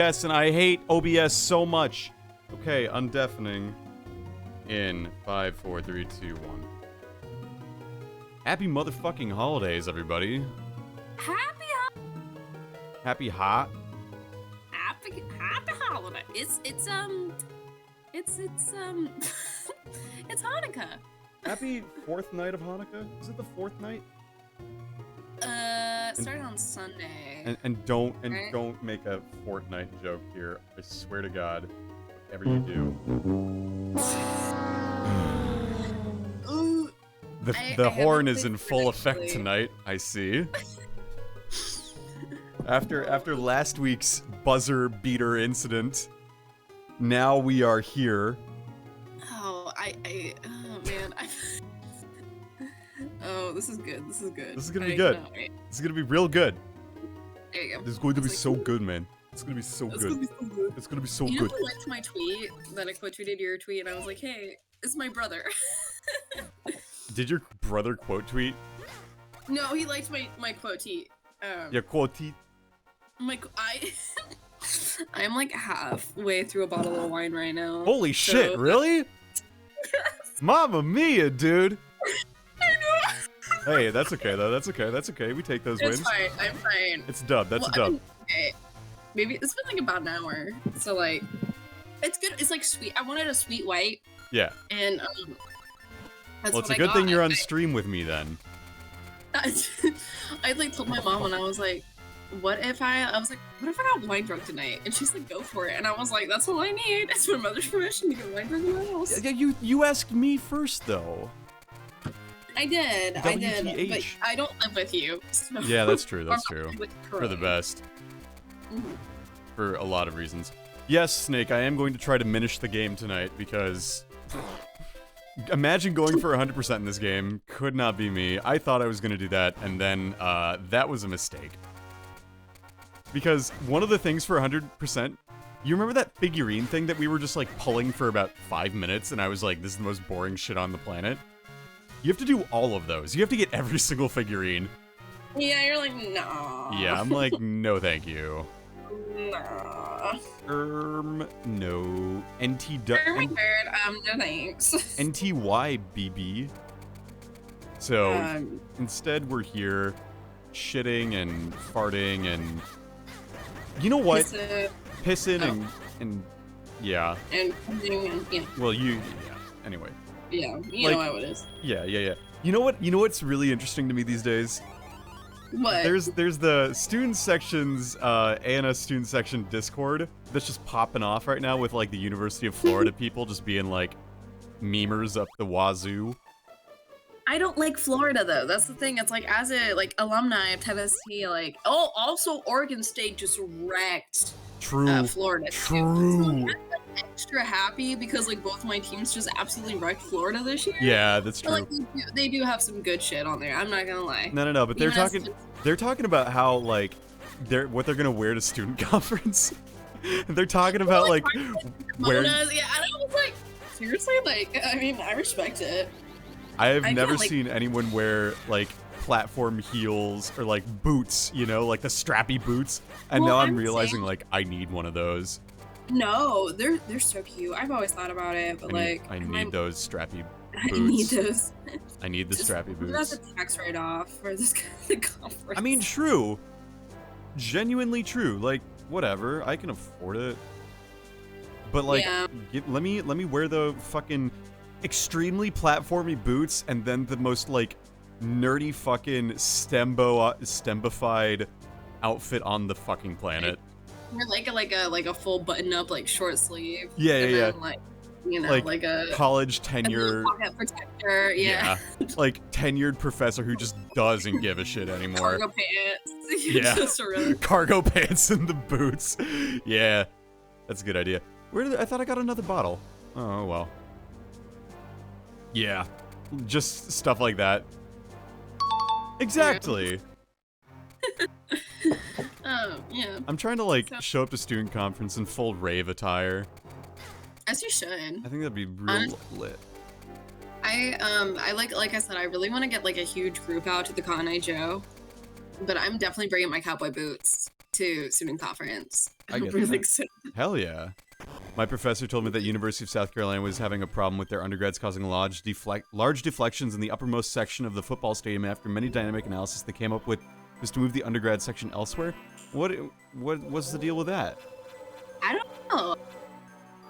Yes, and I hate OBS so much. Okay, undeafening. In 5, 4, 3, 2, 1. Happy motherfucking holidays, everybody. Happy hot. Happy holiday. It's it's Hanukkah. Happy 4th night of Hanukkah? Is it the 4th night? Started on Sunday. And don't make a Fortnite joke here. I swear to God, whatever you do. The horn is in full effect tonight, I see. After last week's buzzer beater incident, now we are here. Oh, oh man. Oh, this is good. This is good. This is gonna be good. This is gonna be real good. There you go. This is going to be so good, man. It's gonna be so good. It's gonna be so good. You know who liked my tweet? That I quote tweeted your tweet, and I was like, hey, it's my brother. Did your brother quote tweet? No, he liked my quote tweet. Your quote tweet? I'm like halfway through a bottle of wine right now. Holy shit, really? Mamma mia, dude. I know. Hey, that's okay though. That's okay. That's okay. We take those wins. It's fine. I'm fine. It's a dub. That's a dub. I mean, okay. Maybe it's been like about an hour. So like, it's good. It's like sweet. I wanted a sweet white. Yeah. And that's well, it's a good thing you're on stream with me then. I like told my mom and I was like, what if I got wine drunk tonight? And she's like, go for it. And I was like, that's all I need. It's my mother's permission to get wine drunk in my house. Yeah, you asked me first though. I did, but I don't live with you. So. Yeah, that's true. That's true. For the best. Mm-hmm. For a lot of reasons. Yes, Snake, I am going to try to Minish the game tonight because imagine going for 100% in this game. Could not be me. I thought I was going to do that, and then that was a mistake. Because one of the things for 100%, you remember that figurine thing that we were just like pulling for about 5 minutes, and I was like, this is the most boring shit on the planet? You have to do all of those. You have to get every single figurine. Yeah, you're like, no. Yeah, I'm like, no thank you. Nah. No. No thanks. NTYBB. So, instead we're here shitting and farting and... You know what? Pissing and... Yeah. And yeah. Well, yeah. Anyway. Yeah, you know how it is. Yeah. You know what? You know what's really interesting to me these days? What? There's the student sections, ANA student section Discord that's just popping off right now with like the University of Florida people just being like memers up the wazoo. I don't like Florida though. That's the thing. It's like as a alumni of Tennessee, like also Oregon State just wrecked. Florida. True. So I'm extra happy because like both my teams just absolutely wrecked Florida this year. Yeah, that's true. But, like, they do have some good shit on there. I'm not gonna lie. No. But they're talking about how like what they're gonna wear to student conference. They're talking about like wearing. Yeah, and I was like, seriously, like I mean, I respect it. I have never seen anyone wear like platform heels or like boots, you know, like the strappy boots. And now I'm realizing like I need one of those. No, they're so cute. I've always thought about it, but I need those strappy boots. I need those. I need the strappy boots. That's a tax write-off for this kind of conference. I mean, true. Genuinely true. Like, whatever. I can afford it. But like, let me wear the fucking extremely platformy boots and then the most like nerdy fucking stembified outfit on the fucking planet. Or like a full button up like short sleeve. Yeah. Then, like, you know, like a college tenure pocket protector. Yeah. Like tenured professor who just doesn't give a shit anymore. Cargo pants. Yeah. Cargo pants and the boots. Yeah. That's a good idea. I thought I got another bottle. Oh well. Yeah. Just stuff like that. Exactly. Yeah. I'm trying to like show up to student conference in full rave attire. As you should. I think that'd be real lit. I like I said, I really want to get like a huge group out to the Con Joe, but I'm definitely bringing my cowboy boots to student conference. I get really that. excited. Hell yeah. My professor told me that University of South Carolina was having a problem with their undergrads causing large deflections in the uppermost section of the football stadium. After many dynamic analysis, they came up with was to move the undergrad section elsewhere. What's the deal with that? I don't know.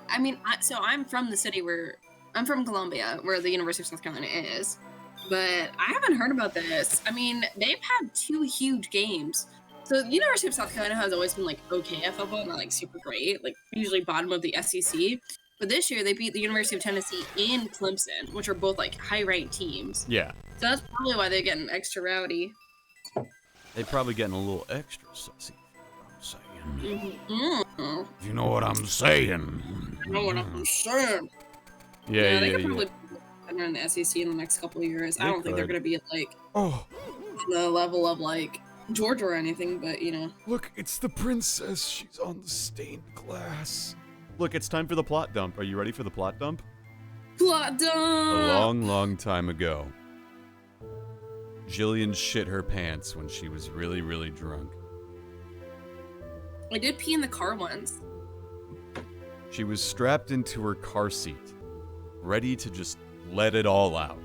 I mean, so I'm from the city I'm from Columbia, where the University of South Carolina is, but I haven't heard about this. I mean, they've had 2 huge games. So the University of South Carolina has always been like okay at football, not like super great, like usually bottom of the SEC. But this year they beat the University of Tennessee and Clemson, which are both like high-ranked teams. Yeah. So that's probably why they're getting extra rowdy. They're probably getting a little extra sussy. Mm-hmm. You know what I'm saying? I know what I'm saying. Yeah, they could probably enter in the SEC in the next couple of years. I don't think they're gonna be at like the level of like Georgia or anything, but you know. Look, it's the princess. She's on the stained glass. Look, it's time for the plot dump. Are you ready for the plot dump? Plot dump! A long, long time ago, Jillian shit her pants when she was really, really drunk. I did pee in the car once. She was strapped into her car seat, ready to just let it all out.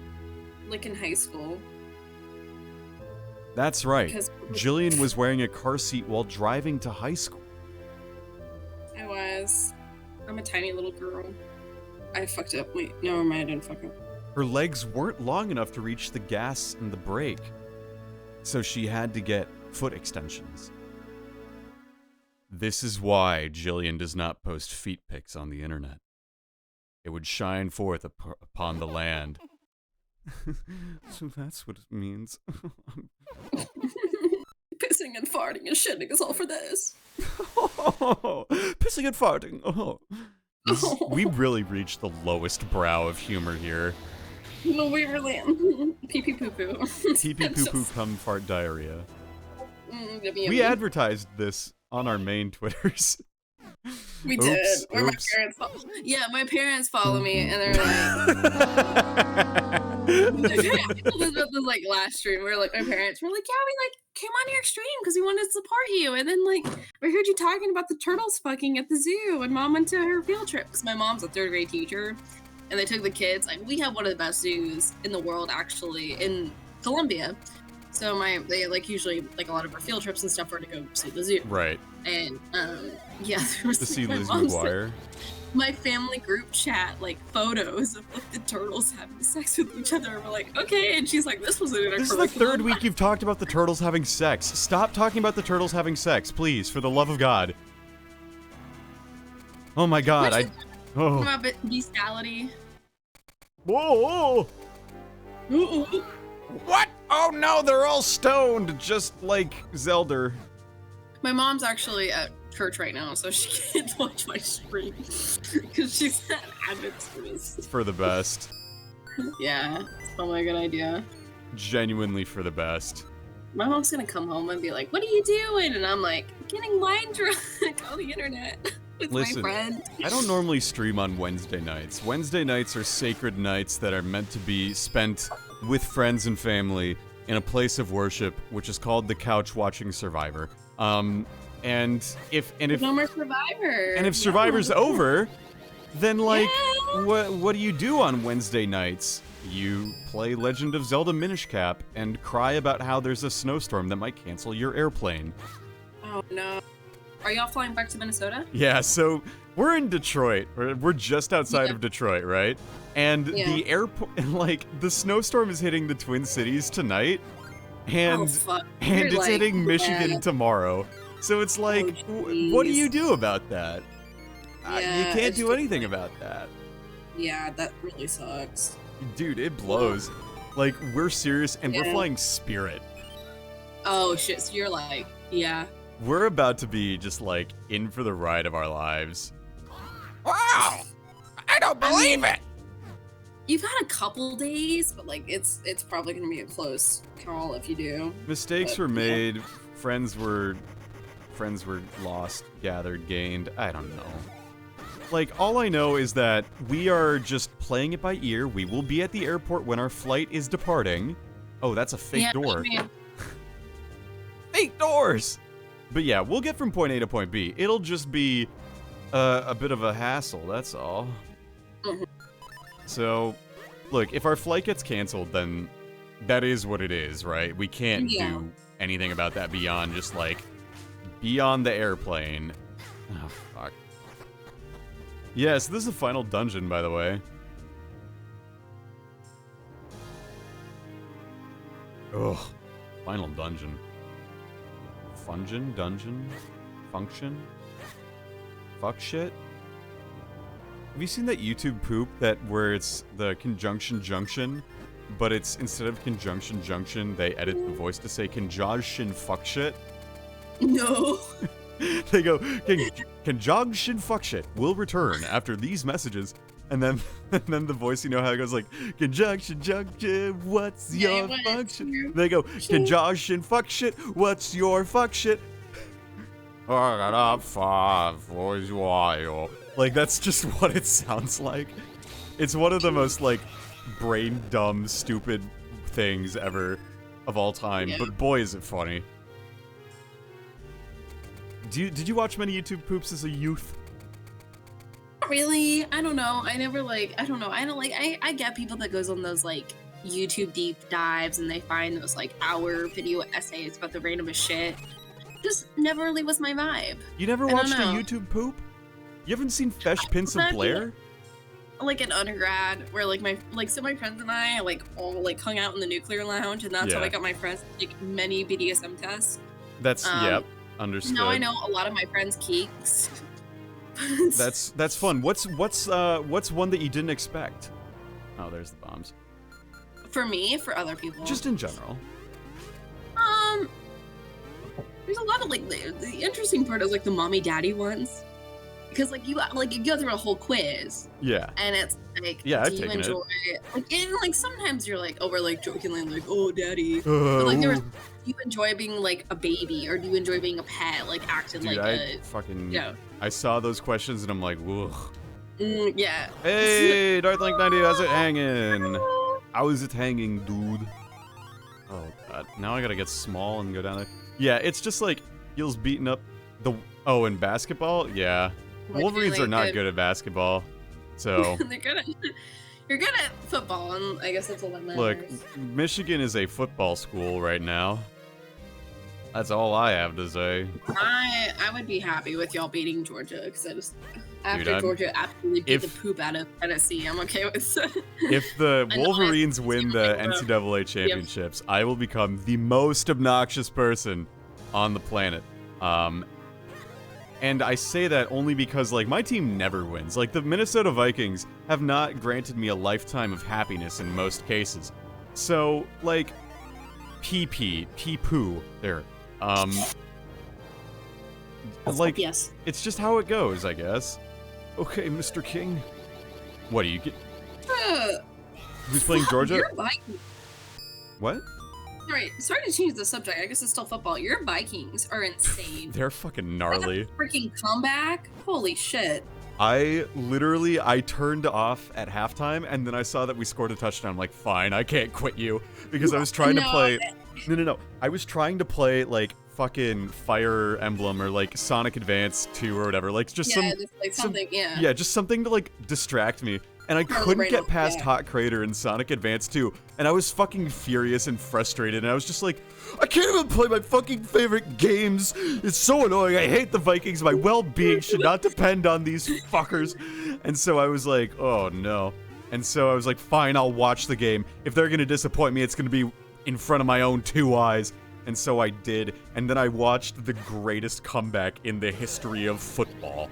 Like in high school. That's right. Jillian was wearing a car seat while driving to high school. I was. I'm a tiny little girl. I fucked up. Wait, no, I didn't fuck up. Her legs weren't long enough to reach the gas and the brake, so she had to get foot extensions. This is why Jillian does not post feet pics on the internet. It would shine forth upon the land. So that's what it means. Pissing and farting and shitting is all for this. Pissing and farting. Oh. We really reached the lowest brow of humor here. No, we really pee pee poo poo. Pee pee poo poo cum fart diarrhea. Yummy. We advertised this on our main Twitters. We did. Where my parents follow. Yeah, my parents follow me, and they're like, yeah, I told us about this like last stream. Where like my parents were like, yeah, we like came on your stream because we wanted to support you, and then like we heard you talking about the turtles fucking at the zoo, and mom went to her field trip because my mom's a 3rd grade teacher, and they took the kids. Like we have one of the best zoos in the world, actually, in Columbia. So they like usually like a lot of our field trips and stuff are to go see the zoo. Right. And yeah, there was to see Liz McGuire. My family group chat like photos of like the turtles having sex with each other. We're like, okay, and she's like, this was in our This is the 3rd week you've talked about the turtles having sex. Stop talking about the turtles having sex, please, for the love of God. Oh my God, oh. About bestiality. Whoa! What? Oh no, they're all stoned, just like Zelda. My mom's actually at church right now, so she can't watch my stream because she's an avid tourist. For the best. Yeah, it's probably a good idea. Genuinely for the best. My mom's gonna come home and be like, "What are you doing?" And I'm like, "Getting wine drunk on the internet with my friend." I don't normally stream on Wednesday nights. Wednesday nights are sacred nights that are meant to be spent with friends and family in a place of worship, which is called the Couch Watching Survivor. And if no more Survivor. And if Survivor's over, then like, what do you do on Wednesday nights? You play Legend of Zelda Minish Cap and cry about how there's a snowstorm that might cancel your airplane. Oh no. Are y'all flying back to Minnesota? Yeah, so we're in Detroit. We're just outside of Detroit, right? And the airport, like, the snowstorm is hitting the Twin Cities tonight, and it's like, hitting Michigan tomorrow. So it's like, what do you do about that? You can't do anything about that. Yeah, that really sucks. Dude, it blows. Like, we're serious, and we're flying Spirit. Oh, shit, so you're like, yeah. We're about to be just, like, in for the ride of our lives. Wow! I don't believe it! You've had a couple days, but, like, it's probably gonna be a close call if you do. Mistakes were made, friends were lost, gathered, gained, I don't know. Like, all I know is that we are just playing it by ear. We will be at the airport when our flight is departing. Oh, that's a fake door. Fake doors! But yeah, we'll get from point A to point B. It'll just be a bit of a hassle, that's all. So, look, if our flight gets canceled, then that is what it is, right? We can't do anything about that beyond just, like, be on the airplane. Oh, fuck. Yeah, so this is the final dungeon, by the way. Ugh. Final dungeon. Dungeon? Function? Fuck shit? Have you seen that YouTube poop where it's the conjunction junction, but it's instead of conjunction junction, they edit the voice to say conjunction fuck shit? No. They go, conjunction fuck shit will return after these messages. And then the voice, you know how it goes like, conjunction, junction, what's your function? They go, conjunction, fuck shit, what's your fuck shit? Like, that's just what it sounds like. It's one of the most, like, brain-dumb, stupid things ever of all time, but boy is it funny. Did you watch many YouTube poops as a youth? Really? I don't know. I never I don't know. I get people that goes on those like YouTube deep dives and they find those like hour video essays about the randomest shit. Just never really was my vibe. You never watched a YouTube poop? You haven't seen Fesh Pince of Blair? Like an undergrad where like my friends and I like all like hung out in the nuclear lounge and that's how I got my friends to take many BDSM tests. That's understood. Now I know a lot of my friends' geeks. That's fun. What's one that you didn't expect? Oh, there's the bombs. For me, for other people. Just in general. There's a lot of like the interesting part is like the mommy daddy ones. Because like you go through a whole quiz. Yeah. And it's like I've do you taken enjoy it? Like and like sometimes you're like over like jokingly like, oh daddy. But like do you enjoy being like a baby or do you enjoy being a pet? Like acting dude, like I saw those questions and I'm like, ugh. Yeah. Hey, Darthlink90, how's it hanging? How is it hanging, dude? Oh god, now I gotta get small and go down there. Yeah, it's just like Gil's beating up the. Oh, in basketball, yeah. Wolverines are not good at basketball, so. They're good at. You're good at football, and I guess that's all that matters. Look, Michigan is a football school right now. That's all I have to say. I would be happy with y'all beating Georgia because I just after Georgia absolutely beat the poop out of Tennessee, I'm okay with it. If the Wolverines win the NCAA championships, I will become the most obnoxious person on the planet. And I say that only because, like, my team never wins. Like, the Minnesota Vikings have not granted me a lifetime of happiness in most cases. So, like, pee-poo, there. Like, yes. It's just how it goes, I guess. Okay, Mr. King. What do you get? Who's playing Georgia? What? Sorry to change the subject. I guess it's still football. Your Vikings are insane. They're fucking gnarly. Freaking comeback. Holy shit. I turned off at halftime, and then I saw that we scored a touchdown. I'm like, fine, I can't quit you. Because I was trying to play... No. I was trying to play, like, fucking Fire Emblem or, like, Sonic Advance 2 or whatever. Like, just something, yeah, just something to, like, distract me. And I couldn't get past Hot Crater in Sonic Advance 2. And I was fucking furious and frustrated. And I was just like, I can't even play my fucking favorite games. It's so annoying. I hate the Vikings. My well-being should not depend on these fuckers. And so I was like, oh no. And so I was like, fine, I'll watch the game. If they're going to disappoint me, it's going to be in front of my own two eyes. And so I did. And then I watched the greatest comeback in the history of football.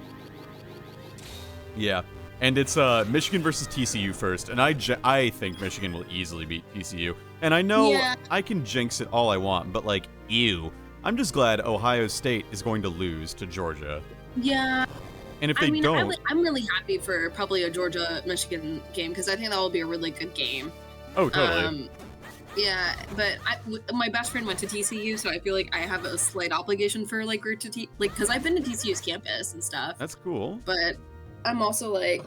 Yeah. And it's Michigan versus TCU first, and I think Michigan will easily beat TCU. And I know I can jinx it all I want, but like, ew. I'm just glad Ohio State is going to lose to Georgia. Yeah. And if they don't... I'm really happy for probably a Georgia-Michigan game, because I think that will be a really good game. Oh, totally. Yeah, but my best friend went to TCU, so I feel like I have a slight obligation for like root to because I've been to TCU's campus and stuff. That's cool. But I'm also like,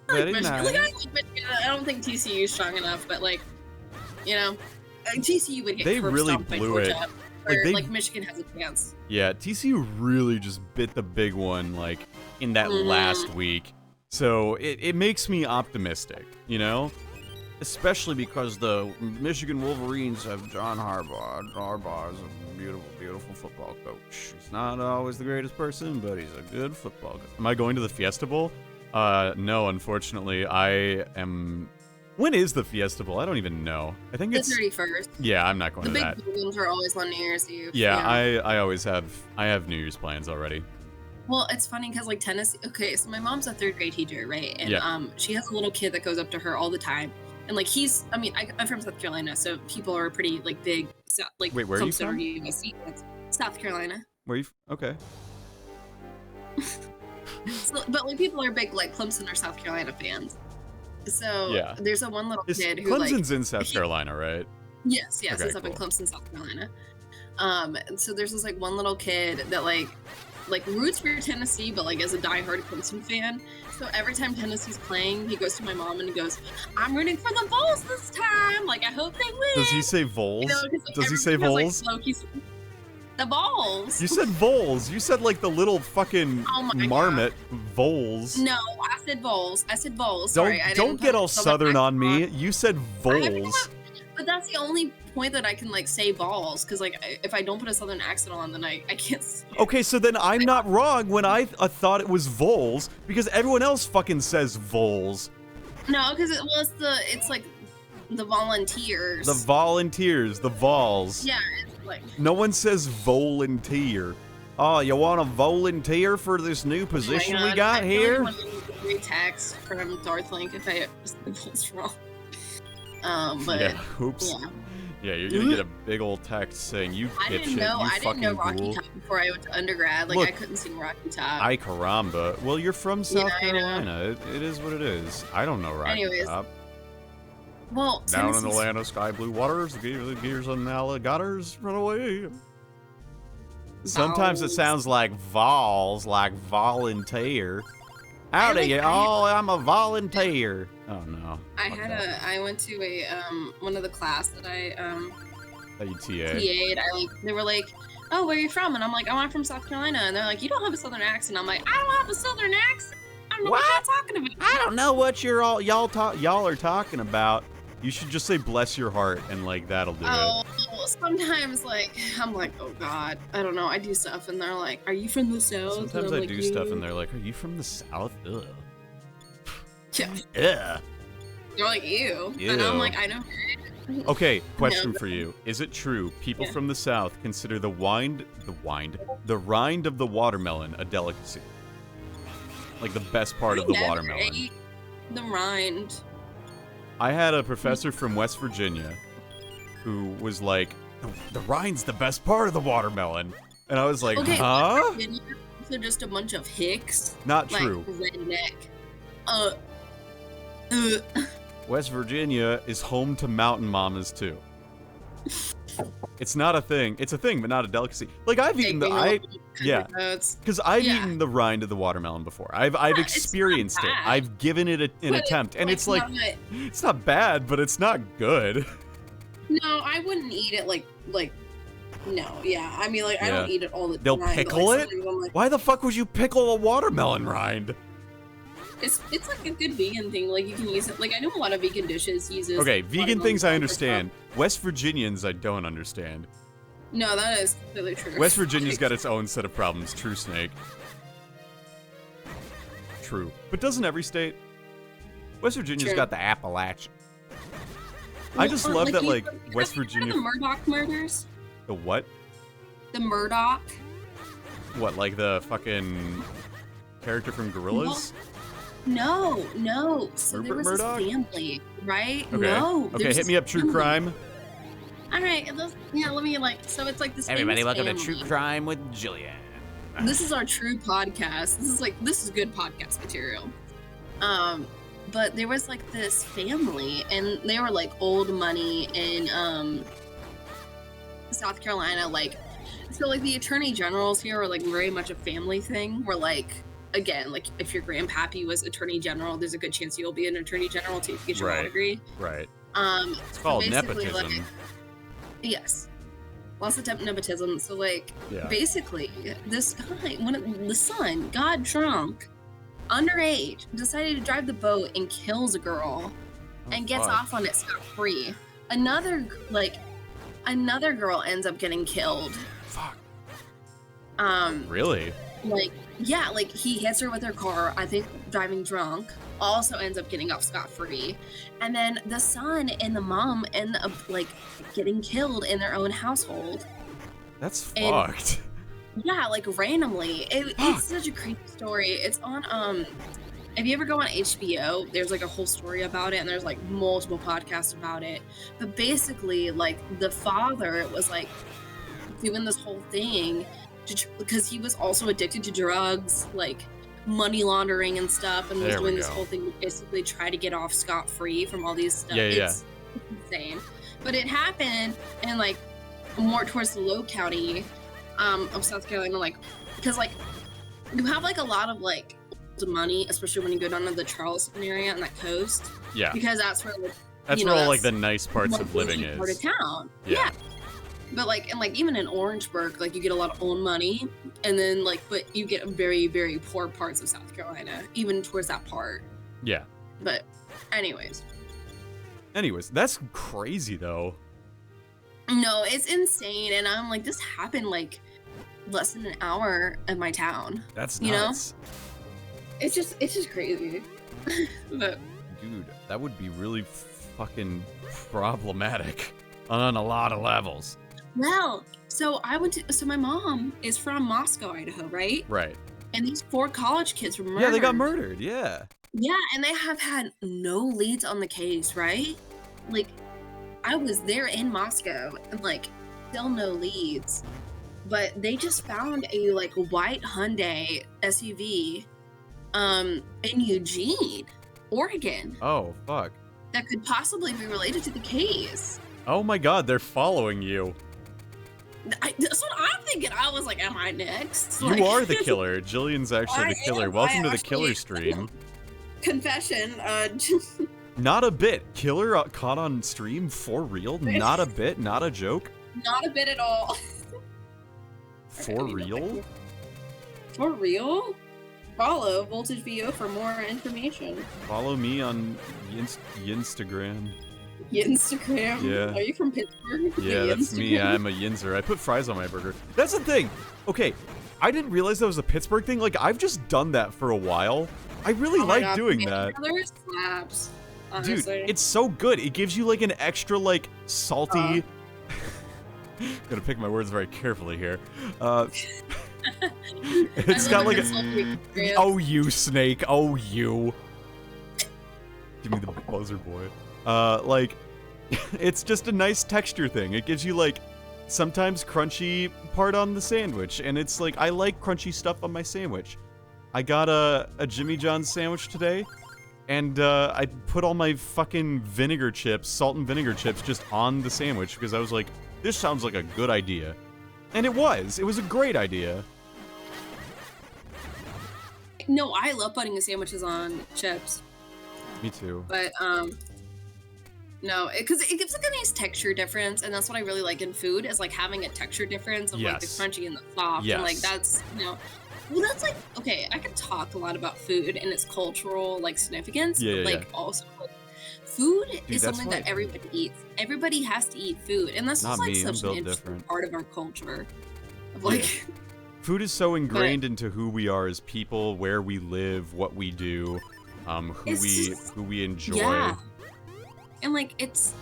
Very nice. Like, I don't think TCU is strong enough, but like, you know, TCU would get they really blew it. like Michigan has a chance. Yeah, TCU really just bit the big one like in that last week. So it makes me optimistic, you know? Especially because the Michigan Wolverines have John Harbaugh. Harbaugh is a beautiful, beautiful football coach. He's not always the greatest person, but he's a good football coach. Am I going to the Fiesta Bowl? No, unfortunately. I am... When is the Fiesta Bowl? I don't even know. I think it's... The 31st. Yeah, I'm not going to that. The big games are always on New Year's Eve. Yeah, I always have... I have New Year's plans already. Well, it's funny because, like, Tennessee... Okay, so my mom's a 3rd grade teacher, right? And she has a little kid that goes up to her all the time. And, like, he's... I mean, I'm from South Carolina, so people are pretty, like, big... Like, wait, where are you from? South Carolina. Where you... Okay. So, but, like, people are big, like, Clemson or South Carolina fans. So, there's a one little kid who, Clemson's in South Carolina, right? Yes, okay, it's up in Clemson, South Carolina. And so there's this, like, one little kid that, like roots for Tennessee, but, like, is a diehard Clemson fan. So every time Tennessee's playing, he goes to my mom and he goes, "I'm rooting for the Vols this time. Like, I hope they win." Does he say Vols? You know, like, does he say Vols? Like, the Vols. You said Vols. You said, like, the little fucking marmot. God. Vols. No, I said Vols. Sorry, don't get all Southern on me. You said Vols. But that's the only point that I can, like, say balls, because, like, if I don't put a Southern accent on, then I can't say it. Okay, so then I'm not wrong when I thought it was Vols, because everyone else fucking says Vols. No, because it's like the volunteers. The volunteers, the Vols. Yeah, it's like... No one says volunteer. Oh, you want to volunteer for this new position we got here? I really text from Darth Link if I was wrong. But yeah, oops. Yeah, you're gonna get a big old text saying you dipshit, I didn't know Rocky Top before I went to undergrad. Like, look, I couldn't sing Rocky Top. Ay caramba. Well, you're from South Carolina. It is what it is. I don't know Rocky Top. Well, down in the land of sky blue waters, the gears and alligators run away. Sometimes it sounds like vols, like volunteer. Howdy, y'all, I'm a volunteer. Oh no. I went to a one of the class that I that you TA'd. They were like, "Oh, where are you from?" And I'm like, "Oh, I'm from South Carolina." And they're like, "You don't have a Southern accent." I'm like, "I don't have a Southern accent. I don't know what y'all talking about." I don't know what y'all are talking about. You should just say "bless your heart" and, like, that'll do it. Sometimes, like, I'm like, oh god, I don't know. I do stuff and they're like, "Are you from the South?" Sometimes I do stuff and they're like, "Are you from the South?" Ugh. Yeah. Yeah. They're like, "Ew." And I'm like, I know. Okay, question for you. Is it true people from the South consider the rind of the watermelon a delicacy? Like, the best part of the watermelon. Ate the rind. I had a professor from West Virginia who was like, "The rind's the best part of the watermelon." And I was like, huh? So just a bunch of hicks? Not true. Redneck. West Virginia is home to mountain mamas too. It's not a thing. It's a thing, but not a delicacy. Like, I've eaten because I've eaten the rind of the watermelon before. I've experienced it. I've given it an attempt, and it's like it's not bad, but it's not good. No, I wouldn't eat it like no, yeah. I mean, like, I don't eat it all the time. They'll pickle it? Why the fuck would you pickle a watermelon rind? It's like a good vegan thing. Like, you can use it. Like, I know a lot of vegan dishes uses. Okay, vegan things I understand. West Virginians I don't understand. No, that is completely true. West Virginia's got its own set of problems. True, Snake. True. But doesn't every state? West Virginia's got the Appalachian. I just love that, like, West Virginia... The Murdoch murders? The what? The Murdoch. What, like the fucking character from Gorillas? No. So Rupert there was Murdoch? this family, right? Okay. No. Okay, hit me up, true crime. All right, let me, like, so it's like this. Everybody, welcome family. to True Crime with Jillian. This is our true podcast. This is good podcast material. But there was, like, this family, and they were, like, old money in South Carolina. Like, so, like, the attorney generals here are, like, very much a family thing. Where, like, again, like, if your grandpappy was attorney general, there's a good chance you'll be an attorney general too if you get your law degree. Right. It's called nepotism. Yes. lots of nepotism. So like, Yeah. basically, this guy, the son, got drunk, underage, decided to drive the boat and kills a girl, and gets fuck. off on it scot-free. Another girl ends up getting killed. Fuck. Really? Like, yeah, like he hits her with her car, I think driving drunk, also ends up getting off scot-free. And then the son and the mom end up like getting killed in their own household. That's fucked. Yeah, like randomly. It's such a creepy story. It's on if you ever go on HBO, there's like a whole story about it, and there's like multiple podcasts about it. But basically, like the father was like doing this whole thing because he was also addicted to drugs, like money laundering and stuff, and was doing this whole thing to basically try to get off scot-free from all these stuff. It's insane. But it happened in like more towards the Low County of South Carolina, like because like you have like a lot of like money, especially when you go down to the Charleston area and that coast. Yeah. Because that's where where all like the nice parts of living is. Part of town. Yeah. But like, and like even in Orangeburg, like you get a lot of old money, and then like, but you get very, very poor parts of South Carolina, even towards that part. Yeah. But anyways, that's crazy though. No, it's insane. And I'm like, this happened like less than an hour in my town. That's nuts. You know? It's just crazy. But dude, that would be really fucking problematic on a lot of levels. Well, so my mom is from Moscow, Idaho, right? Right. And these 4 college kids were murdered. Yeah, they got murdered, yeah. Yeah, and they have had no leads on the case, right? Like, I was there in Moscow, and like, still no leads. But they just found a like white Hyundai SUV in Eugene, Oregon. Oh, fuck. That could possibly be related to the case. Oh my god, they're following you. That's what I'm thinking. I was like, am I next? You like, are the killer. Jillian's actually the killer. Welcome to the killer stream. Confession. Not a bit. Killer caught on stream for real? Not a bit? Not a joke? Not a bit at all. For real? For real? Follow Voltage VO for more information. Follow me on Instagram. Instagram? Yeah. Are you from Pittsburgh? Yeah, that's me. I'm a Yinzer. I put fries on my burger. That's the thing. Okay, I didn't realize that was a Pittsburgh thing. Like, I've just done that for a while. I really like doing that. Slaps, dude, it's so good. It gives you like an extra like salty. Gotta pick my words very carefully here. It's got like a. Oh, you snake! Oh, you! Give me the buzzer, boy. Like, it's just a nice texture thing. It gives you like sometimes crunchy part on the sandwich, and it's like I like crunchy stuff on my sandwich. I got a Jimmy John's sandwich today, and I put all my fucking vinegar chips, salt and vinegar chips, just on the sandwich because I was like, this sounds like a good idea. And it was. It was a great idea. No, I love putting the sandwiches on chips. Me too. But, no, because it gives like a nice texture difference, and that's what I really like in food, is like having a texture difference of like the crunchy and the soft, and like that's, you know, well, that's like, okay, I could talk a lot about food and its cultural like significance, but like also like, food is something that everybody eats. Everybody has to eat food, and that's just like such an interesting part of our culture. Of like, food is so ingrained into who we are as people, where we live, what we do, who we enjoy. Yeah. And like it's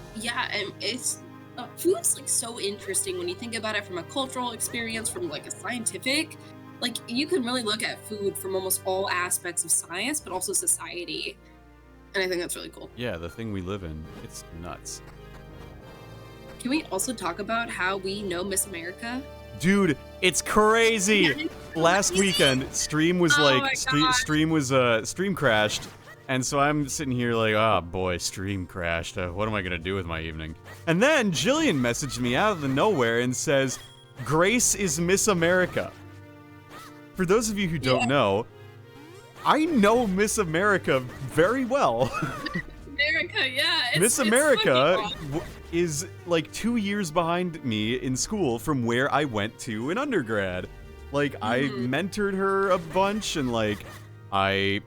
food's like so interesting when you think about it from a cultural experience, from like a scientific, like you can really look at food from almost all aspects of science, but also society. And I think that's really cool. Yeah, the thing we live in, it's nuts. Can we also talk about how we know Miss America? Dude, it's crazy. Last weekend, stream was stream crashed. And so I'm sitting here like, oh boy, stream crashed. What am I gonna do with my evening? And then Jillian messaged me out of the nowhere and says, Grace is Miss America. For those of you who don't know, I know Miss America very well. America, yeah. Miss America is like 2 years behind me in school from where I went to in undergrad. Like, I mentored her a bunch, and like, I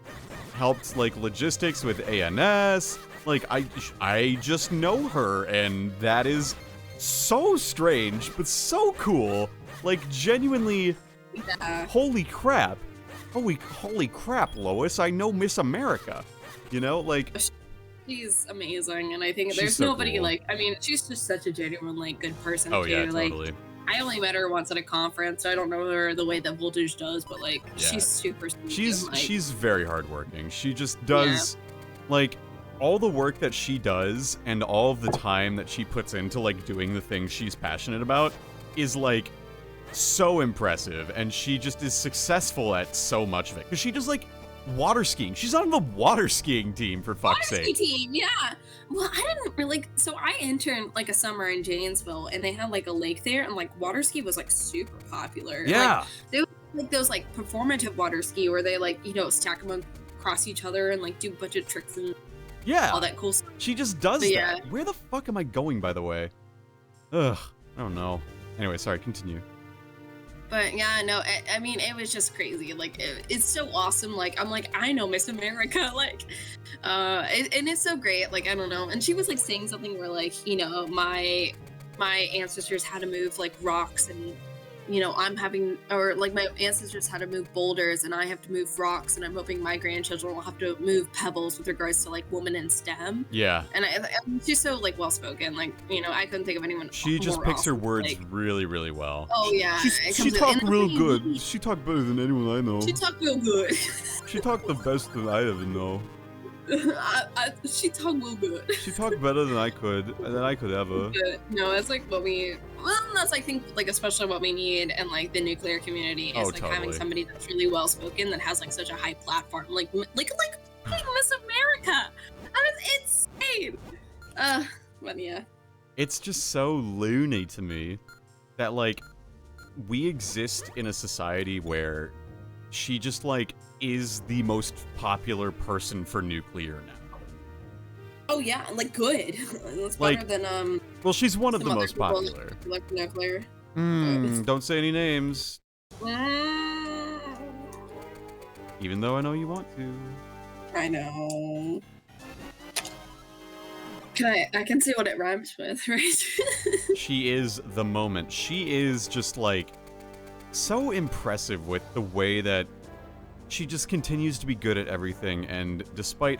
helped like logistics with ANS. Like, I just know her, and that is so strange, but so cool. Like, genuinely, holy crap. Holy crap, Lois, I know Miss America. You know, like... She's amazing, and I think She's there's so nobody cool. like, I mean, she's just such a genuine, like, good person, Oh, too. yeah, Like, totally. I only met her once at a conference, so I don't know her the way that Voltage does, but, like, Yeah. she's super sweet. She's very hardworking. She just does, like, all the work that she does and all of the time that she puts into, like, doing the things she's passionate about is, like, so impressive, and she just is successful at so much of it. Because she does, like, water skiing. She's on the water skiing team, for fuck's sake. Water ski team, yeah. Well, I didn't really, so I interned, like, a summer in Janesville, and they had, like, a lake there, and, like, water ski was, like, super popular. Yeah. Like, they would, like, those, like, performative water ski where they, like, you know, stack them across each other and, like, do a bunch of tricks and all that cool stuff. She just does But, that. yeah. Where the fuck am I going, by the way? Ugh, I don't know. Anyway, sorry, continue. But yeah, no, I mean, it was just crazy. Like, it's so awesome. Like, I'm like, I know Miss America. Like, and it's so great. Like, I don't know. And she was like saying something where, like, you know, my ancestors had to move like rocks, and you know, I'm having, or like my ancestors had to move boulders, and I have to move rocks, and I'm hoping my grandchildren will have to move pebbles with regards to like woman in STEM. Yeah. And she's so like well spoken. Like, you know, I couldn't think of anyone. She just more picks her awesome. words Like, really, really well. oh yeah, She talked real good. She talked better than anyone I know. She talked real good. She talked the best that I ever know. She talked real good. She talked better than I could ever. Good. No, that's like what we. Well, that's I think like especially what we need in like the nuclear community is like having somebody that's really well spoken that has like such a high platform, like Miss America. That is insane. But yeah. It's just so loony to me that like we exist in a society where she just like is the most popular person for nuclear now. Oh yeah, like good. That's like, better than well, she's one of the most popular. Like nuclear. Don't say any names. Mm. Even though I know you want to. I know. I can see what it rhymes with, right? She is the moment. She is just like so impressive with the way that she just continues to be good at everything, and despite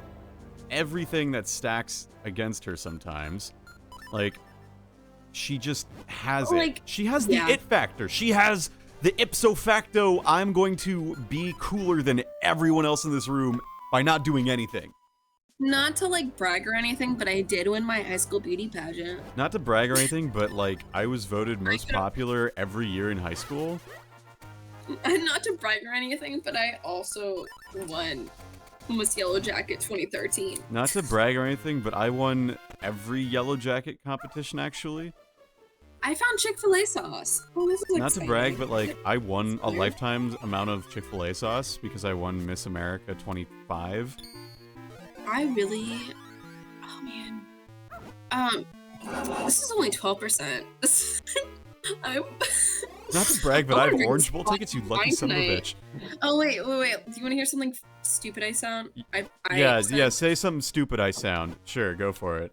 everything that stacks against her sometimes, like, she just has it. She has the it factor. She has the ipso facto, I'm going to be cooler than everyone else in this room by not doing anything. Not to like brag or anything, but I did win my high school beauty pageant. Not to brag or anything, but like, I was voted most popular every year in high school. Not to brag or anything, but I also won Miss Yellow Jacket 2013. Not to brag or anything, but I won every Yellow Jacket competition, actually. I found Chick-fil-A sauce. Oh, this is Not to brag, but like, I won a lifetime amount of Chick-fil-A sauce because I won Miss America 25. I really... Oh, man. This is only 12%. Not to brag, but I have Orange Bowl tickets, you lucky son of a bitch. Oh, wait. Do you want to hear something stupid I sound? Yeah, say something stupid I sound. Sure, go for it.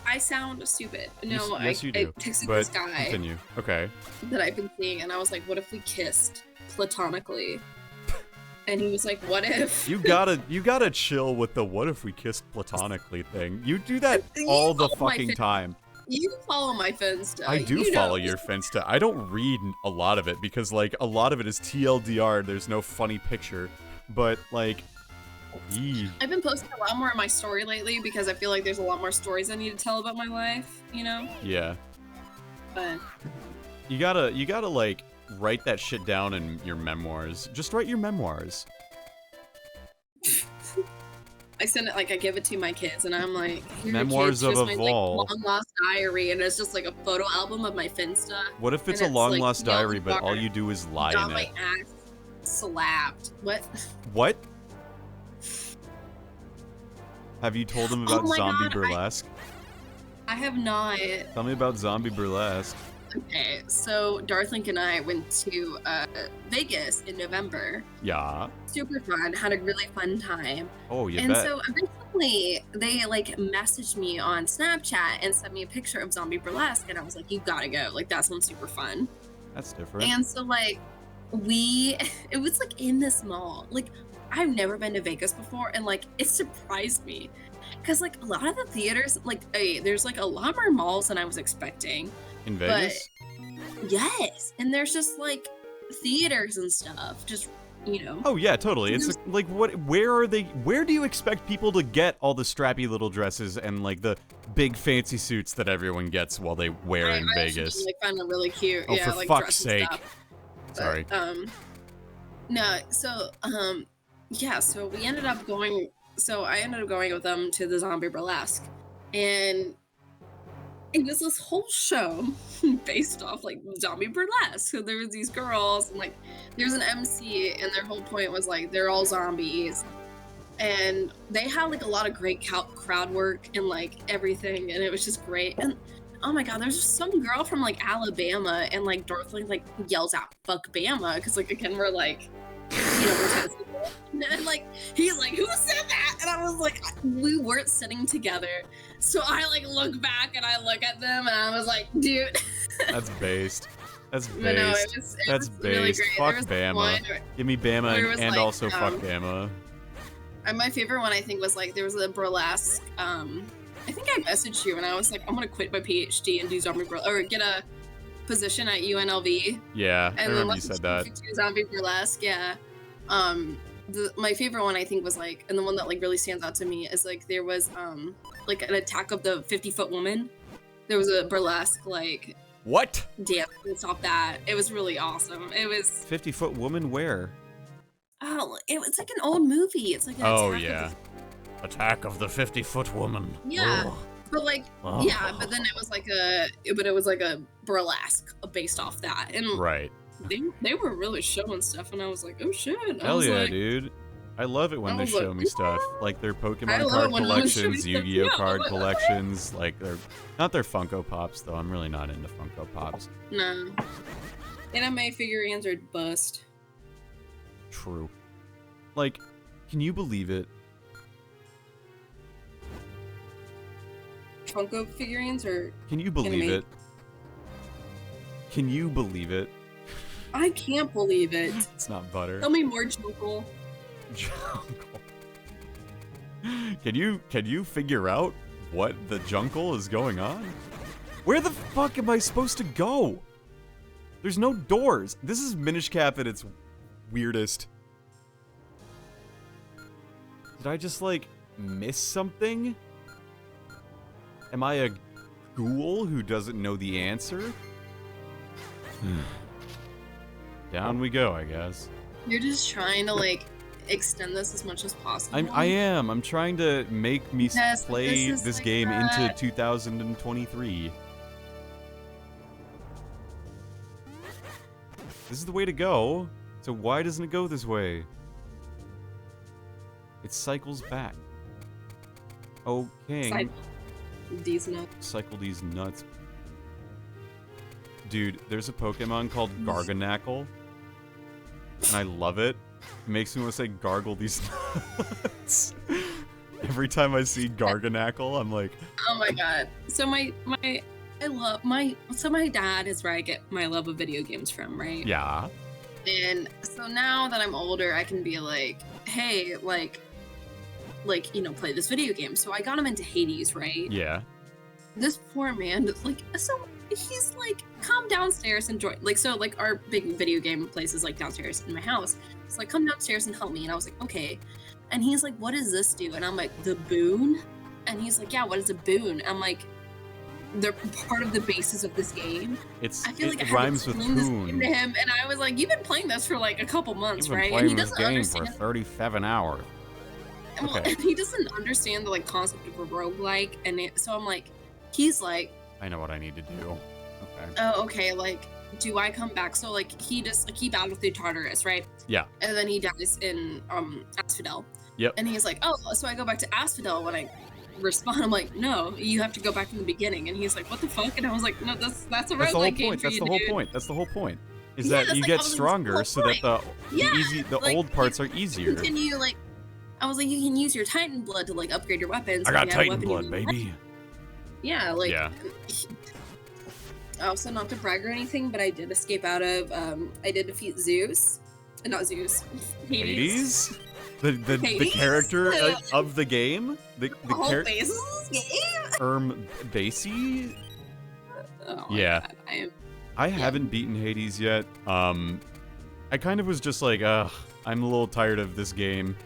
I sound stupid. No, yes, you do. I texted but this guy continue. Okay. that I've been seeing, and I was like, what if we kissed platonically? And he was like, what if? You gotta chill with the what if we kissed platonically thing. You do that all the fucking time. You follow my Finsta. I do follow your Finsta. I don't read a lot of it because, like, a lot of it is TLDR. There's no funny picture. But, like, I've been posting a lot more on my story lately because I feel like there's a lot more stories I need to tell about my life, you know? Yeah. But you gotta, like, write that shit down in your memoirs. Just write your memoirs. I send it, like, I give it to my kids, and I'm like, Memoirs of a Vol. Like, long lost diary, and it's just like a photo album of my Finsta. What if it's a long lost diary, but all you do is lie in it? My ass slapped. What? What? Have you told them about zombie God, burlesque? I have not. Tell me about Zombie Burlesque. Okay, so Darthlink and I went to Vegas in November. Yeah. Super fun. Had a really fun time. Oh, you and bet. so eventually they like messaged me on Snapchat and sent me a picture of Zombie Burlesque, and I was like, "You gotta go! Like that sounds super fun." That's different. And so like it was like in this mall. Like I've never been to Vegas before, and like it surprised me because like a lot of the theaters, like there's like a lot more malls than I was expecting. In Vegas? But yes, and there's just like theaters and stuff, just Oh yeah, totally. It's like where do you expect people to get all the strappy little dresses and like the big fancy suits that everyone gets while they wear in Vegas? I find them really cute. Oh, yeah, for like fuck's sake. Sorry. No, so yeah, so we ended up going. So I ended up going with them to the Zombie Burlesque, and it was this whole show based off like Zombie Burlesque. So there was these girls, and like there's an MC, and their whole point was like they're all zombies, and they had like a lot of great crowd work and like everything, and it was just great. And oh my god, there's just some girl from like Alabama, and like Dorothy like yells out "fuck Bama" because like again we're like we're Tennessee. And like he's like, "Who said that?" And I was like, we weren't sitting together, so I like look back and I look at them and I was like, dude. That's based. That's based. No, That's based. Really fuck Bama. Give me Bama and like, also fuck Bama. And my favorite one I think was like there was a burlesque. I think I messaged you and I was like, I'm gonna quit my PhD and do zombie burlesque or get a position at UNLV. Yeah, and I remember you said that. Zombie burlesque, yeah. My favorite one I think was like, and the one that like really stands out to me is like there was like an attack of the 50-foot woman. There was a burlesque like what dance based off that. It was really awesome. It was 50-foot woman where? Oh, it was like an old movie. It's like an Attack of the 50-foot woman. Yeah. Ugh. But like yeah, but then it was like a burlesque based off that. And right. They were really showing stuff, and I was like, oh shit. Hell yeah, dude. I love it when they show me stuff. Like their Pokemon card collections, Yu-Gi-Oh card collections. Like they're not their Funko Pops though. I'm really not into Funko Pops. No. Anime figurines are bust. True. Like, can you believe it? Funko figurines or can you believe anime? it? Can you believe it? I can't believe it. It's not butter. Tell me more, Jungle. Jungle. Can you figure out what the jungle is going on? Where the fuck am I supposed to go? There's no doors. This is Minish Cap at its weirdest. Did I just like miss something? Am I a ghoul who doesn't know the answer? Down we go, I guess. You're just trying to like extend this as much as possible. I am. I'm trying to make me play this this like game into 2023. This is the way to go. So why doesn't it go this way? It cycles back. Okay. These nuts. Cycle these nuts. Dude, there's a Pokemon called Garganackle. And I love it. It makes me want to say gargle these nuts. Every time I see Garganackle, I'm like... Oh my god. So my dad is where I get my love of video games from, right? Yeah. And so now that I'm older, I can be like, hey, like, play this video game. So I got him into Hades, right? Yeah. This poor man, like, so he's like, come downstairs and join. Like, so like our big video game place is like downstairs in my house. It's like, come downstairs and help me. And I was like, okay. And he's like, what does this do? And I'm like, the boon? And he's like, yeah, what is a boon? I'm like, they're part of the basis of this game. I feel like it rhymes with poon. To him, and I was like, you've been playing this for like a couple months, right? And he doesn't understand for 37 hours. Okay. And he doesn't understand the like concept of a roguelike, and so I'm like, he's like, I know what I need to do. Okay. Oh, okay. Like, do I come back? So like he just like he battled through Tartarus, right? Yeah. And then he dies in Asphodel. Yep. And he's like, oh, so I go back to Asphodel when I respond. I'm like, no, you have to go back in the beginning. And he's like, what the fuck? And I was like, no, that's a roguelike game for That's you, the whole dude. point. That's the whole point. Is Yeah, that you like, get I was like, stronger that's so the that whole the like, old parts are easier. Continue, like, I was like, you can use your Titan blood to like upgrade your weapons. I got if you have a Titan weapon you blood, really baby. like. Yeah, like. Yeah. Also, not to brag or anything, but I did escape out of. I did defeat Zeus, not Zeus. Hades. The Hades? character of the game. The whole character. game. Basie. Oh Yeah. God, I haven't beaten Hades yet. I kind of was just like, ugh, I'm a little tired of this game.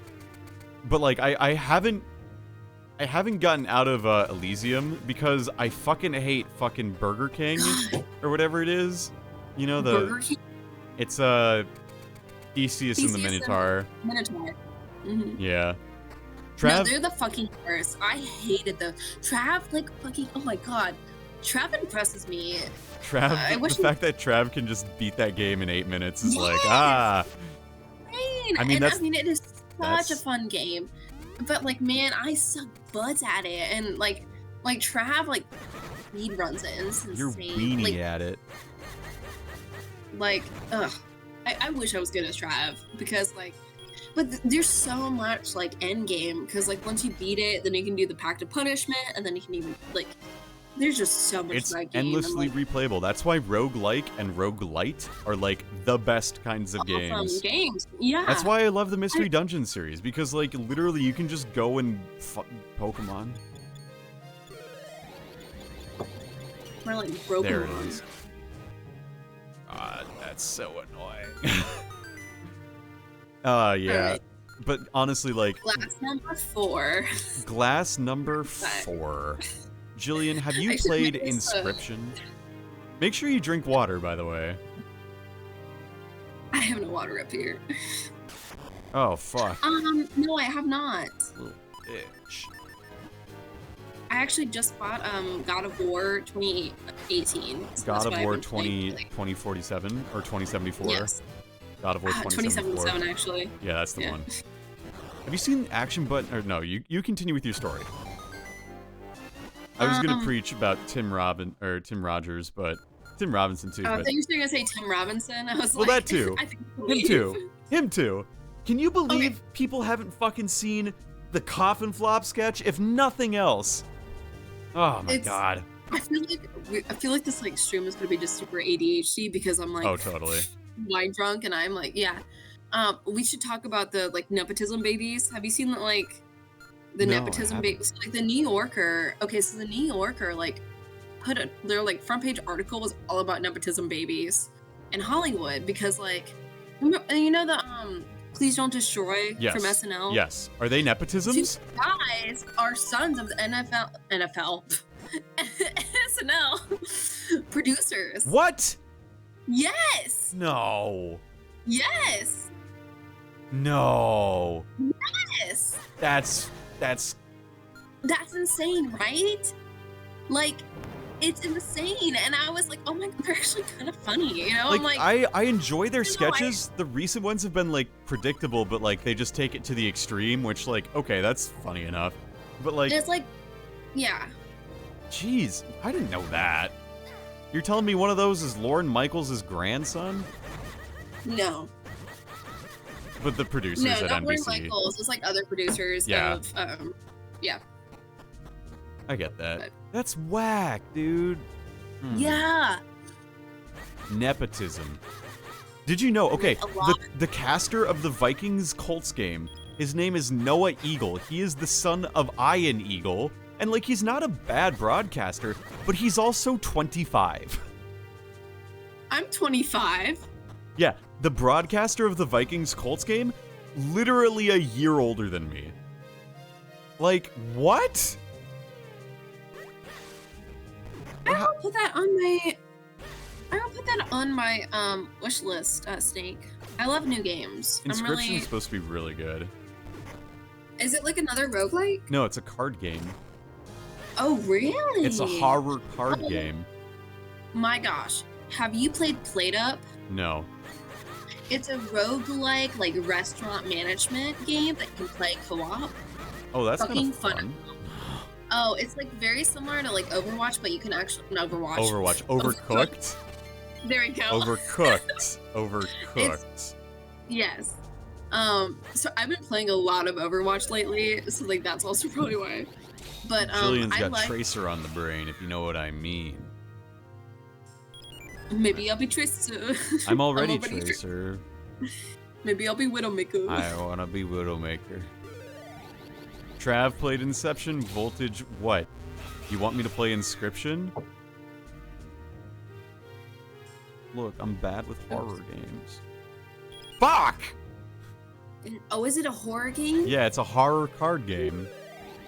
But like, I haven't gotten out of Elysium because I fucking hate fucking Burger King or whatever it is. You know Burger King? It's Theseus and the Minotaur. Minotaur. Mm-hmm. Yeah. No, they're the fucking worst. I hated them. Trav, like fucking. Oh my god. Trav impresses me. Trav, the fact that Trav can just beat that game in 8 minutes is like, I mean, it is such a fun game. But like, man, I suck butts at it, and like Trav, like, speed runs it, and it's insane. You're weenie like, at it. Like, ugh. I wish I was good as Trav, because like, but there's so much like end game, because like once you beat it, then you can do the Pact of Punishment, and then you can even like. There's just so much. It's that game. endlessly replayable. That's why roguelike and roguelite are like the best kinds of games. Yeah. That's why I love the Mystery Dungeon series, because like literally you can just go and Pokemon. More like broken. There it is. God, that's so annoying. Yeah. Right. But honestly, like. Glass number 4. Glass number 4. Jillian, have you played Inscription? Make sure you drink water, by the way. I have no water up here. Oh, fuck. No, I have not. Little bitch. I actually just bought God of War 2018. So God of War 2047 or 2074? Yes. God of War 2074. 2077, actually. Yeah, that's the one. Have you seen Action Button? Or no, you continue with your story. I was gonna preach about Tim Rogers, but Tim Robinson too. I thought you were gonna say Tim Robinson. I was well, like, that too. Him too. Can you believe people haven't fucking seen the coffin flop sketch? If nothing else. Oh my god. I feel like this like stream is gonna be just super ADHD because I'm like. Oh totally. Wine drunk, and I'm like, yeah. We should talk about the like nepotism babies. Have you seen like? The nepotism babies, like the New Yorker. Okay, so the New Yorker like put their like front page article was all about nepotism babies in Hollywood because like you know the Please Don't Destroy from SNL. Yes, are they nepotisms? These guys are sons of the NFL SNL producers. What? Yes. No. Yes. No. Yes. That's insane, right? Like, it's insane. And I was like, oh my god, they're actually kind of funny, you know? Like, I'm like, I enjoy their sketches. The recent ones have been like predictable, but like they just take it to the extreme, which like, okay, that's funny enough. But like, it's like, yeah. Jeez, I didn't know that. You're telling me one of those is Lorne Michaels' grandson? No. But the producers at not NBC. Lorne Michaels. It's like other producers of, yeah. I get that. But that's whack, dude. Yeah. Nepotism. Did you know? Okay, the caster of the Vikings Colts game, his name is Noah Eagle. He is the son of Ian Eagle, and like he's not a bad broadcaster, but he's also 25. I'm 25. Yeah, the broadcaster of the Vikings Colts game, literally a year older than me. Like, what? I will put that on my wish list, Snake. I love new games. Inscription is supposed to be really good. Is it like another roguelike? No, it's a card game. Oh, really? It's a horror card game. My gosh. Have you played Played Up? No. It's a roguelike, like, restaurant management game that can play co-op. Oh, that's kind of fun. Oh, it's like very similar to like Overwatch, but you can actually not Overwatch. Overwatch. Overcooked? There we go. Overcooked. Overcooked. Yes. So I've been playing a lot of Overwatch lately, so like that's also probably why. But Jillian's I got like Tracer on the brain, if you know what I mean. maybe I'll be Tracer. I'm already Tracer. Maybe I'll be Widowmaker. I wanna be Widowmaker. Trav played Inception. Voltage, what? You want me to play Inscription? Look, I'm bad with horror games. Fuck! Oh, is it a horror game? Yeah, it's a horror card game.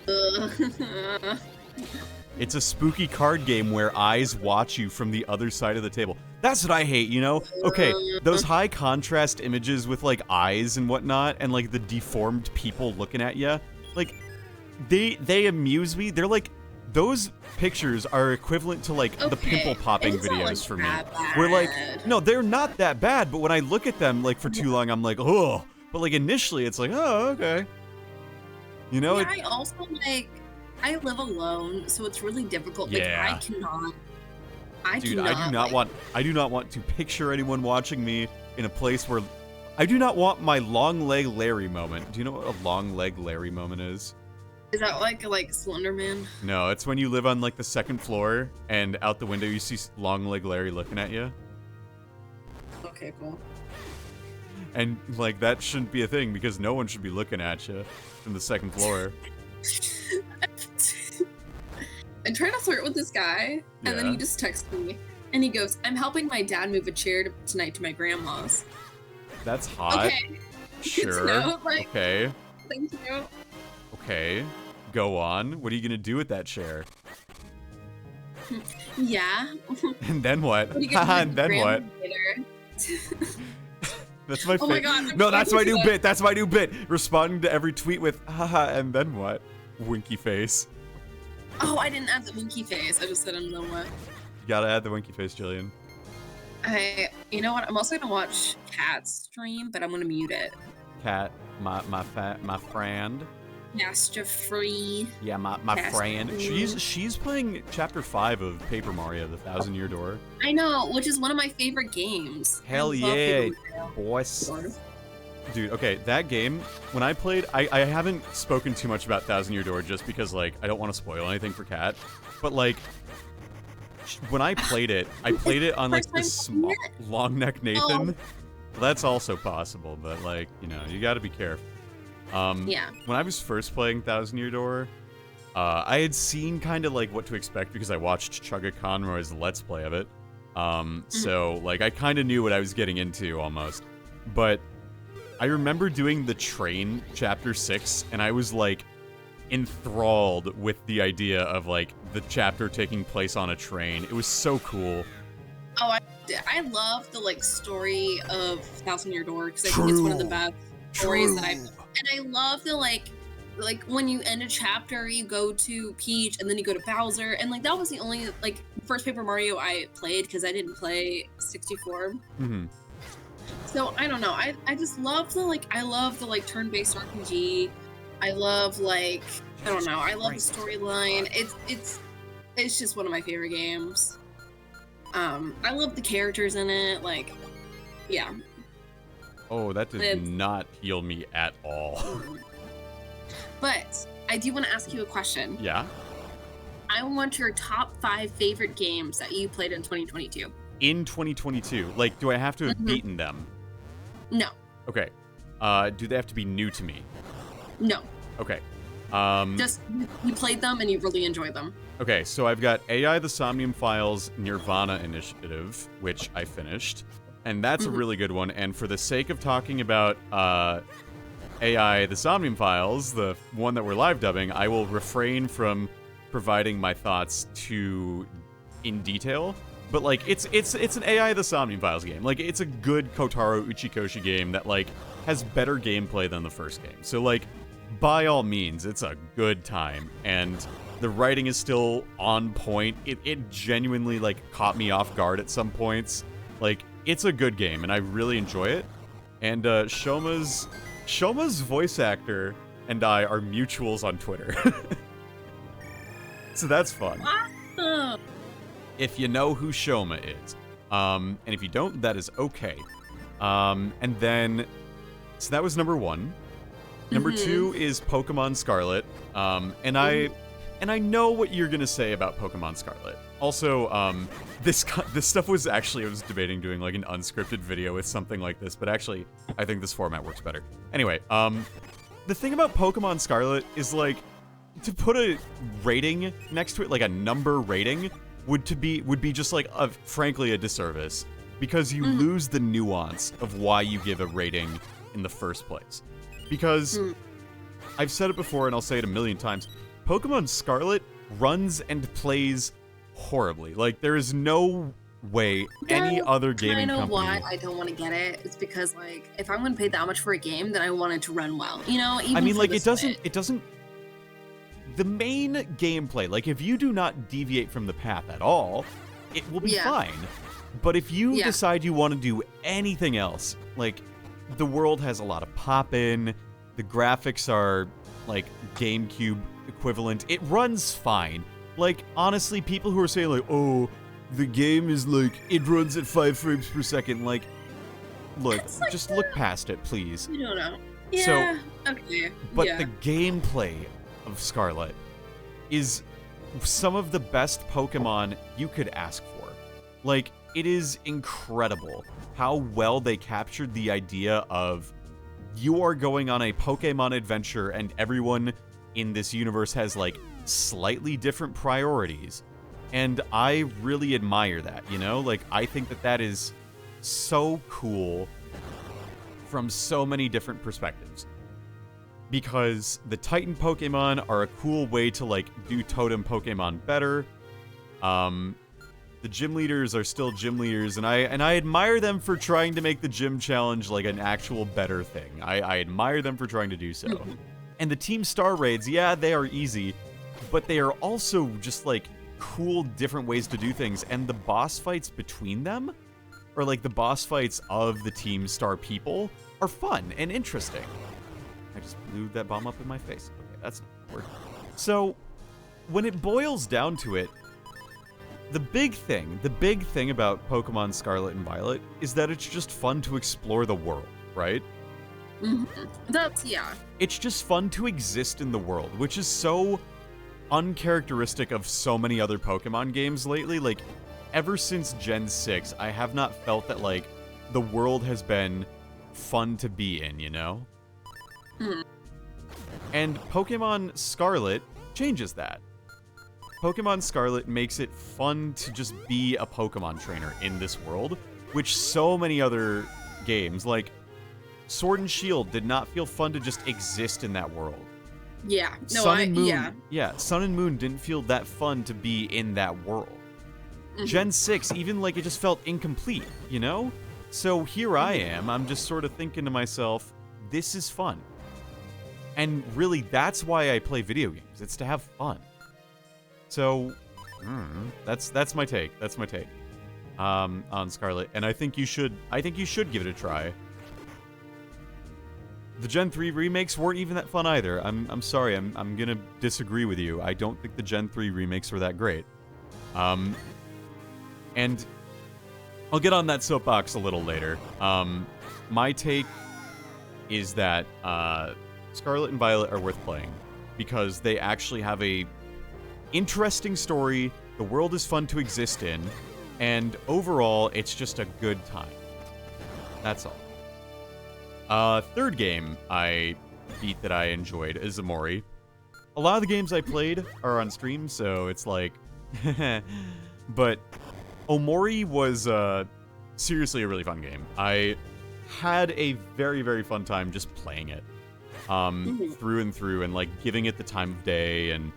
Ugh. It's a spooky card game where eyes watch you from the other side of the table. That's what I hate, you know? Okay, those high contrast images with like eyes and whatnot, and like the deformed people looking at you, like they amuse me. They're like, those pictures are equivalent to like the pimple popping videos for me. Where like, no, they're not that bad, but when I look at them like for too long, I'm like, oh. But like initially, it's like, oh, okay. You know? Yeah, I also like. I live alone, so it's really difficult. Like, Yeah. I cannot. I do not want to picture anyone watching me in a place where I do not want my long leg Larry moment. Do you know what a long leg Larry moment is? Is that like Slender Man? No, it's when you live on like the second floor and out the window you see long leg Larry looking at you. Okay, cool. And like that shouldn't be a thing because no one should be looking at you from the second floor. I'm trying to flirt with this guy, and then he just texts me, and he goes, "I'm helping my dad move a chair tonight to my grandma's." That's hot. Okay. Sure. Good to know, like, okay. Thank you. Okay. Go on. What are you gonna do with that chair? Yeah. And then what? What are you gonna do with And then what? later? That's my Oh my god. No, that's my new bit. That's my new bit. Responding to every tweet with haha and then what? Winky face. Oh, I didn't add the winky face. I just said and then what? You gotta add the winky face, Jillian. You know what? I'm also gonna watch Cat's stream, but I'm gonna mute it. Cat, my friend. Master Free. Yeah, my Master friend. Free. She's playing Chapter 5 of Paper Mario: The Thousand Year Door. I know, which is one of my favorite games. Hell I love yeah, Paper Mario. boys. Dude, okay, that game, when I played, I haven't spoken too much about Thousand Year Door just because, like, I don't want to spoil anything for Kat. But, like, when I played it on, like, this small, long neck Nathan. Oh. That's also possible, but, like, you know, you gotta be careful. Yeah. When I was first playing Thousand Year Door, I had seen kind of, like, what to expect because I watched Chugga Conroy's Let's Play of it. So, like, I kind of knew what I was getting into, almost. But I remember doing the train chapter 6, and I was, like, enthralled with the idea of, like, the chapter taking place on a train. It was so cool. Oh, I love the, like, story of Thousand Year Door, because I think it's one of the best stories that I've... And I love the, like, when you end a chapter, you go to Peach, and then you go to Bowser, and, like, that was the only, like, first Paper Mario I played, because I didn't play 64. Mm-hmm. So, I don't know. I just love the, like, turn-based RPG. I love, like, I don't know. I love the storyline. It's just one of my favorite games. I love the characters in it. Like, yeah. Oh, that did not heal me at all. But I do want to ask you a question. Yeah? I want your top 5 favorite games that you played in 2022. In 2022? Like, do I have to have beaten them? No. Okay. Do they have to be new to me? No. Okay. Just, you played them and you really enjoyed them. Okay, so I've got AI The Somnium Files Nirvana Initiative, which I finished. And that's a really good one. And for the sake of talking about AI The Somnium Files, the one that we're live dubbing, I will refrain from providing my thoughts too in detail. But, like, it's an AI The Somnium Files game. Like, it's a good Kotaro Uchikoshi game that, like, has better gameplay than the first game. So, like, by all means, it's a good time. And the writing is still on point. It genuinely, like, caught me off guard at some points. Like, it's a good game, and I really enjoy it. And Shoma's voice actor and I are mutuals on Twitter. So that's fun. Awesome. If you know who Shoma is. And if you don't, that is okay. And then, so that was number 1. Number 2 is Pokemon Scarlet. And I know what you're gonna say about Pokemon Scarlet. Also, this stuff was actually, I was debating doing like an unscripted video with something like this, but actually, I think this format works better. Anyway, the thing about Pokemon Scarlet is like, to put a rating next to it, like a number rating, would be just like frankly a disservice, because you lose the nuance of why you give a rating in the first place. Because I've said it before and I'll say it a million times, Pokemon Scarlet runs and plays horribly. Like, there is no way any other gaming company... why I don't want to get it. It's because, like, if I'm going to pay that much for a game, then I want it to run well. You know, even I mean, like, it doesn't... The main gameplay, like, if you do not deviate from the path at all, it will be fine. But if you decide you want to do anything else, like, the world has a lot of pop-in, the graphics are, like, GameCube equivalent, it runs fine. Like, honestly, people who are saying, like, oh, the game is, like, it runs at 5 frames per second, like, look, like just look past it, please. You don't know. Yeah, okay. But the gameplay of Scarlet is some of the best Pokemon you could ask for. Like, it is incredible how well they captured the idea of you are going on a Pokemon adventure and everyone in this universe has, like, slightly different priorities. And I really admire that, you know? Like, I think that that is so cool from so many different perspectives. Because the Titan Pokemon are a cool way to, like, do Totem Pokemon better. The gym leaders are still gym leaders, and I admire them for trying to make the gym challenge, like, an actual better thing. I admire them for trying to do so. And the Team Star Raids, yeah, they are easy, but they are also just, like, cool different ways to do things. And the boss fights between them, or, like, the boss fights of the Team Star people, are fun and interesting. I just blew that bomb up in my face. Okay, that's not working. So, when it boils down to it, the big thing about Pokemon Scarlet and Violet is that it's just fun to explore the world, right? It's just fun to exist in the world, which is so uncharacteristic of so many other Pokemon games lately. Like, ever since Gen 6, I have not felt that, like, the world has been fun to be in, you know? And Pokemon Scarlet changes that. Pokemon Scarlet makes it fun to just be a Pokemon trainer in this world, which so many other games, like Sword and Shield, did not feel fun to just exist in that world. Yeah. No, Sun and Moon, Sun and Moon didn't feel that fun to be in that world. Gen 6, even, like, it just felt incomplete, you know? So here I am, I'm just sort of thinking to myself, this is fun. And really, that's why I play video games. It's to have fun. So, that's my take. That's my take on Scarlet, and I think you should give it a try. The Gen 3 remakes weren't even that fun either. I'm sorry. I'm gonna disagree with you. I don't think the Gen 3 remakes were that great. And I'll get on that soapbox a little later. My take is that Scarlet and Violet are worth playing because they actually have a interesting story, the world is fun to exist in, and overall, it's just a good time. That's all. Third game I beat that I enjoyed is Omori. A lot of the games I played are on stream, so it's like... But Omori was seriously a really fun game. I had a very, very fun time just playing it. Through and through, and, like, giving it the time of day, and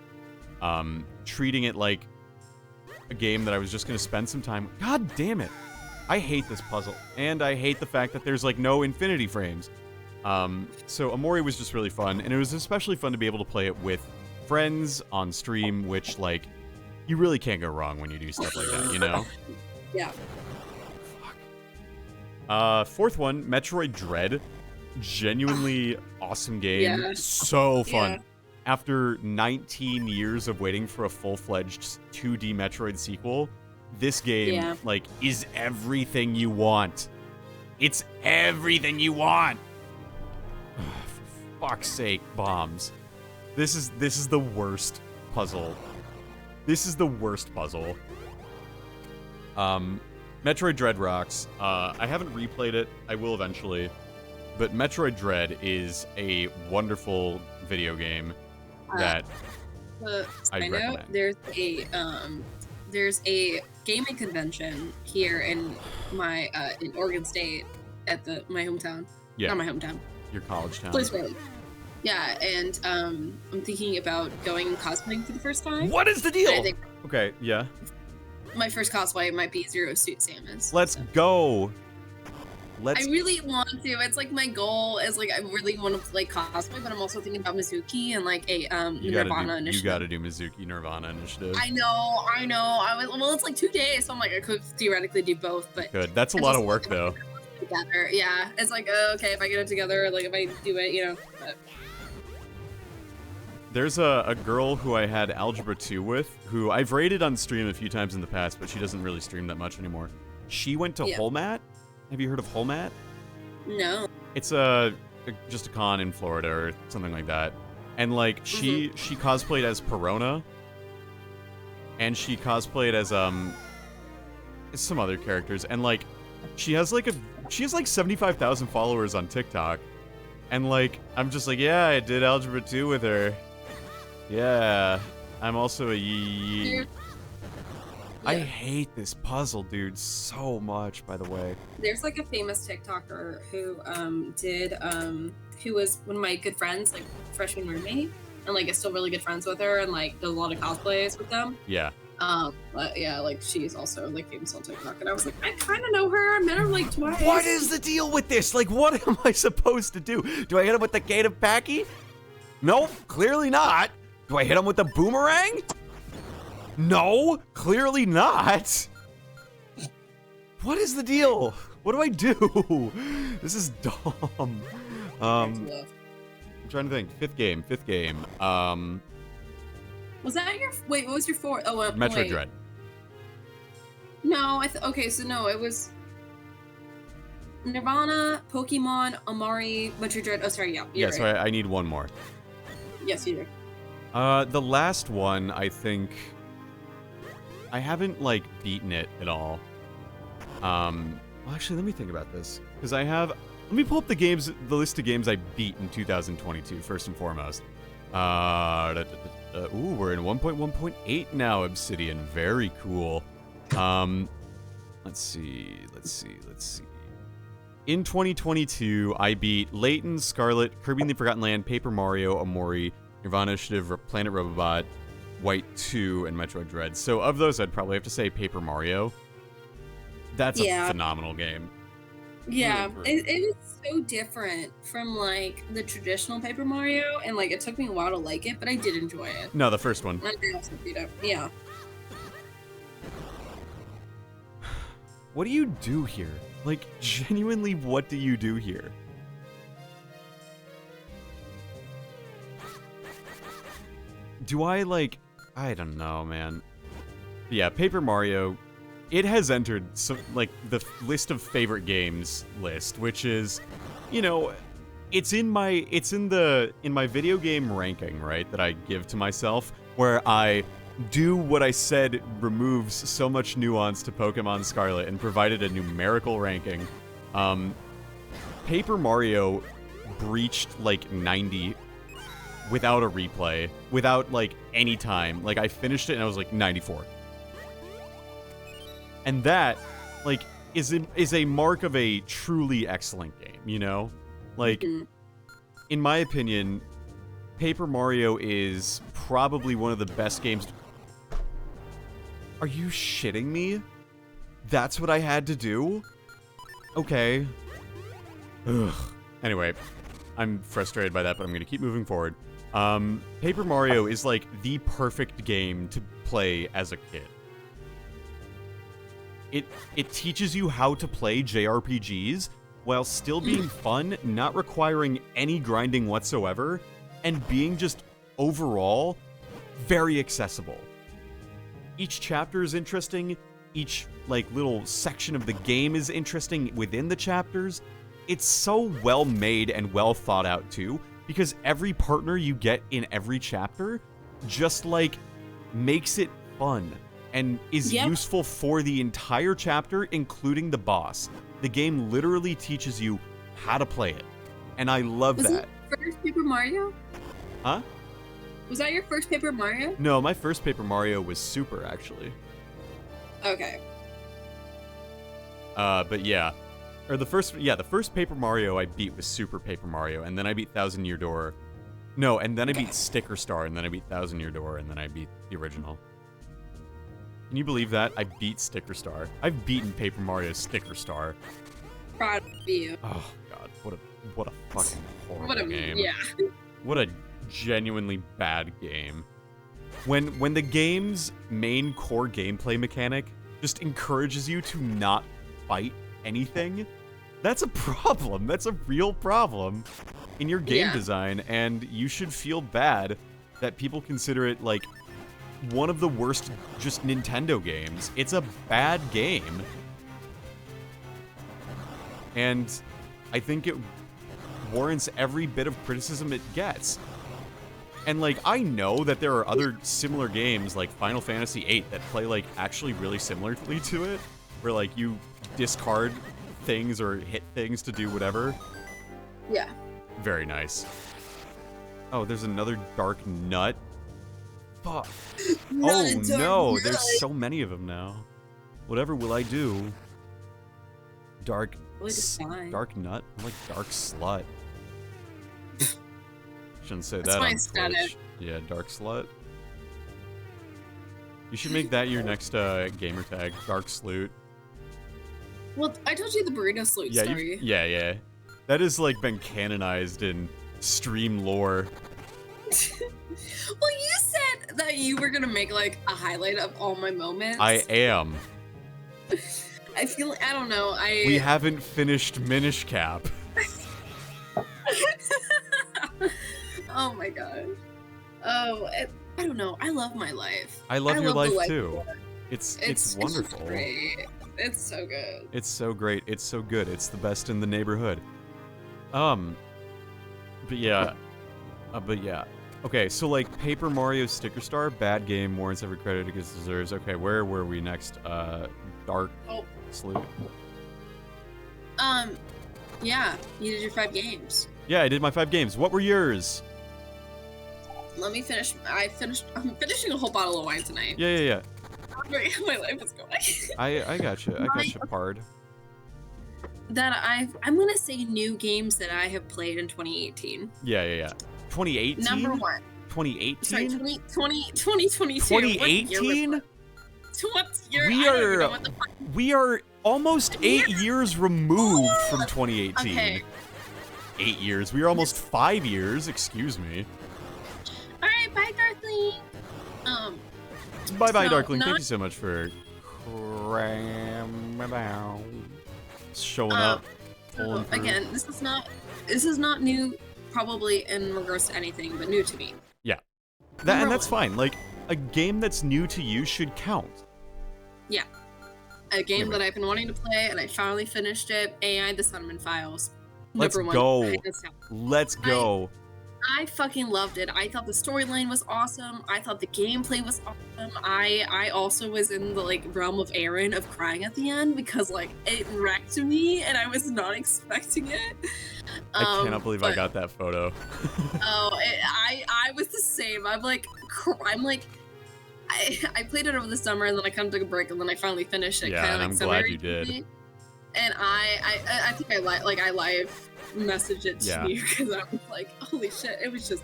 treating it like a game that I was just going to spend some time... God damn it! I hate this puzzle, and I hate the fact that there's, like, no infinity frames. So Omori was just really fun, and it was especially fun to be able to play it with friends on stream, which, like, you really can't go wrong when you do stuff like that, you know? Yeah. Fuck. Fourth one, Metroid Dread. Genuinely awesome game. So fun. after 19 years of waiting for a full-fledged 2D Metroid sequel, this game, like, is everything you want. It's everything you want. For fuck's sake, bombs. This is the worst puzzle. This is the worst puzzle. Metroid Dread rocks. I haven't replayed it. I will eventually. But Metroid Dread is a wonderful video game that I recommend. There's a gaming convention here in my in Oregon State at my hometown. Yeah. Not my hometown. Your college town. Place where yeah, and I'm thinking about going cosplaying for the first time. What is the deal? I think okay, yeah. my first cosplay might be Zero Suit Samus. Let's go. I really want to. It's like my goal is like I really want to play cosplay, but I'm also thinking about Mizuki and like a Nirvana initiative. You gotta do Mizuki Nirvana initiative. I know. Well, it's like 2 days, so I'm like I could theoretically do both, but good. That's a lot of work though. Together, yeah. It's like okay, if I get it together, like if I do it, But... There's a girl who I had Algebra 2 with, who I've rated on stream a few times in the past, but she doesn't really stream that much anymore. She went to Holmat. Have you heard of Holmat? No. It's just a con in Florida or something like that. And like she cosplayed as Perona. And she cosplayed as some other characters. And like she has like 75,000 followers on TikTok. And like I'm just like, yeah, I did Algebra 2 with her. Yeah. I'm also a yee. I hate this puzzle, dude, so much, by the way. There's like a famous TikToker who who was one of my good friends, like freshman roommate, and like is still really good friends with her and like does a lot of cosplays with them. Yeah. But yeah, like she's also like famous on TikTok, and I was like, I kind of know her. I met her like twice. What is the deal with this? Like, what am I supposed to do? Do I hit him with the Gate of Packy? Nope, clearly not. Do I hit him with the boomerang? No, clearly not. What is the deal? What do I do? This is dumb. I'm trying to think. Fifth game. Was that your... Wait, what was your fourth? Oh, Metroid Dread. No, okay, so no, it was... Nirvana, Pokemon, Amari, Metroid Dread. Oh, sorry, yeah. Yeah, so I need one more. Yes, you do. The last one, I think... I haven't, like, beaten it at all. Well, actually, let me think about this. Because I have... Let me pull up the list of games I beat in 2022, first and foremost. Ooh, we're in 1.1.8 now, Obsidian. Very cool. Let's see. In 2022, I beat Layton, Scarlet, Kirby and the Forgotten Land, Paper Mario, Omori, Nirvana Initiative, Planet Robobot, White 2, and Metroid Dread. So of those, I'd probably have to say Paper Mario. That's a phenomenal game. Yeah, it was so different from, like, the traditional Paper Mario, and, like, it took me a while to like it, but I did enjoy it. No, the first one. I also beat it. Yeah. What do you do here? Like, genuinely, what do you do here? Do I, like... I don't know, man. Yeah, Paper Mario... It has entered some, like, the list of favorite games list, which is, you know, it's in my video game ranking, right, that I give to myself, where I do what I said removes so much nuance to Pokemon Scarlet and provided a numerical ranking. Paper Mario breached, like, 90 without a replay, without, like, any time. Like, I finished it and I was like, 94. And that, like, is a mark of a truly excellent game, you know? Like, in my opinion, Paper Mario is probably one of the best games. Are you shitting me? That's what I had to do? Okay. Ugh. Anyway, I'm frustrated by that, but I'm gonna keep moving forward. Paper Mario is, like, the perfect game to play as a kid. It teaches you how to play JRPGs while still being fun, not requiring any grinding whatsoever, and being just overall, very accessible. Each chapter is interesting. Each, like, little section of the game is interesting within the chapters. It's so well made and well thought out, too, because every partner you get in every chapter just, like, makes it fun and is useful for the entire chapter, including the boss. The game literally teaches you how to play it, and I love that. Was it first Paper Mario? Huh? Was that your first Paper Mario? No, my first Paper Mario was Super, actually. Okay. But yeah. Or the first Paper Mario I beat was Super Paper Mario, and then I beat Thousand Year Door. No, and then I beat Sticker Star, and then I beat Thousand Year Door, and then I beat the original. Can you believe that? I beat Sticker Star. I've beaten Paper Mario Sticker Star. Proud of you. Oh god, what a fucking horrible game. Yeah. What a genuinely bad game. When the game's main core gameplay mechanic just encourages you to not fight anything, that's a problem. That's a real problem in your game design, and you should feel bad that people consider it like one of the worst just Nintendo games. It's a bad game. And I think it warrants every bit of criticism it gets. And, like, I know that there are other similar games, like Final Fantasy VIII, that play, like, actually really similarly to it, where, like, you discard things or hit things to do whatever. Yeah. Very nice. Oh, there's another dark nut. Fuck. Oh, no, there's so many of them now. Whatever will I do? Dark nut? I'm like dark slut. Shouldn't say that on Twitch. Yeah, dark slut. You should make that your next gamer tag, dark sloot. Well, I told you the burrito sloot story. Yeah. That has like been canonized in stream lore. Well, you said that you were gonna make like a highlight of all my moments. I am. I feel I don't know. We haven't finished Minish Cap. Oh my gosh. Oh, I don't know. I love my life. I love your life too. It's wonderful. It's great. It's so good. It's so great. It's so good. It's the best in the neighborhood. But yeah. Okay, so like Paper Mario Sticker Star, bad game, warrants every credit it deserves. Okay, where were we next? Dark Sloot. Yeah, you did your 5 games. Yeah, I did my 5 games. What were yours? Let me finish. I'm finishing a whole bottle of wine tonight. Yeah. My life is going. I gotcha. Pard. I'm gonna say new games that I have played in 2018. Yeah. 2018? Number 1. 2018? Sorry, 2022. 2018? What year? We are almost 8 years removed from 2018. Okay. 8 years. We are almost 5 years. Excuse me. All right, bye, Darkling. Bye, Darkling. Thank you so much for showing up. Again, this is not new, probably in regards to anything, but new to me. Yeah, and that's fine. Like a game that's new to you should count. Yeah, a game that I've been wanting to play, and I finally finished it. AI: The Sunman Files. Let's go. I fucking loved it. I thought the storyline was awesome. I thought the gameplay was awesome. I also was in the like realm of Aaron of crying at the end because like it wrecked me and I was not expecting it. I cannot believe I got that photo. I was the same. I played it over the summer and then I kind of took a break and then I finally finished it. Yeah, and I'm glad you did. And I think I live messaged it to you because I was like, holy shit, it was just,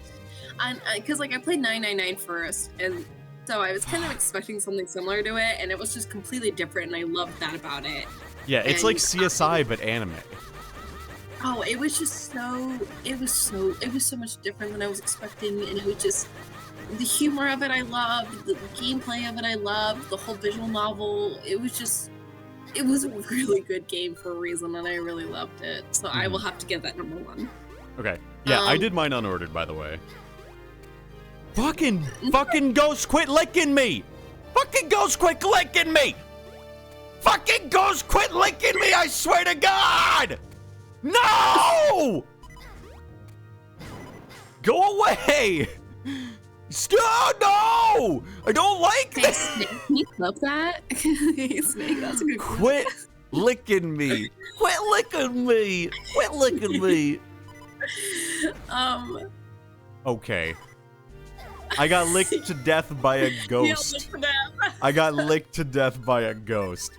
because like I played 999 first, and so I was kind of expecting something similar to it, and it was just completely different, and I loved that about it. Yeah, it's like CSI but anime. Oh, it was so much different than I was expecting, and it was just the humor of it I loved, the gameplay of it I loved, the whole visual novel. It was a really good game for a reason, and I really loved it. So I will have to give that number 1. Okay. Yeah, I did mine unordered, by the way. Fucking ghost, quit licking me! Fucking ghost, quit licking me! Fucking ghost, quit licking me, I swear to God! No! Go away! Stop! No! I don't like Hey, this! Snake, can you flip that? Hey, Snake, that's a good question. Quit licking me! Quit licking me! Quit licking me! Okay. I got licked to death by a ghost. I got licked to death by a ghost.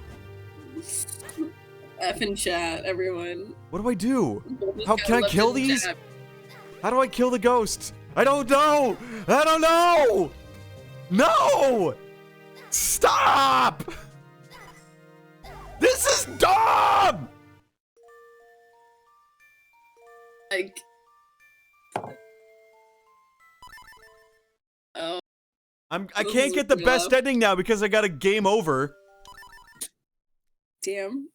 F in chat, everyone. What do I do? How can I kill these? How do I kill the ghosts? I don't know! I don't know! No! Stop! This is dumb! Like... Oh. I can't get the best ending now because I got a game over. Damn.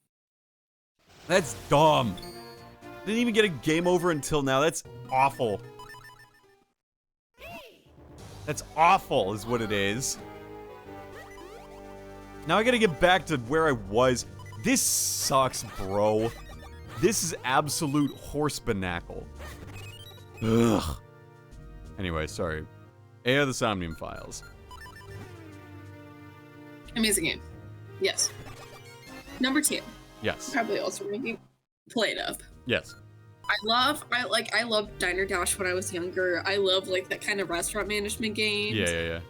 That's dumb. Didn't even get a game over until now. That's awful. That's awful is what it is. Now I gotta get back to where I was. This sucks, bro. This is absolute horse banacle. Ugh. Anyway, sorry. Aya the Somnium Files. Amazing game. Yes. Number 2. Yes. Probably also making Play It Up. Yes. I love Diner Dash when I was younger. I love like that kind of restaurant management games. Yeah.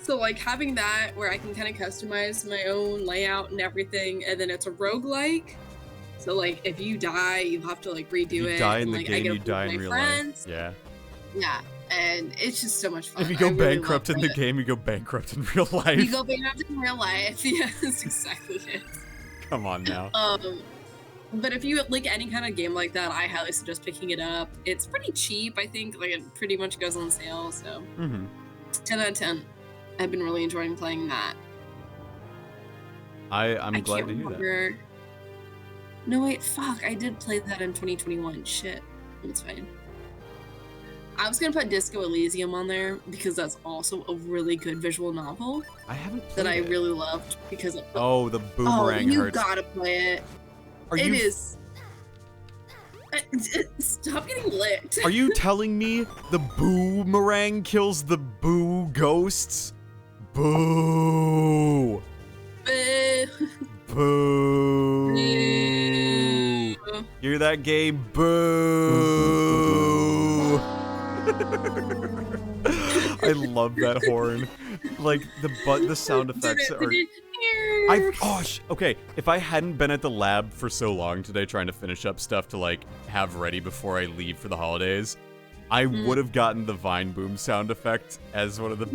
So like having that where I can kind of customize my own layout and everything, and then it's a roguelike. So like if you die, you have to like redo you it. You die in and, the like, game, you die in real life. Yeah. Yeah. And it's just so much fun. If you go bankrupt in the game, you go bankrupt in real life. You go bankrupt in real life. Yeah, that's exactly it. Come on now. But if you like any kind of game like that, I highly suggest picking it up. It's pretty cheap, I think. Like it pretty much goes on sale, so 10 out of 10. I've been really enjoying playing that. I'm glad to hear that. No wait, fuck! I did play that in 2021. Shit, it's fine. I was gonna put Disco Elysium on there because that's also a really good visual novel. I haven't played that I it. really loved because of the boomerang you hurts. Gotta play it. It is. Stop getting licked. Are you telling me the boomerang kills the boo ghosts? Boo! Boo! Hear that game? Boo! I love that horn. Like the sound effects are. Okay, if I hadn't been at the lab for so long today trying to finish up stuff to like have ready before I leave for the holidays, I would have gotten the Vine Boom sound effect as one of the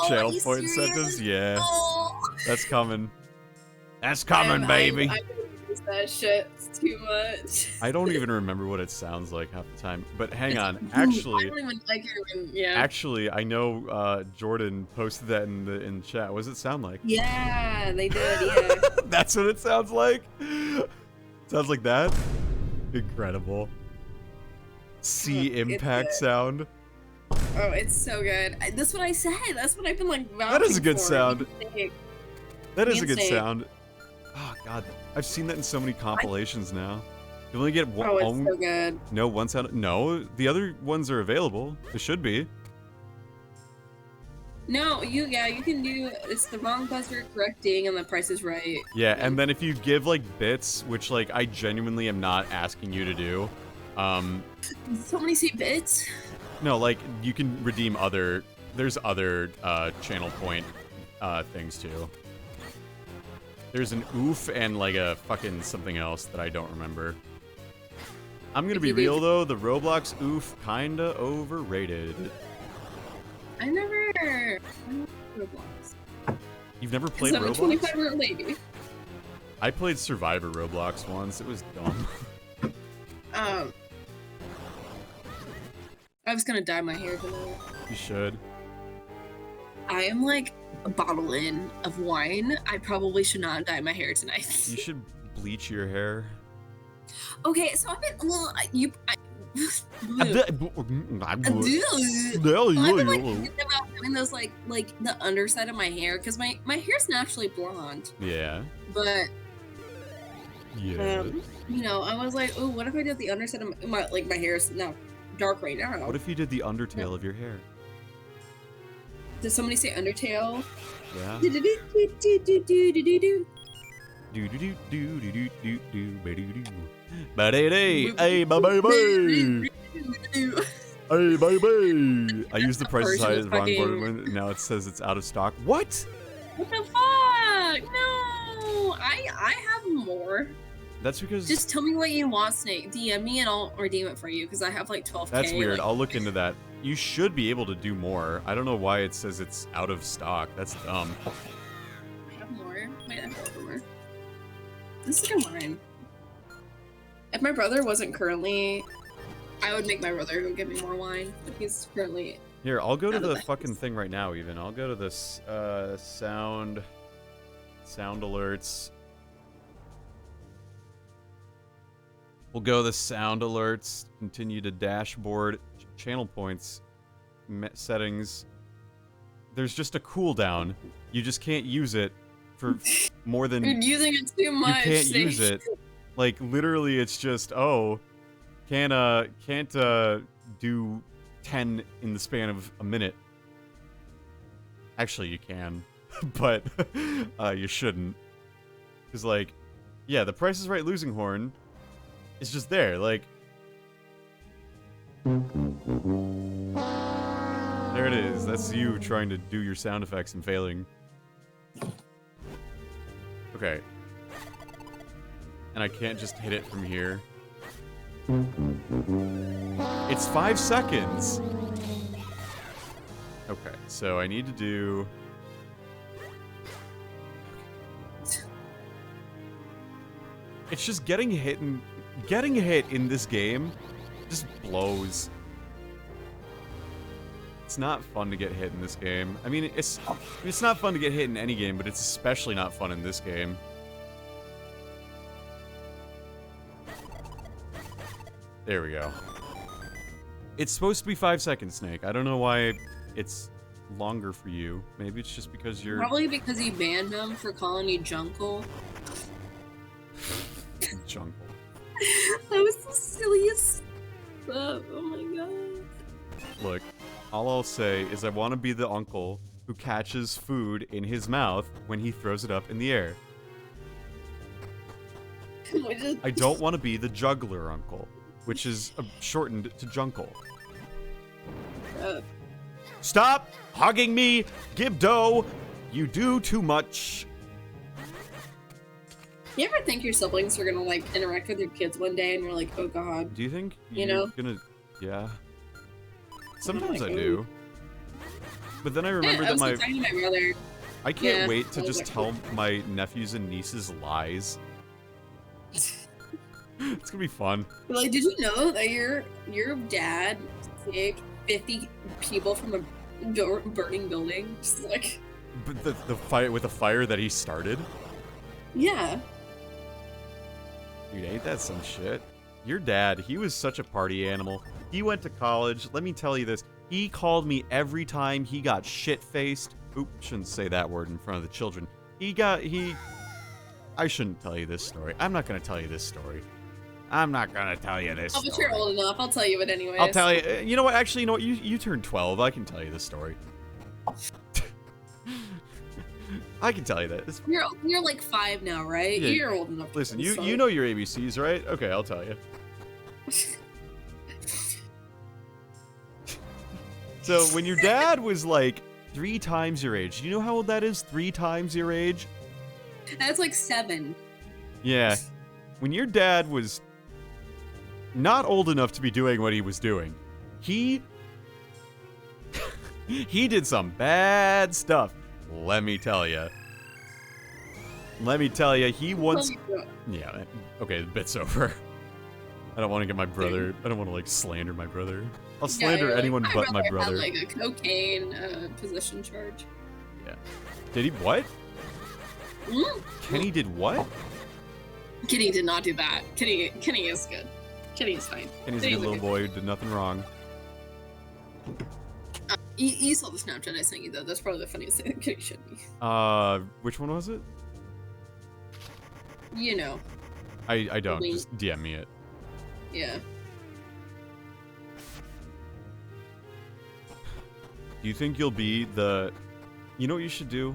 channel point incentives. Yeah. No. That's coming. That's coming, baby. I use that shit too much. I don't even remember what it sounds like half the time. But hang on, actually, I don't even like it when, yeah. Actually, I know Jordan posted that in the chat. What does it sound like? Yeah, they did. Yeah. That's what it sounds like. Sounds like that. Incredible. Impact sound. Oh, it's so good. That's what I said. That's what I've been like vouching That is a good for. sound. That is a good Snake. sound. Oh god, I've seen that in so many compilations now. You only get one. Oh, it's so good. No, one sound. No, the other ones are available. They should be. No, you can do. It's the wrong buzzer correcting, and the price is right. Yeah, and then if you give like bits, which like I genuinely am not asking you to do. Somebody say bits. No, like you can redeem other. There's other channel point things too. There's an oof and like a fucking something else that I don't remember. I'm gonna be real though, the Roblox oof kinda overrated. I never Roblox. You've never played I'm Roblox? a 25-year-old lady. I played Survivor Roblox once. It was dumb. I was gonna dye my hair tonight. You should. I am like a bottle in of wine. I probably should not dye my hair tonight. You should bleach your hair. Okay, so I've been I've been like thinking about having those like the underside of my hair because my hair's naturally blonde. Yeah. But Yeah. you know, I was like, oh, what if I did the underside of my my hair is now dark right now. What if you did the undertale of your hair? Did somebody say Undertale? Yeah. Do do do do do do do do do. Do do do do do do do do do. Ba-day-day, hey baby, hey baby. I used the Price is Right as wrong word. Now it says it's out of stock. What? What the fuck? No, I have more. That's because. Just tell me what you want, Snake. DM me and I'll redeem it for you because I have like 12K. That's weird. Like, I'll look into that. You should be able to do more. I don't know why it says it's out of stock. That's dumb. I have more. Wait, I have more. This is mine. If my brother wasn't currently, I would make my brother go get me more wine. But he's currently. Here, I'll go to the fucking thing right now. Even I'll go to this sound alerts. We'll go the sound alerts. Continue to dashboard. Channel points, settings. There's just a cooldown. You just can't use it for more than. You're using it too much. You can't use it. Like literally, it's just can't do 10 in the span of a minute. Actually, you can, but you shouldn't. Cause like, yeah, the Price is Right losing horn is just there, like. There it is. That's you trying to do your sound effects and failing. Okay. And I can't just hit it from here. It's 5 seconds! Okay, so I need to do... It's just getting hit in this game just blows. It's not fun to get hit in this game. I mean, it's not fun to get hit in any game, but it's especially not fun in this game. There we go. It's supposed to be 5 seconds, Snake. I don't know why it's longer for you. Maybe it's just because you're... Probably because he banned him for calling you Junkle. Junkle. That was the silliest stuff. Oh my god. Look, all I'll say is I want to be the uncle who catches food in his mouth when he throws it up in the air. I don't want to be the juggler uncle, which is shortened to Junkle. Stop hugging me, Gibdo! You do too much. You ever think your siblings are gonna like interact with your kids one day and you're like, oh god? Do you think you're gonna... Yeah. Sometimes I do. But then I remember that my brother. I can't wait to just tell my nephews and nieces lies. It's gonna be fun. Like, did you know that your dad saved 50 people from a burning building? Just like... But the fire with the fire that he started? Yeah. Dude, ain't that some shit? Your dad, he was such a party animal. He went to college. Let me tell you this. He called me every time he got shit-faced. Oop, shouldn't say that word in front of the children. I shouldn't tell you this story. I'm not gonna tell you this story. I'm not gonna tell you this story. But you're old enough. I'll tell you it anyways. I'll tell you. You know what? Actually, you know what? You turned 12. I can tell you this story. I can tell you that. You're like 5 now, right? Yeah. You're old enough. Listen, you know your ABCs, right? Okay, I'll tell you. So when your dad was like 3 times your age, do you know how old that is? 3 times your age? That's like 7. Yeah. When your dad was not old enough to be doing what he was doing, he did some bad stuff. Let me tell you. He once... Yeah, okay, the bit's over. I don't want to get my brother... I don't want to, like, slander my brother. I'll slander anyone but my brother. Had, like, a cocaine possession charge. Yeah. Did he... What? Kenny did what? Kenny did not do that. Kenny is good. Kenny is fine. Kenny's a good little boy who did nothing wrong. You saw the Snapchat I sent you though. That's probably the funniest thing that could showed me. Which one was it? You know. I don't. Just DM me it. Yeah. Do you think you'll be the... You know what you should do?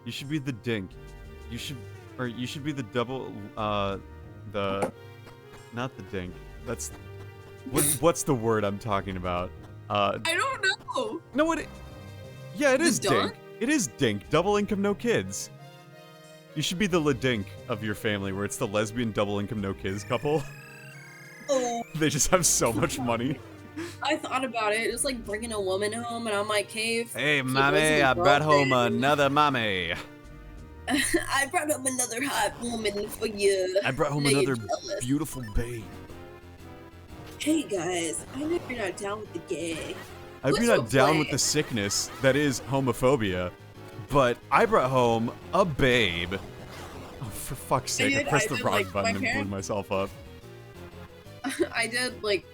You should be the dink. You should be the double, the... Not the dink. That's... What's the word I'm talking about? I don't know! No, yeah, it is dunk? dink. It is dink. Double income, no kids. You should be the ladink of your family, where it's the lesbian double income, no kids couple. Oh. They just have so much money. I thought about it. It's like bringing a woman home, and I'm like, hey, mommy, I brought home another mommy. I brought home another hot woman for you. I brought home another beautiful babe. Hey guys, I know you're not down with the gay. I hope you're not down with the sickness that is homophobia, but I brought home a babe. Oh, for fuck's sake, I pressed the wrong button and blew myself up. I did, like,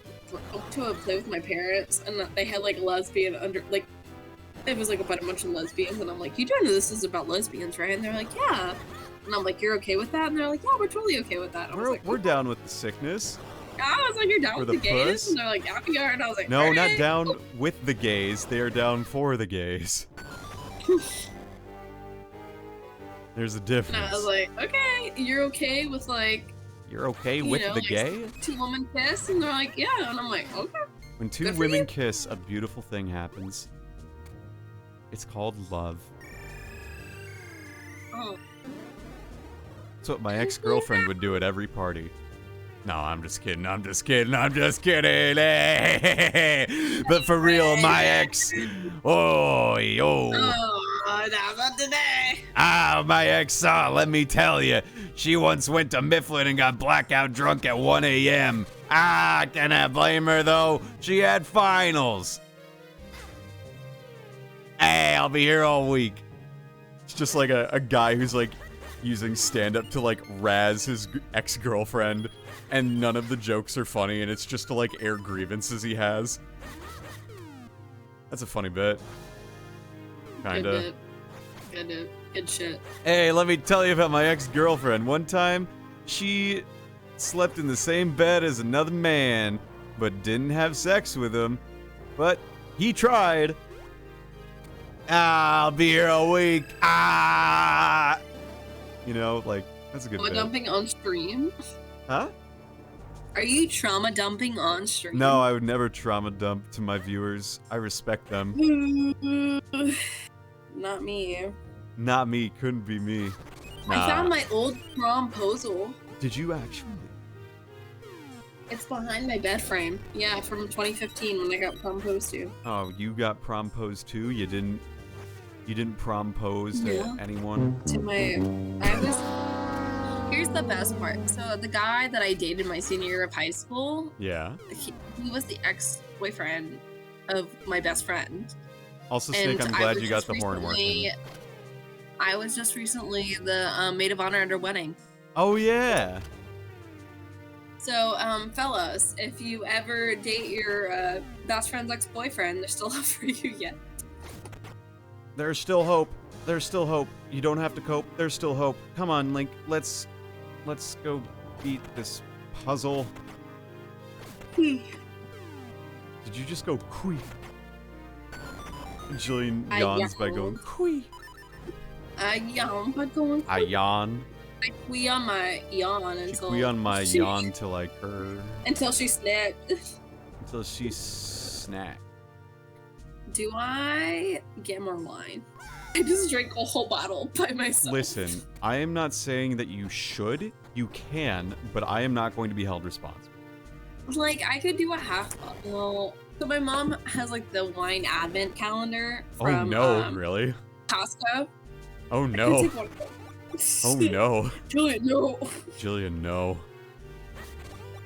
to a play with my parents, and they had, like, lesbian it was, like, about a bunch of lesbians, and I'm like, you do know this is about lesbians, right? And they're like, yeah. And I'm like, you're okay with that? And they're like, yeah, we're totally okay with that. We're down with the sickness. I was like, you're down with the gays? Puss? And they're like, yeah, we are. And I was like, no, right. not down with the gays. They are down for the gays. There's a difference. And I was like, okay, you're okay with, like... You're okay with the gay? Two-woman kiss? And they're like, yeah. And I'm like, okay. When two women kiss, a beautiful thing happens. It's called love. Oh. That's what my ex-girlfriend would do at every party. No, I'm just kidding. I'm just kidding. I'm just kidding. Hey, but for real, my ex. Oh, yo. Oh, that was today. Ah, my ex. Let me tell you, she once went to Mifflin and got blackout drunk at 1 a.m. Ah, can I blame her though? She had finals. Hey, I'll be here all week. It's just like a guy who's like using stand-up to like razz his ex-girlfriend. And none of the jokes are funny, and it's just to, like, air grievances he has. That's a funny bit. Kinda. Good shit. Hey, let me tell you about my ex-girlfriend. One time, she slept in the same bed as another man, but didn't have sex with him. But he tried. I'll be here all week. Ah! You know, like, that's a good bit. Dumping on stream? Huh? Are you trauma dumping on stream? No, I would never trauma dump to my viewers. I respect them. Not me. Not me. Couldn't be me. Nah. I found my old promposal. Did you actually? It's behind my bed frame. Yeah, from 2015 when I got promposed to. Oh, you got promposed too? You didn't prompose to anyone? To Here's the best part. So the guy that I dated my senior year of high school, yeah, he was the ex-boyfriend of my best friend. Also, Snake, I'm glad you got the horn working. I was just recently the maid of honor at her wedding. Oh yeah. So, fellas, if you ever date your best friend's ex-boyfriend, there's still hope for you yet. There's still hope. There's still hope. You don't have to cope. There's still hope. Come on, Link. Let's go beat this puzzle. Did you just go quee? Jillian yawns by going quee. I yawn by going quee. I yawn. I quee on my yawn until quee on my yawn till I curr. Until she snapped. Until she snapped. Do I get more wine? I just drank a whole bottle by myself. Listen, I am not saying that you should. You can, but I am not going to be held responsible. Like, I could do a half bottle. So my mom has, like, the wine advent calendar from, oh, no, really? Costco. Oh, no. Oh, no. Jillian, no. Jillian, no.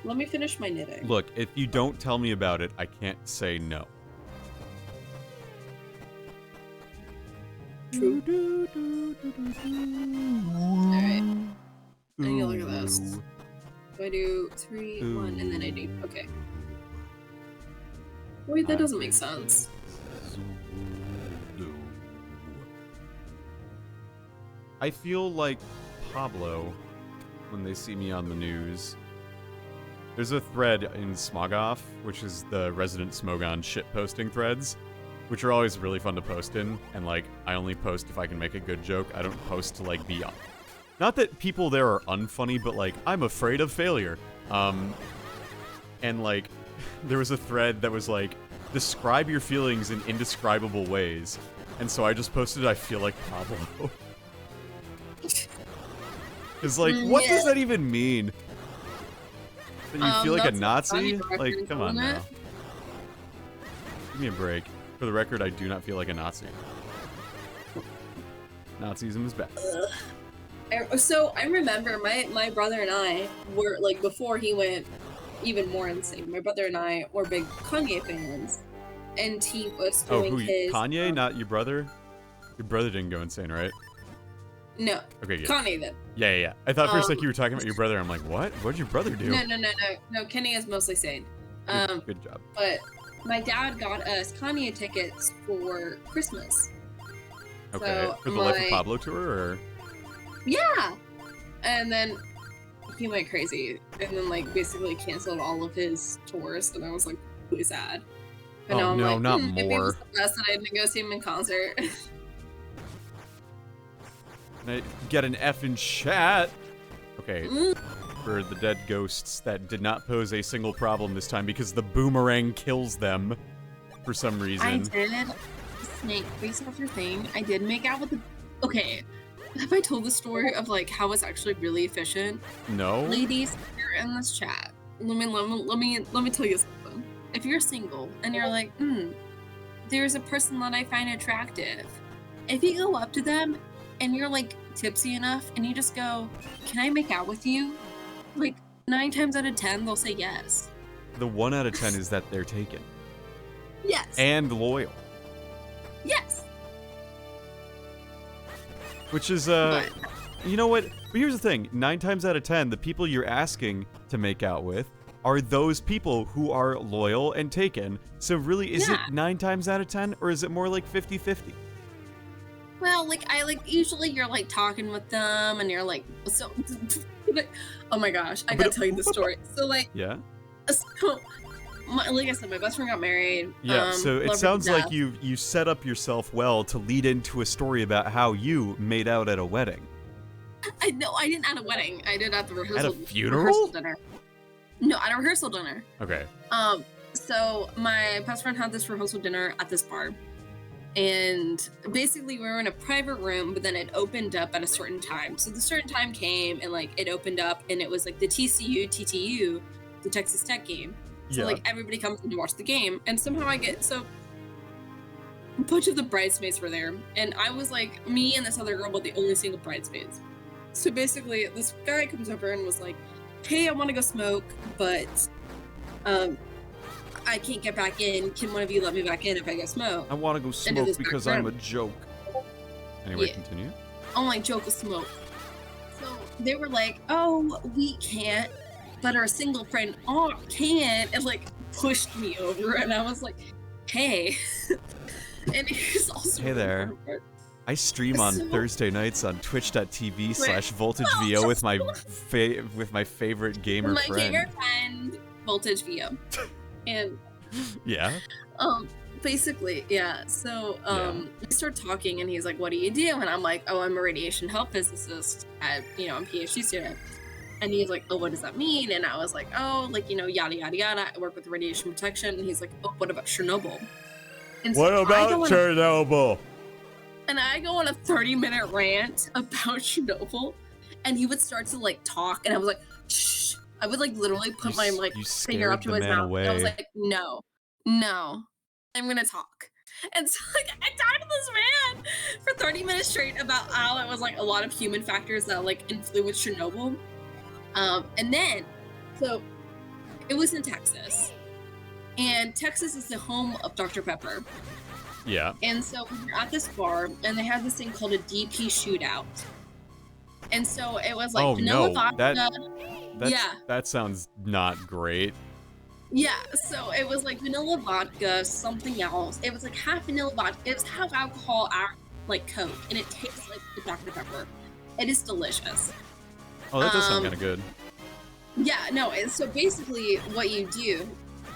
Let me finish my knitting. Look, if you don't tell me about it, I can't say no. True. Alright. I need to look at this. So I do 3, 1, and then I do. Okay. Wait, that doesn't make sense. I feel like Pablo when they see me on the news. There's a thread in Smogoff, which is the resident Smogon shitposting threads, which are always really fun to post in, and, like, I only post if I can make a good joke. I don't post to, like, be... Not that people there are unfunny, but, like, I'm afraid of failure. And, like, there was a thread that was, like, describe your feelings in indescribable ways. And so I just posted, I feel like Pablo. It's like, what does that even mean? That you feel like a Nazi? Like, come on now. Give me a break. For the record, I do not feel like a Nazi. Nazism is bad. So I remember my brother and I were, like, before he went even more insane, my brother and I were big Kanye fans. And he was doing his... Kanye, not your brother? Your brother didn't go insane, right? No. Okay, good. Kanye then. Yeah. I thought for a sec you were talking about your brother. I'm like, what? What did your brother do? No, Kenny is mostly sane. Good job. But my dad got us Kanye tickets for Christmas. Okay, so for the Life of Pablo tour, or? Yeah! And then he went crazy, and then, like, basically canceled all of his tours, and I was, like, really sad. But now I'm like, not maybe it was more. the best that I didn't go see him in concert. Can I get an F in chat? Okay, for the dead ghosts, that did not pose a single problem this time because the boomerang kills them for some reason. I did, Snake, based off your thing, I did make out with the... Okay, have I told the story of, like, how it's actually really efficient? No. Ladies, if you're in this chat, let me tell you something. If you're single and you're like, there's a person that I find attractive, if you go up to them and you're, like, tipsy enough and you just go, can I make out with you? Like, 9 times out of 10, they'll say yes. The 1 out of 10 is that they're taken. Yes. And loyal. Yes. Which is, you know what? But here's the thing. 9 times out of 10, the people you're asking to make out with are those people who are loyal and taken. So really, is it 9 times out of 10, or is it more like 50-50? Well, like, usually you're, like, talking with them, and you're like, so, oh my gosh, I gotta tell you the story. So, like, yeah. So, like I said, my best friend got married. Yeah, so it sounds like you set up yourself well to lead into a story about how you made out at a wedding. I didn't at a wedding. I did at the rehearsal. At a funeral? Rehearsal dinner. No, at a rehearsal dinner. Okay. So my best friend had this rehearsal dinner at this bar. And basically we were in a private room, but then it opened up at a certain time. So the certain time came and, like, it opened up and it was like the TTU, the Texas Tech game. So like everybody comes in to watch the game. And somehow a bunch of the bridesmaids were there. And I was like, me and this other girl were the only single bridesmaids. So basically this guy comes over and was like, hey, I want to go smoke, but I can't get back in. Can one of you let me back in if I go smoke? I want to go smoke because I'm a joke. Anyway, continue. I'm like, joke with smoke. So they were like, oh, we can't, but our single friend can, and, like, pushed me over, and I was like, hey. And it was also hey there. I stream on Thursday nights on twitch.tv/VoltageVO with my favorite gamer friend. My favorite friend, VoltageVO. And yeah. Basically, yeah. So we start talking and he's like, what do you do? And I'm like, oh, I'm a radiation health physicist at, I'm a PhD student. And he's like, oh, what does that mean? And I was like, oh, like, yada, yada, yada. I work with radiation protection. And he's like, oh, what about Chernobyl? And so what about Chernobyl? And I go on a 30-minute rant about Chernobyl. And he would start to, like, talk. And I was like, shh. I would, like, literally put my, like, finger up to his mouth. And I was like, no, I'm gonna talk. And so, like, I talked to this man for 30 minutes straight about how it was, like, a lot of human factors that, like, influenced Chernobyl. And then, so, it was in Texas. And Texas is the home of Dr. Pepper. Yeah. And so we were at this bar, and they had this thing called a DP shootout. And so it was like vanilla vodka. That sounds not great. Yeah, so it was like vanilla vodka, something else. It was like half vanilla vodka. It was half alcohol, like Coke, and it tastes like the Dr. Pepper. It is delicious. Oh, that does sound kind of good. Yeah, no, so basically what you do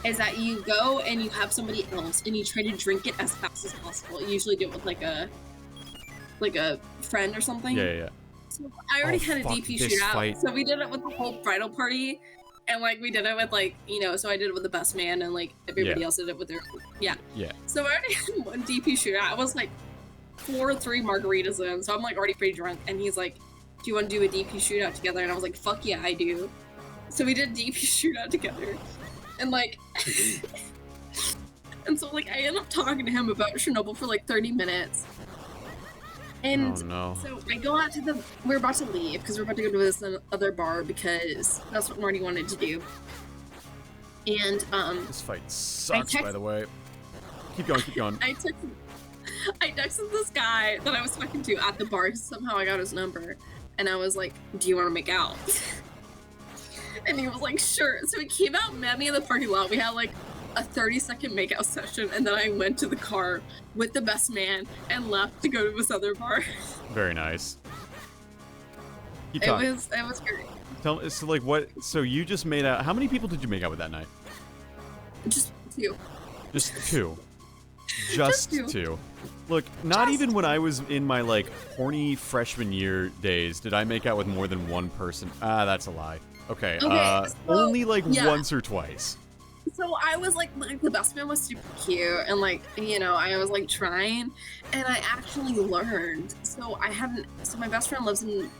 is that you go and you have somebody else and you try to drink it as fast as possible. You usually do it with like a friend or something. Yeah. So I already had a DP shootout, fight. so we did it with the whole bridal party, and like we did it with like, you know, so I did it with the best man and like everybody else did it with their yeah. So I already had one DP shootout. I was like 4 or 3 margaritas in, so I'm like already pretty drunk, and he's like, do you want to do a DP shootout together? And I was like, fuck yeah, I do. So we did DP shootout together, and like and so like I ended up talking to him about Chernobyl for like 30 minutes. And so I go out to we're about to leave because we're about to go to this other bar because that's what Marty wanted to do. And this fight sucks, by the way. Keep going. I texted this guy that I was talking to at the bar because somehow I got his number, and I was like, do you want to make out? And he was like, sure. So he came out, met me in the parking lot. We had like a 30-second makeout session, and then I went to the car with the best man and left to go to this other bar. Very nice. Keep talking. It was great. Tell me, so like what? So you just made out. How many people did you make out with that night? Just 2. Just 2. Just 2. Look, not even when I was in my like horny freshman year days did I make out with more than 1 person. Ah, that's a lie. Okay. So, only like once or twice. So I was like the best man was super cute, and like, you know, I was like trying, and I actually learned. So my best friend lives in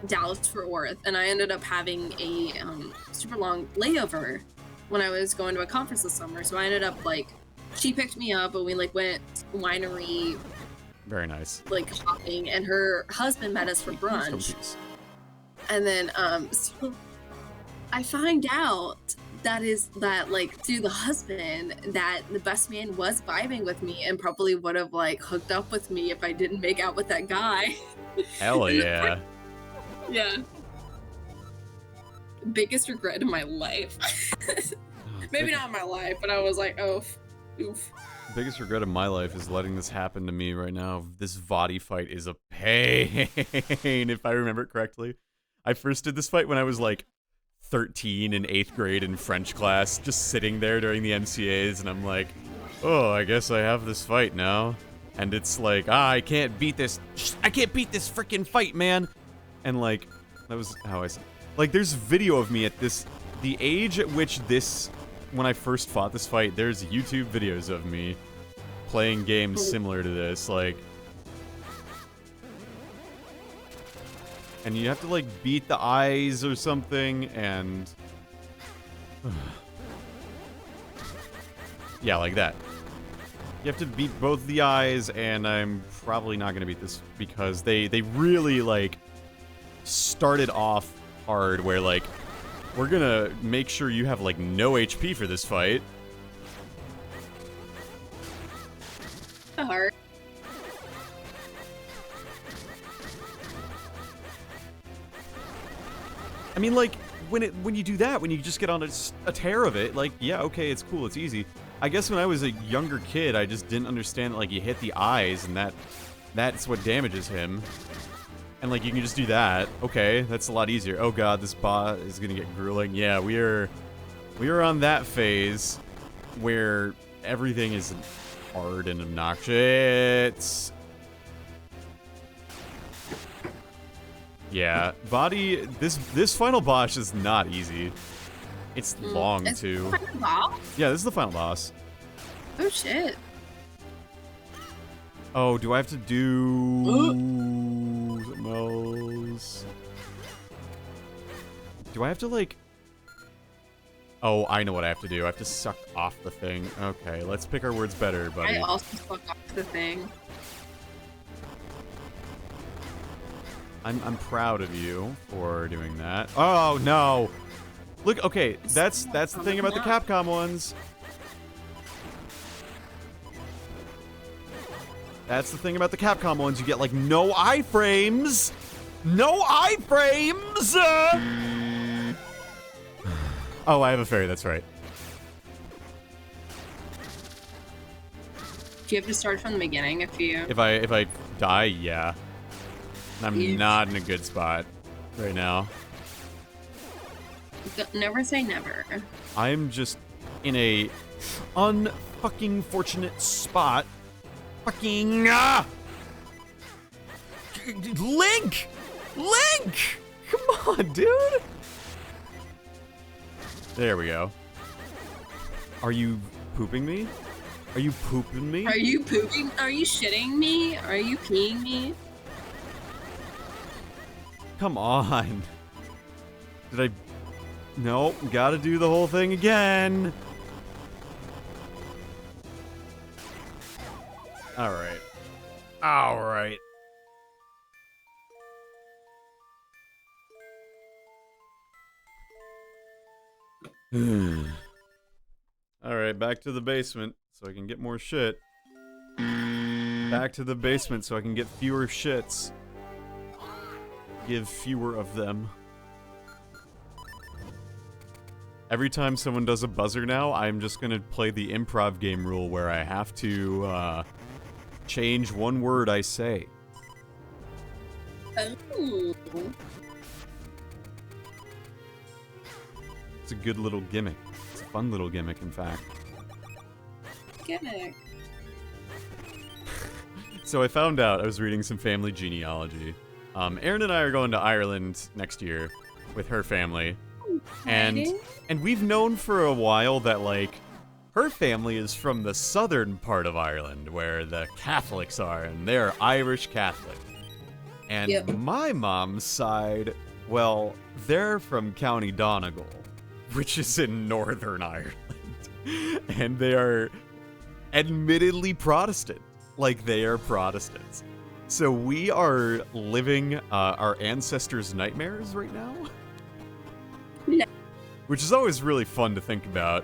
Dallas Fort Worth, and I ended up having a super long layover when I was going to a conference this summer. So I ended up like, she picked me up and we like went winery. Very nice. Like shopping, and her husband met us for brunch. And then so I find out that like through the husband that the best man was vibing with me and probably would have like hooked up with me if I didn't make out with that guy. Hell yeah. Yeah. Biggest regret in my life. Maybe not in my life, but I was like, oh, oof. Biggest regret of my life is letting this happen to me right now. This Vadi fight is a pain, if I remember it correctly. I first did this fight when I was like 13 in 8th grade in French class, just sitting there during the MCAs, and I'm like, oh, I guess I have this fight now. And it's like, I can't beat this freaking fight, man. And like, that was how I said, like, there's video of me at the age at which when I first fought this fight, there's YouTube videos of me playing games similar to this, like, and you have to like beat the eyes or something, and yeah, like that. You have to beat both the eyes, and I'm probably not gonna beat this because they really like started off hard, where like, we're gonna make sure you have like no HP for this fight. Hard. I mean, like, when you do that, when you just get on a tear of it, like, yeah, okay, it's cool, it's easy. I guess when I was a younger kid, I just didn't understand that, like, you hit the eyes, and that's what damages him. And, like, you can just do that. Okay, that's a lot easier. Oh god, this bot is gonna get grueling. Yeah, we are on that phase where everything is hard and obnoxious. Yeah, Body, this final boss is not easy. It's long, too. This the final boss? Yeah, this is the final boss. Oh, shit. Oh, do I have to do something else? Do I have to, like... Oh, I know what I have to do. I have to suck off the thing. Okay, let's pick our words better, buddy. I also suck off the thing. I'm proud of you for doing that. Oh, no! Look, okay, that's the thing about the Capcom ones. That's the thing about the Capcom ones. You get, like, no iframes! No iframes! Oh, I have a fairy, that's right. Do you have to start from the beginning if you... If I die, yeah. I'm not in a good spot right now. Never say never. I'm just in a unfucking fortunate spot. Fucking Link! Link! Come on, dude! There we go. Are you pooping me? Are you pooping me? Are you pooping? Are you shitting me? Are you peeing me? Come on. Did I... Nope, gotta do the whole thing again. Alright. Alright. Alright, back to the basement so I can get more shit. Back to the basement so I can get fewer shits. Give fewer of them. Every time someone does a buzzer now, I'm just gonna play the improv game rule where I have to, change one word I say. Oh. It's a good little gimmick. It's a fun little gimmick, in fact. Gimmick. So I found out, I was reading some family genealogy. Erin and I are going to Ireland next year with her family. And we've known for a while that, like, her family is from the southern part of Ireland, where the Catholics are, and they're Irish Catholic. And my mom's side, well, they're from County Donegal, which is in Northern Ireland. And they are admittedly Protestant. Like, they are Protestants. So we are living our ancestors' nightmares right now. Which is always really fun to think about.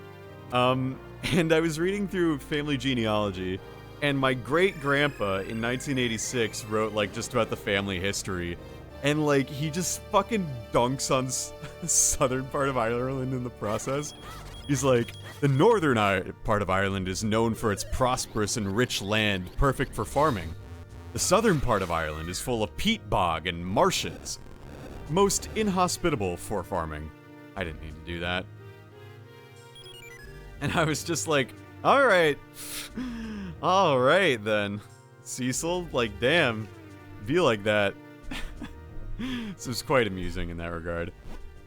And I was reading through family genealogy, and my great-grandpa in 1986 wrote, like, just about the family history. And, like, he just fucking dunks on the southern part of Ireland in the process. He's like, the northern part of Ireland is known for its prosperous and rich land, perfect for farming. The southern part of Ireland is full of peat bog and marshes, most inhospitable for farming. I didn't need to do that. And I was just like, alright. Alright then. Cecil, like, damn. Be like that. So it's quite amusing in that regard.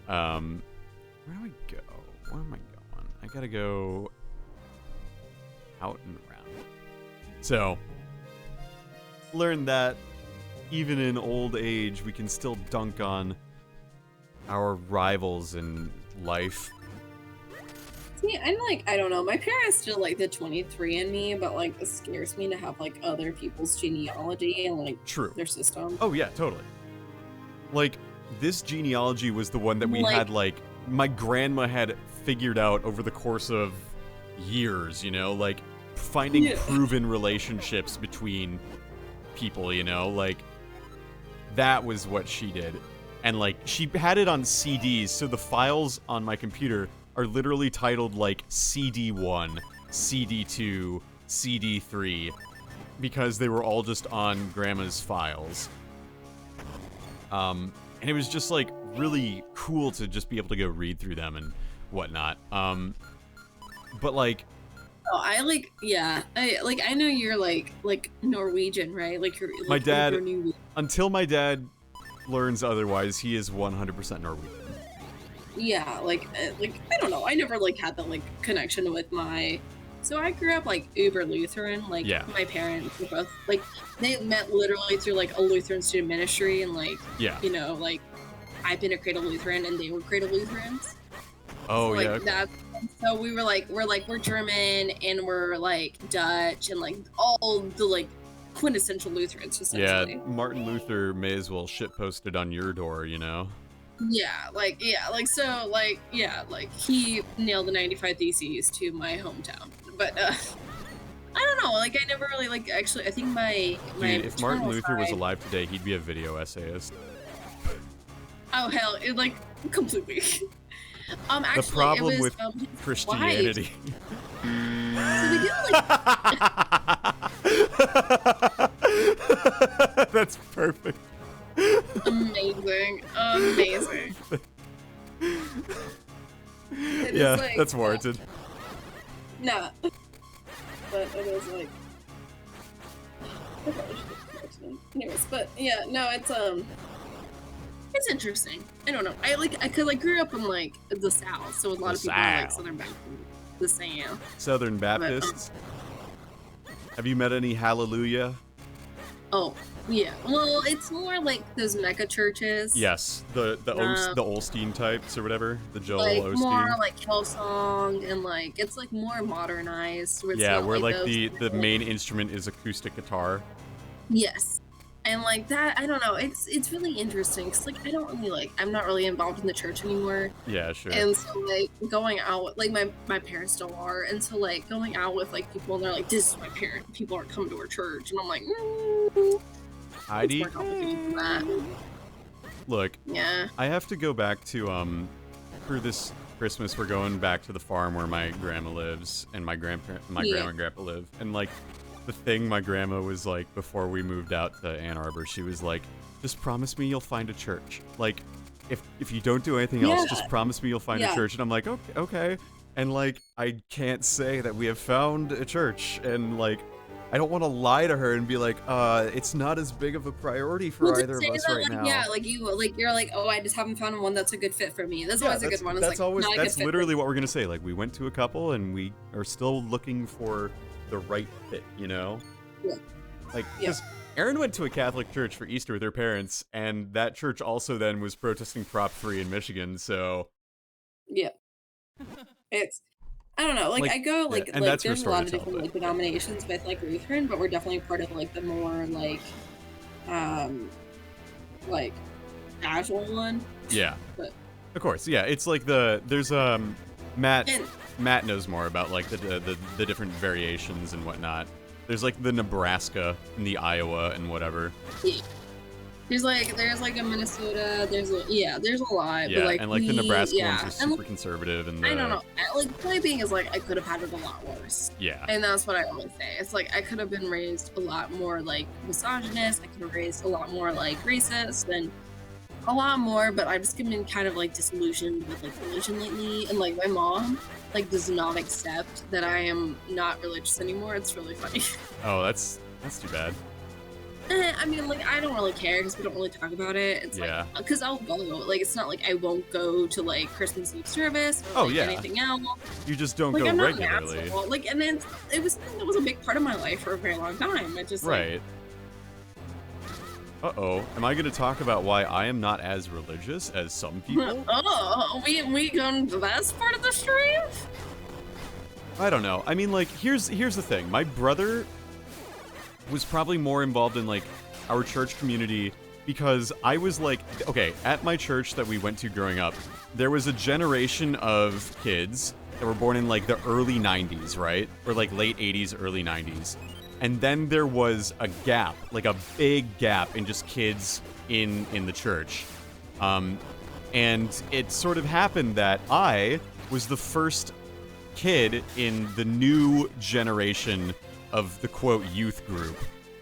Where do I go? Where am I going? I gotta go out and around. So, learned that even in old age, we can still dunk on our rivals in life. See, I'm like, I don't know. My parents still like the 23andMe, but like it scares me to have like other people's genealogy and like their system. Oh yeah, totally. Like, this genealogy was the one that we had, like, my grandma had figured out over the course of years, you know? Like, finding proven relationships between people, you know? Like, that was what she did. And, like, she had it on CDs, so the files on my computer are literally titled, like, CD1, CD2, CD3, because they were all just on Grandma's files. And it was just, like, really cool to just be able to go read through them and whatnot. But, like... Oh, I know you're, like, Norwegian, right? Like, you're... Like, my dad... Until my dad learns otherwise, he is 100% Norwegian. Yeah, like, I don't know. I never, like, had the, like, connection with my... So I grew up, like, uber Lutheran. Like, my parents were both, like, they met literally through, like, a Lutheran student ministry, and, like, you know, like, I've been a cradle Lutheran, and they were cradle Lutherans. Oh, so, like, so we were, like, we're German, and we're, like, Dutch, and, like, all the, like, quintessential Lutherans, essentially. Yeah, Martin Luther may as well shitpost it on your door, you know? So, he nailed the 95 Theses to my hometown. But, I don't know, like, I never really, like, actually, I think my Dude, if Martin Luther was alive today, he'd be a video essayist. Oh, hell, like, completely. Actually, the problem it was, with Christianity. So we do, like... That's perfect. Amazing. Amazing. Yeah, like, that's warranted. No. But it is like... Anyways, but yeah, no, it's interesting. I don't know. I grew up in like the South, so a lot of people are like Southern Baptist. The same. Southern Baptists. Have you met any Hallelujah? Oh, yeah. Well, it's more like those mega churches. Yes, the Olstein types or whatever, the Joel like Osteen. More like Hillsong and like it's like more modernized. Where yeah, where like the main instrument is acoustic guitar. Yes, and like that, I don't know. It's really interesting because like I don't really like. I'm not really involved in the church anymore. Yeah, sure. And so like going out with, like my parents still are, and so like going out with like people and they're like, this is my parent. People aren't coming to our church, and I'm like, Heidi. It's more complicated than that. Look, yeah, I have to go back to for this Christmas we're going back to the farm where my grandma lives and my grandma and grandpa live, and like the thing my grandma was like before we moved out to Ann Arbor, she was like, just promise me you'll find a church. Like if you don't do anything else, just promise me you'll find a church. And I'm like, okay. And like I can't say that we have found a church, and like I don't want to lie to her and be like, it's not as big of a priority for either of us right now. Yeah, like you're like, oh, I just haven't found one that's a good fit for me. That's always a good one. That's literally what we're gonna say. Like we went to a couple and we are still looking for the right fit, you know? Yeah. Like, because Erin went to a Catholic church for Easter with her parents, and that church also then was protesting Prop 3 in Michigan, so... Yeah. It's... I don't know, like I go, like there's a lot of different like denominations with like Lutheran, but we're definitely part of like the more like casual one. Yeah. But, of course, yeah. It's like there's Matt knows more about like the different variations and whatnot. There's like the Nebraska and the Iowa and whatever. Yeah. There's like a Minnesota. There's a lot. Yeah, but like and like the Nebraska ones are super conservative, and I don't know. Like point being is like I could have had it a lot worse. Yeah. And that's what I always say. It's like I could have been raised a lot more like misogynist. I could have raised a lot more like racist and a lot more. But I've just been kind of like disillusioned with like religion lately. And like my mom like does not accept that I am not religious anymore. It's really funny. Oh, that's too bad. I mean, like, I don't really care because we don't really talk about it. It's like, because I'll go. Like, it's not like I won't go to, like, Christmas Eve service or, like, anything else. You just don't like, go I'm regularly. Not like, and then it was something that was a big part of my life for a very long time. It just, right. Like, uh-oh. Am I going to talk about why I am not as religious as some people? Oh, we going to that part of the stream? I don't know. I mean, like, here's the thing. My brother was probably more involved in like our church community because I was like, okay, at my church that we went to growing up, there was a generation of kids that were born in like the early 90s, right? Or like late 80s, early 90s. And then there was a gap, like a big gap in just kids in the church. And it sort of happened that I was the first kid in the new generation of the quote youth group,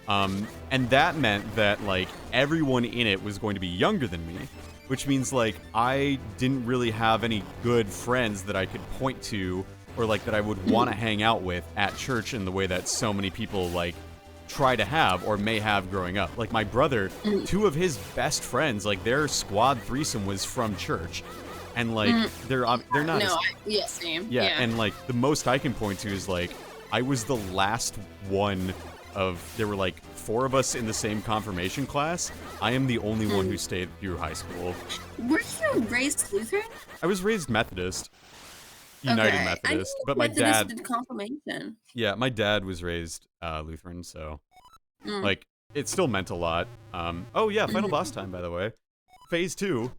and that meant that like everyone in it was going to be younger than me, which means like I didn't really have any good friends that I could point to or like that I would want to hang out with at church in the way that so many people like try to have or may have growing up. Like my brother, two of his best friends, like their squad threesome was from church, and like they're not. No, same. Yeah, and like the most I can point to is like I was the last one of, there were like 4 of us in the same confirmation class. I am the only one who stayed through high school. Were you raised Lutheran? I was raised Methodist. United Methodist. But my dad did confirmation. Yeah, my dad was raised Lutheran, so like it still meant a lot. Oh yeah, final boss time, by the way. Phase 2.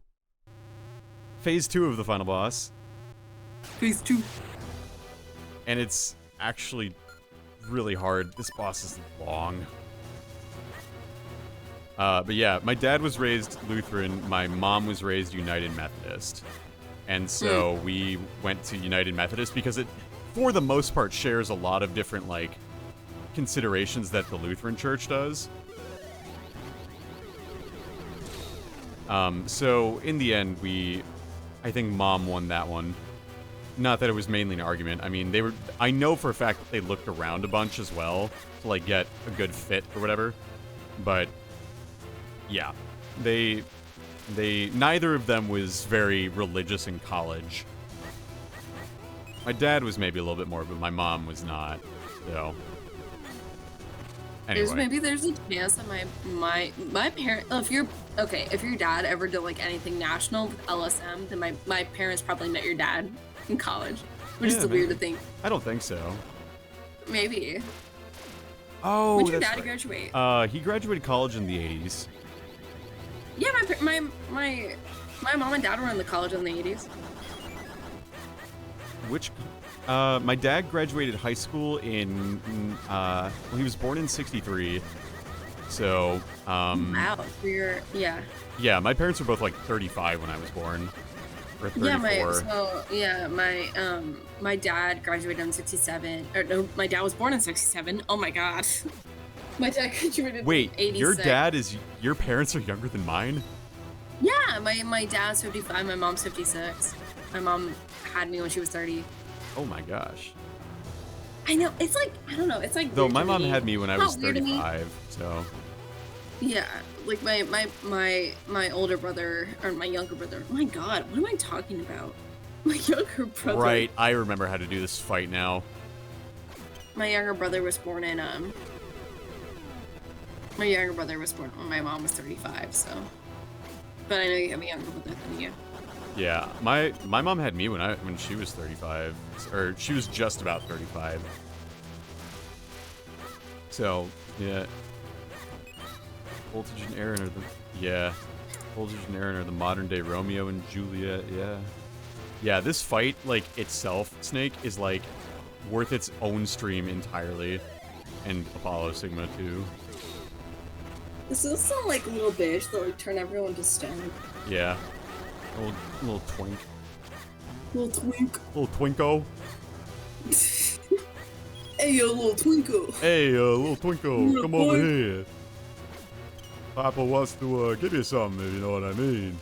Phase 2 of the final boss. Phase 2. And it's actually really hard. This boss is long. But yeah, my dad was raised Lutheran. My mom was raised United Methodist. And so we went to United Methodist because it, for the most part, shares a lot of different, like, considerations that the Lutheran Church does. So in the end, I think Mom won that one. Not that it was mainly an argument. I mean, I know for a fact that they looked around a bunch as well to, like, get a good fit or whatever. But, yeah. Neither of them was very religious in college. My dad was maybe a little bit more, but my mom was not, so. Anyway. Maybe there's a chance that my parent, if your dad ever did like anything national with LSM, then my parents probably met your dad in college, which is weird to think. I don't think so. Maybe. Oh, when did your dad graduate? He graduated college in the 80s. Yeah, my mom and dad were in the college in the 80s. My dad graduated high school in, well, he was born in 63, so, Wow, yeah. Yeah, my parents were both, like, 35 when I was born, or 34. My dad graduated in 67, or no, my dad was born in 67, oh my god. My dad graduated in 86. Your parents are younger than mine? Yeah, my dad's 55, my mom's 56. My mom had me when she was 30. Oh my gosh. I know, it's like, I don't know, it's like. Though my mom had me when I was 35, so. Yeah, like my older brother, or my younger brother, my god, what am I talking about? My younger brother. Right, I remember how to do this fight now. My younger brother was born when my mom was 35, so. But I know you have a younger brother than you. Yeah, my mom had me when she was 35, or she was just about 35. So, yeah. Voltage and Aaron are the modern day Romeo and Juliet, yeah. Yeah, this fight, like, itself, Snake, is, like, worth its own stream entirely. And Apollo Sigma, too. This is some, like, little bitch that would turn everyone to stone. Yeah. Little twink. Little twinko. Hey, yo, little twinkle. Hey, little twinkle, come over here. Papa wants to give you something, if you know what I mean.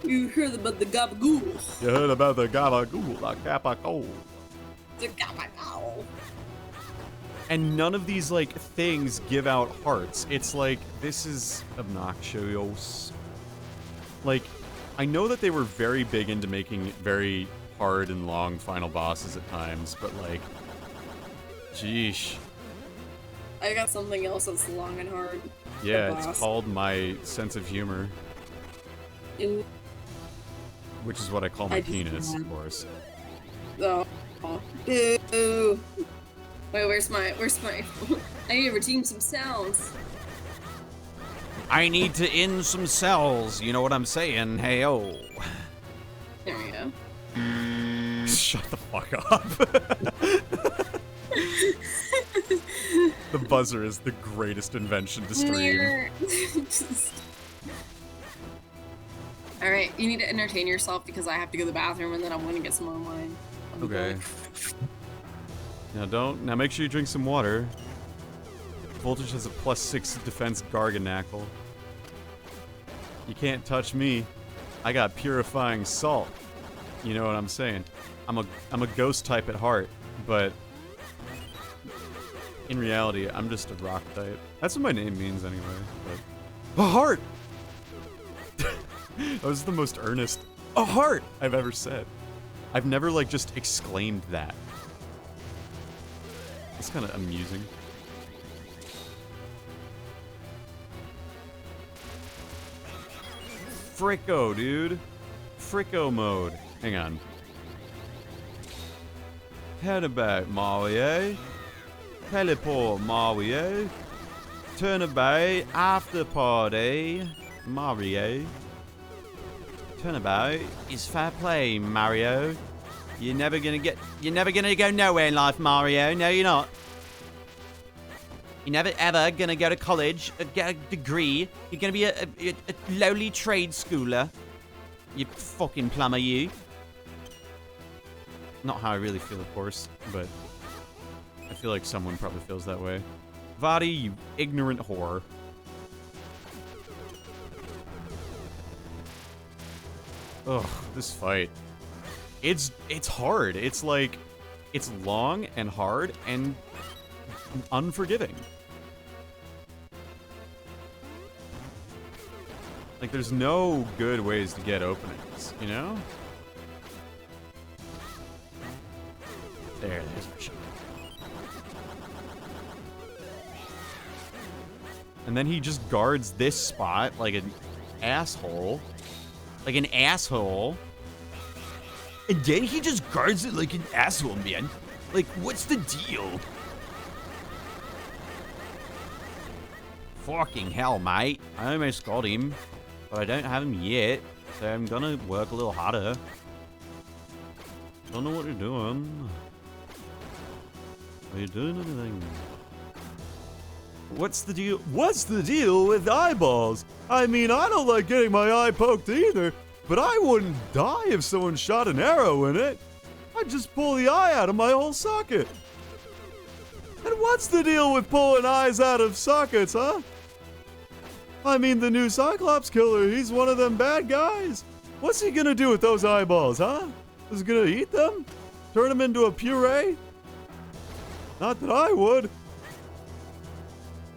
You heard about the gabagool. You heard about the gabagool, the gabagool. The gabagool. And none of these, like, things give out hearts. It's like, this is obnoxious. Like, I know that they were very big into making very hard and long final bosses at times, but, like, sheesh. I got something else that's long and hard. Yeah, it's called my sense of humor. Which is what I call my penis, of course. Oh. Ew. Wait, where's my I need to redeem some sounds. I need to end some cells, you know what I'm saying? Hey-oh. There we go. Shut the fuck up. The buzzer is the greatest invention to stream. Alright, you need to entertain yourself because I have to go to the bathroom and then I'm going to get some more wine. Okay. Now make sure you drink some water. Voltage has a +6 defense Garganackle. You can't touch me. I got purifying salt. You know what I'm saying? I'm a ghost type at heart, but in reality, I'm just a rock type. That's what my name means anyway. But a heart. That was the most earnest a heart I've ever said. I've never like just exclaimed that. It's kind of amusing. Fricko, dude. Fricko mode. Hang on. Turnabout, Mario. Teleport, Mario. Turnabout, after party, Mario. Turnabout is fair play, Mario. You're never gonna go nowhere in life, Mario. No, you're not. You're never ever gonna go to college, get a degree. You're gonna be a lowly trade schooler. You fucking plumber, you. Not how I really feel, of course, but I feel like someone probably feels that way. Vadi, you ignorant whore. Ugh, this fight. It's hard. It's like, it's long and hard and unforgiving. Like, there's no good ways to get openings, you know? There's for sure. And then he just guards this spot like an asshole. Like an asshole. And then he just guards it like an asshole, man. Like, what's the deal? Fucking hell, mate. I almost got him, but I don't have him yet, so I'm gonna work a little harder. Don't know what you're doing. Are you doing anything? What's the deal? What's the deal with eyeballs? I mean, I don't like getting my eye poked either, but I wouldn't die if someone shot an arrow in it. I'd just pull the eye out of my whole socket. And what's the deal with pulling eyes out of sockets, huh? I mean, the new Cyclops killer, he's one of them bad guys. What's he gonna do with those eyeballs, huh? Is he gonna eat them? Turn them into a puree? Not that I would.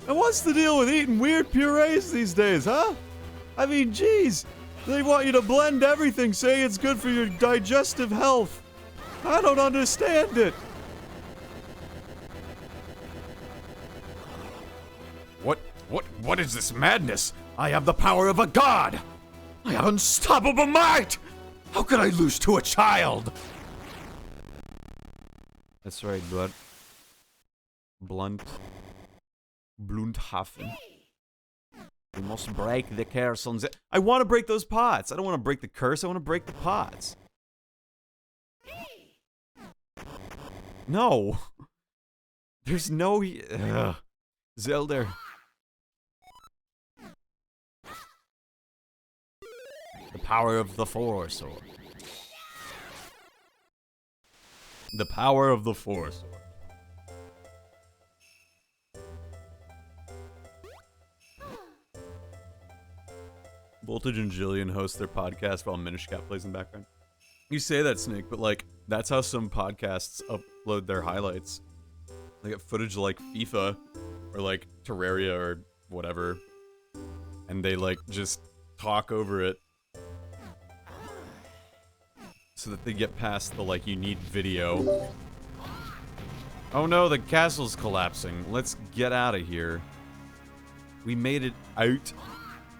And what's the deal with eating weird purees these days, huh? I mean, geez, they want you to blend everything, say it's good for your digestive health. I don't understand it. What is this madness? I have the power of a god. I have unstoppable might. How could I lose to a child? That's right, bud. Blunthafen. We must break the curse on I want to break those pots. I don't want to break the curse. I want to break the pots. No. There's no... Zelda. The power of the Force. The power of the Force. Voltage and Jillian host their podcast while Minish Cat plays in the background. You say that, Snake, but like, that's how some podcasts upload their highlights. They get footage like FIFA, or like Terraria, or whatever. And they like, just talk over it. So that they get past the like, you need video. Oh no, the castle's collapsing. Let's get out of here. We made it out.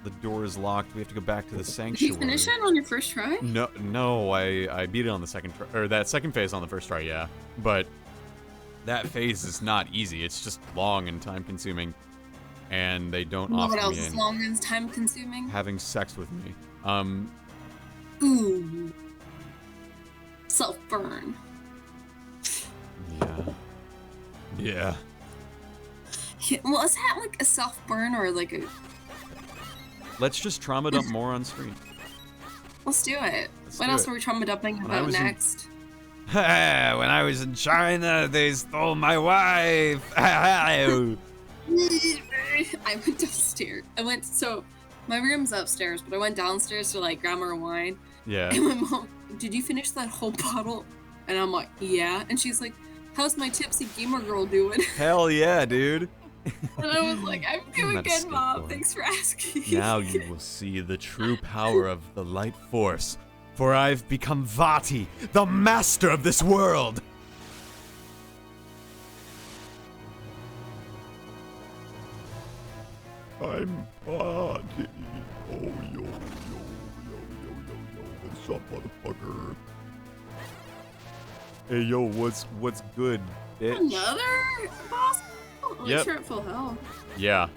The door is locked. We have to go back to the sanctuary. Did you finish it on your first try? No, I beat it on the second try, or that second phase on the first try, yeah. But that phase is not easy. It's just long and time-consuming, and they don't offer me. What else is long and time-consuming? Having sex with me. Ooh. Self-burn. Yeah. Well, is that like a self-burn or like a... Let's just trauma dump more on screen. Let's do it. What else were we trauma dumping about next? When I was in China, they stole my wife. I went downstairs. So my room's upstairs, but I went downstairs to like grab more wine. Yeah. And my mom, did you finish that whole bottle? And I'm like, yeah. And she's like, how's my tipsy gamer girl doing? Hell yeah, dude. And I was like, I'm doing good, Mom. Thanks for asking. Now you will see the true power of the light force, for I've become Vati, the master of this world. I'm Vati. Oh, yo. What's up, motherfucker? Hey, yo, what's good, bitch? Another boss? Yep. Sure at full health. Yeah.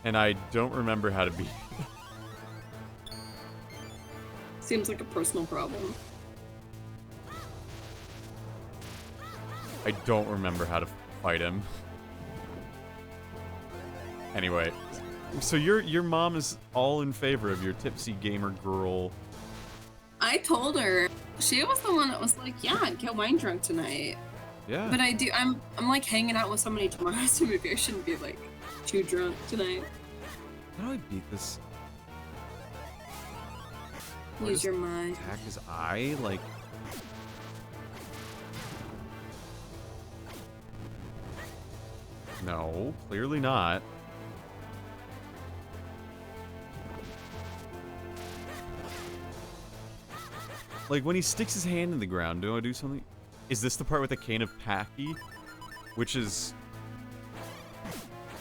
And I don't remember how to beat. Seems like a personal problem. I don't remember how to fight him. Anyway, so your mom is all in favor of your tipsy gamer girl. I told her. She was the one that was like, yeah, get wine drunk tonight. Yeah. But I'm like hanging out with somebody tomorrow, so maybe I shouldn't be like too drunk tonight. How do I beat this? Use your mind. Attack his eye? Like... No, clearly not. Like, when he sticks his hand in the ground, do I do something? Is this the part with the cane of Packy? Which is...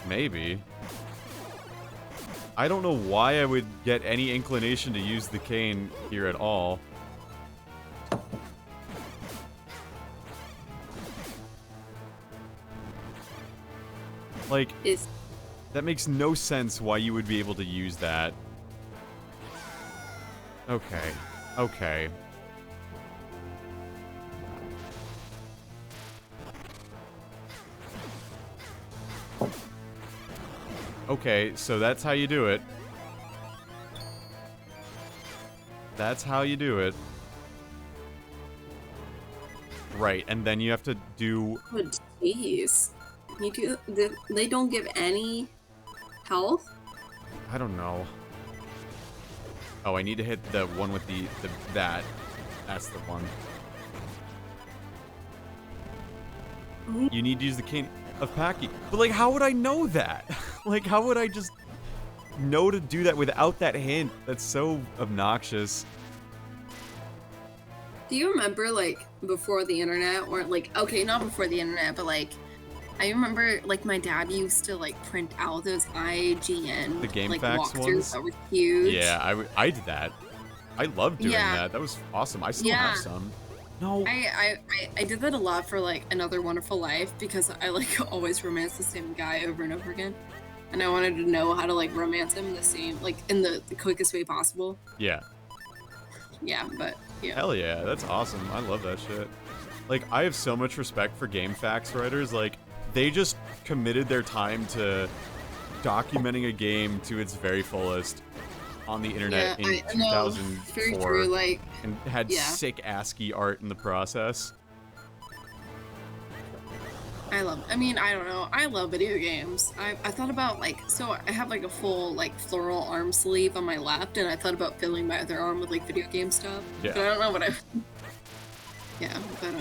maybe. I don't know why I would get any inclination to use the cane here at all. Like, that makes no sense why you would be able to use that. Okay. Okay. Okay, so that's how you do it. That's how you do it. Right, and then you have to do... Oh, jeez. They don't give any health? I don't know. Oh, I need to hit the one with that. That's the one. You need to use the cane of Packy. But, like, how would I know that? Like, how would I just know to do that without that hint? That's so obnoxious. Do you remember, like, before the internet, or, like, okay, not before the internet, but, like, I remember, like, my dad used to, like, print out those IGN, the game like, facts walkthroughs ones? that were huge. Yeah, I did that. I loved doing that. That was awesome. I still have some. No. I did that a lot for, like, Another Wonderful Life, because I, like, always romance the same guy over and over again. And I wanted to know how to, like, romance him the same, like, in the quickest way possible. Yeah. Yeah, but, yeah. Hell yeah, that's awesome. I love that shit. Like, I have so much respect for game facts writers. Like, they just committed their time to documenting a game to its very fullest on the internet in 2004. Very true, like, and had sick ASCII art in the process. I mean, I don't know. I love video games. I thought about, like, so I have, like, a full, like, floral arm sleeve on my left, and I thought about filling my other arm with, like, video game stuff. Yeah. But I don't know what I... Yeah, but,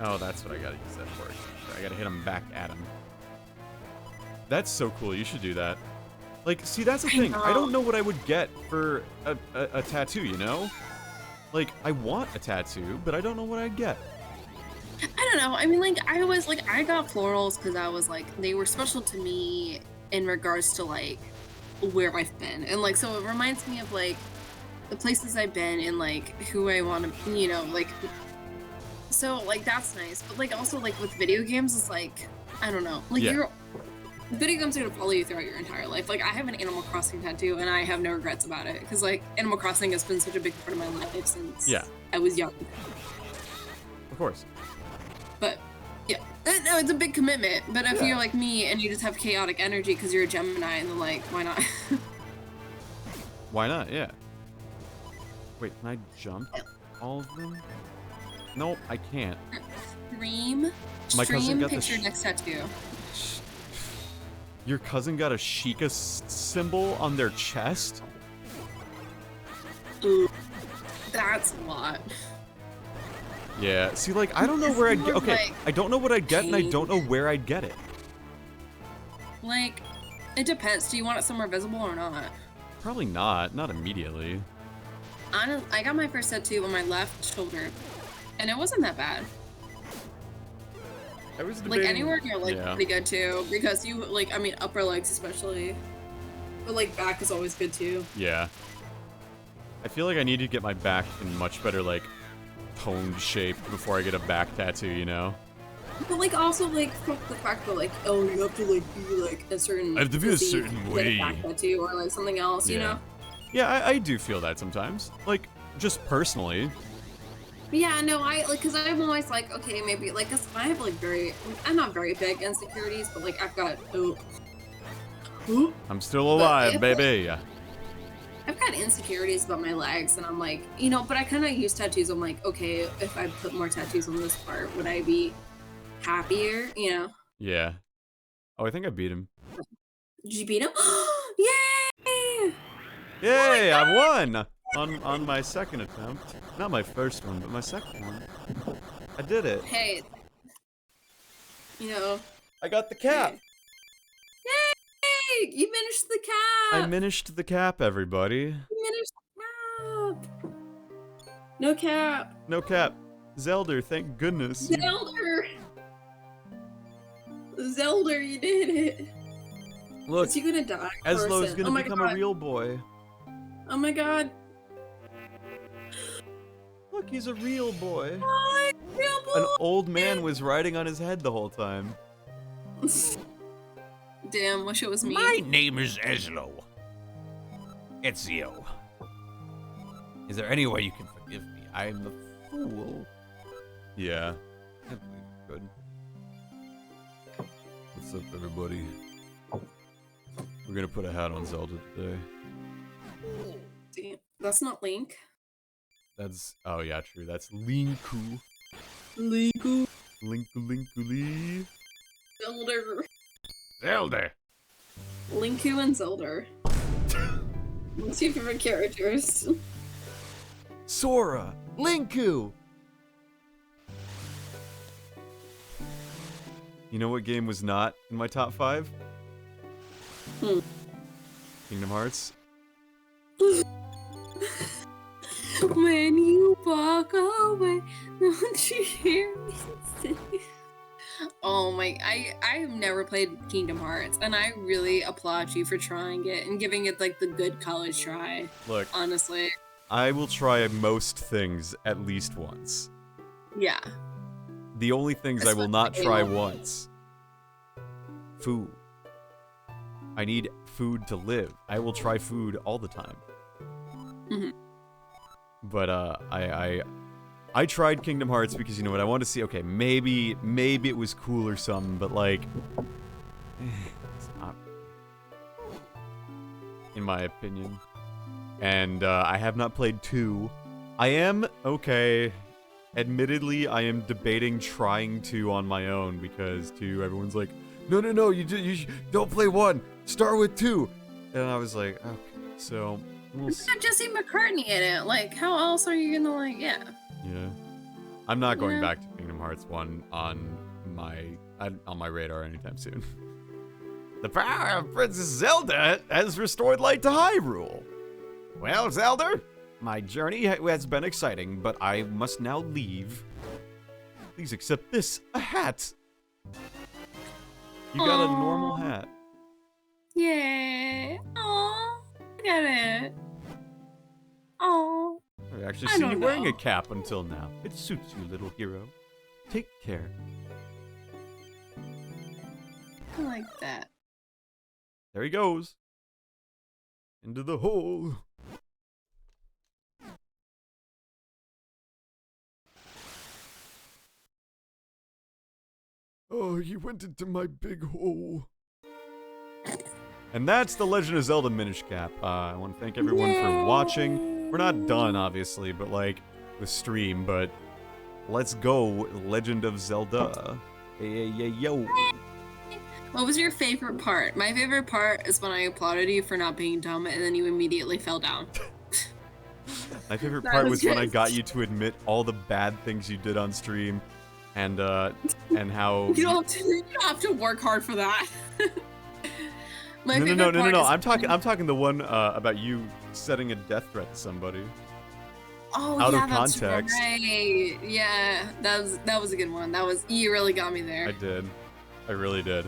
Oh, that's what I gotta use that for. I gotta hit him back at him. That's so cool. You should do that. Like, see, that's the thing. I don't know what I would get for a tattoo, you know? Like, I want a tattoo, but I don't know what I'd get. I don't know. I mean, like, I got florals because I was, like, they were special to me in regards to, like, where I've been. And, like, so it reminds me of, like, the places I've been and, like, who I want to, you know, like... So, like, that's nice. But, like, also, like, with video games, it's, like, I don't know. Like, video games are going to follow you throughout your entire life. Like, I have an Animal Crossing tattoo, and I have no regrets about it. Because, like, Animal Crossing has been such a big part of my life since I was young. Of course. But, yeah. No, it's a big commitment. But if you're like me and you just have chaotic energy because you're a Gemini, then, like, why not? Why not? Yeah. Wait, can I jump all of them? Nope, I can't. Stream My cousin got picture next tattoo. Your cousin got a Sheikah symbol on their chest? Ooh, that's a lot. Yeah, see, like, I don't know where I'd get... Okay, like, I don't know what I'd get, and I don't know where I'd get it. Like, it depends. Do you want it somewhere visible or not? Probably not. Not immediately. I got my first tattoo on my left shoulder, and it wasn't that bad. I was debating... Like, anywhere near, like, pretty good, too. Because you, like, I mean, upper legs especially. But, like, back is always good, too. Yeah. I feel like I need to get my back in much better, like, toned shape before I get a back tattoo, you know? But, like, also, like, fuck the fact that, like, oh, you have to, like, be, like, a certain... I have to be a certain way. Get a back tattoo or, like, something else, you know? Yeah, I do feel that sometimes. Like, just personally. Yeah, no, like, because I'm always like, okay, maybe, like, cause I have, like, I'm not very big insecurities, but, like, I've got, I'm still alive, baby. I've got insecurities about my legs, and I'm like, you know, but I kind of use tattoos. I'm like, okay, if I put more tattoos on this part, would I be happier, you know? Yeah. Oh, I think I beat him. Did you beat him? Yay! Yay, I won! On my second attempt. Not my first one, but my second one. I did it. Hey, you know. I got the cap! Yay! You finished the cap! I finished the cap, everybody. You finished the cap! No cap. No cap. Zelda, thank goodness. Zelda! Zelda, you did it. Look, is he gonna die? Eslo's gonna become God. a real boy. Oh my god. Look, he's a real boy. Oh, real boy. An old man was riding on his head the whole time. Damn, wish it was me. My name is Eslo. Ezio. Is there any way you can forgive me? I'm a fool. Yeah. Good. What's up, everybody? We're gonna put a hat on Zelda today. Damn, that's not Link. That's, oh yeah, true. That's Linku. Linku. Linku Lee. Zelda. Zelda. Linku and Zelda. What's your favorite characters? Sora. Linku. You know what game was not in my top 5? Kingdom Hearts. When you walk away, don't you hear me sing? Oh my, I have never played Kingdom Hearts, and I really applaud you for trying it and giving it like the good college try. Look, honestly. I will try most things at least once. Yeah. The only things I will not try once. Food. I need food to live. I will try food all the time. But I tried Kingdom Hearts because, you know what, I want to see, okay, maybe it was cool or something, but like, it's not, in my opinion. And I have not played 2. I am, okay, admittedly, I am debating trying 2 on my own because 2, everyone's like, no, you don't play 1, start with 2. And I was like, okay, so we'll see. It's got Jesse McCartney in it. Like, how else are you gonna like? Yeah. Yeah. I'm not going back to Kingdom Hearts 1 on my radar anytime soon. The power of Princess Zelda has restored light to Hyrule. Well, Zelda, my journey has been exciting, but I must now leave. Please accept this, a hat. You got a normal hat. Yeah. Aww. I got it. Aww. I've actually seen you wearing a cap until now. It suits you, little hero. Take care. I like that. There he goes. Into the hole. Oh, he went into my big hole. And that's the Legend of Zelda Minish Cap. I want to thank everyone for watching. We're not done, obviously, but like, the stream, but let's go, Legend of Zelda. Yo. What was your favorite part? My favorite part is when I applauded you for not being dumb and then you immediately fell down. My favorite part was when I got you to admit all the bad things you did on stream, and how you don't have to work hard for that. No. I'm talking the one about you setting a death threat to somebody. Oh, out yeah, of context. That's right. Yeah, that was a good one. You really got me there. I did. I really did.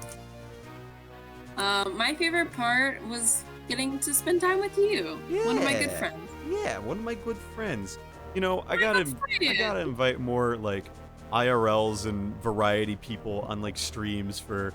My favorite part was getting to spend time with you. Yeah. One of my good friends. Yeah, one of my good friends. You know, I gotta invite more like IRLs and variety people on like streams for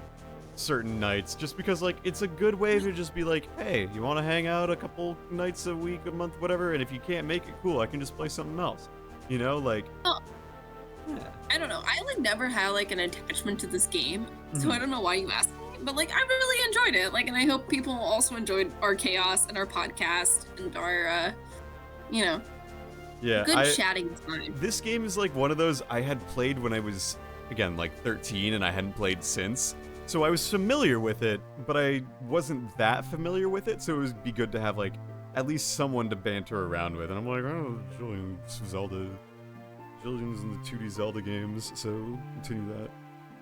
certain nights, just because like it's a good way to just be like, hey, you want to hang out a couple nights a week, a month, whatever, and if you can't make it, cool, I can just play something else, you know, like. Yeah. I don't know, I like never had like an attachment to this game, so I don't know why you asked me, but like I really enjoyed it, like, and I hope people also enjoyed our chaos and our podcast and our you know, good chatting time. This game is like one of those I had played when I was, again, like 13, and I hadn't played since. So I was familiar with it, but I wasn't that familiar with it, so it would be good to have, like, at least someone to banter around with. And I'm like, oh, Jillian's Zelda. Jillian's in the 2D Zelda games, so continue that.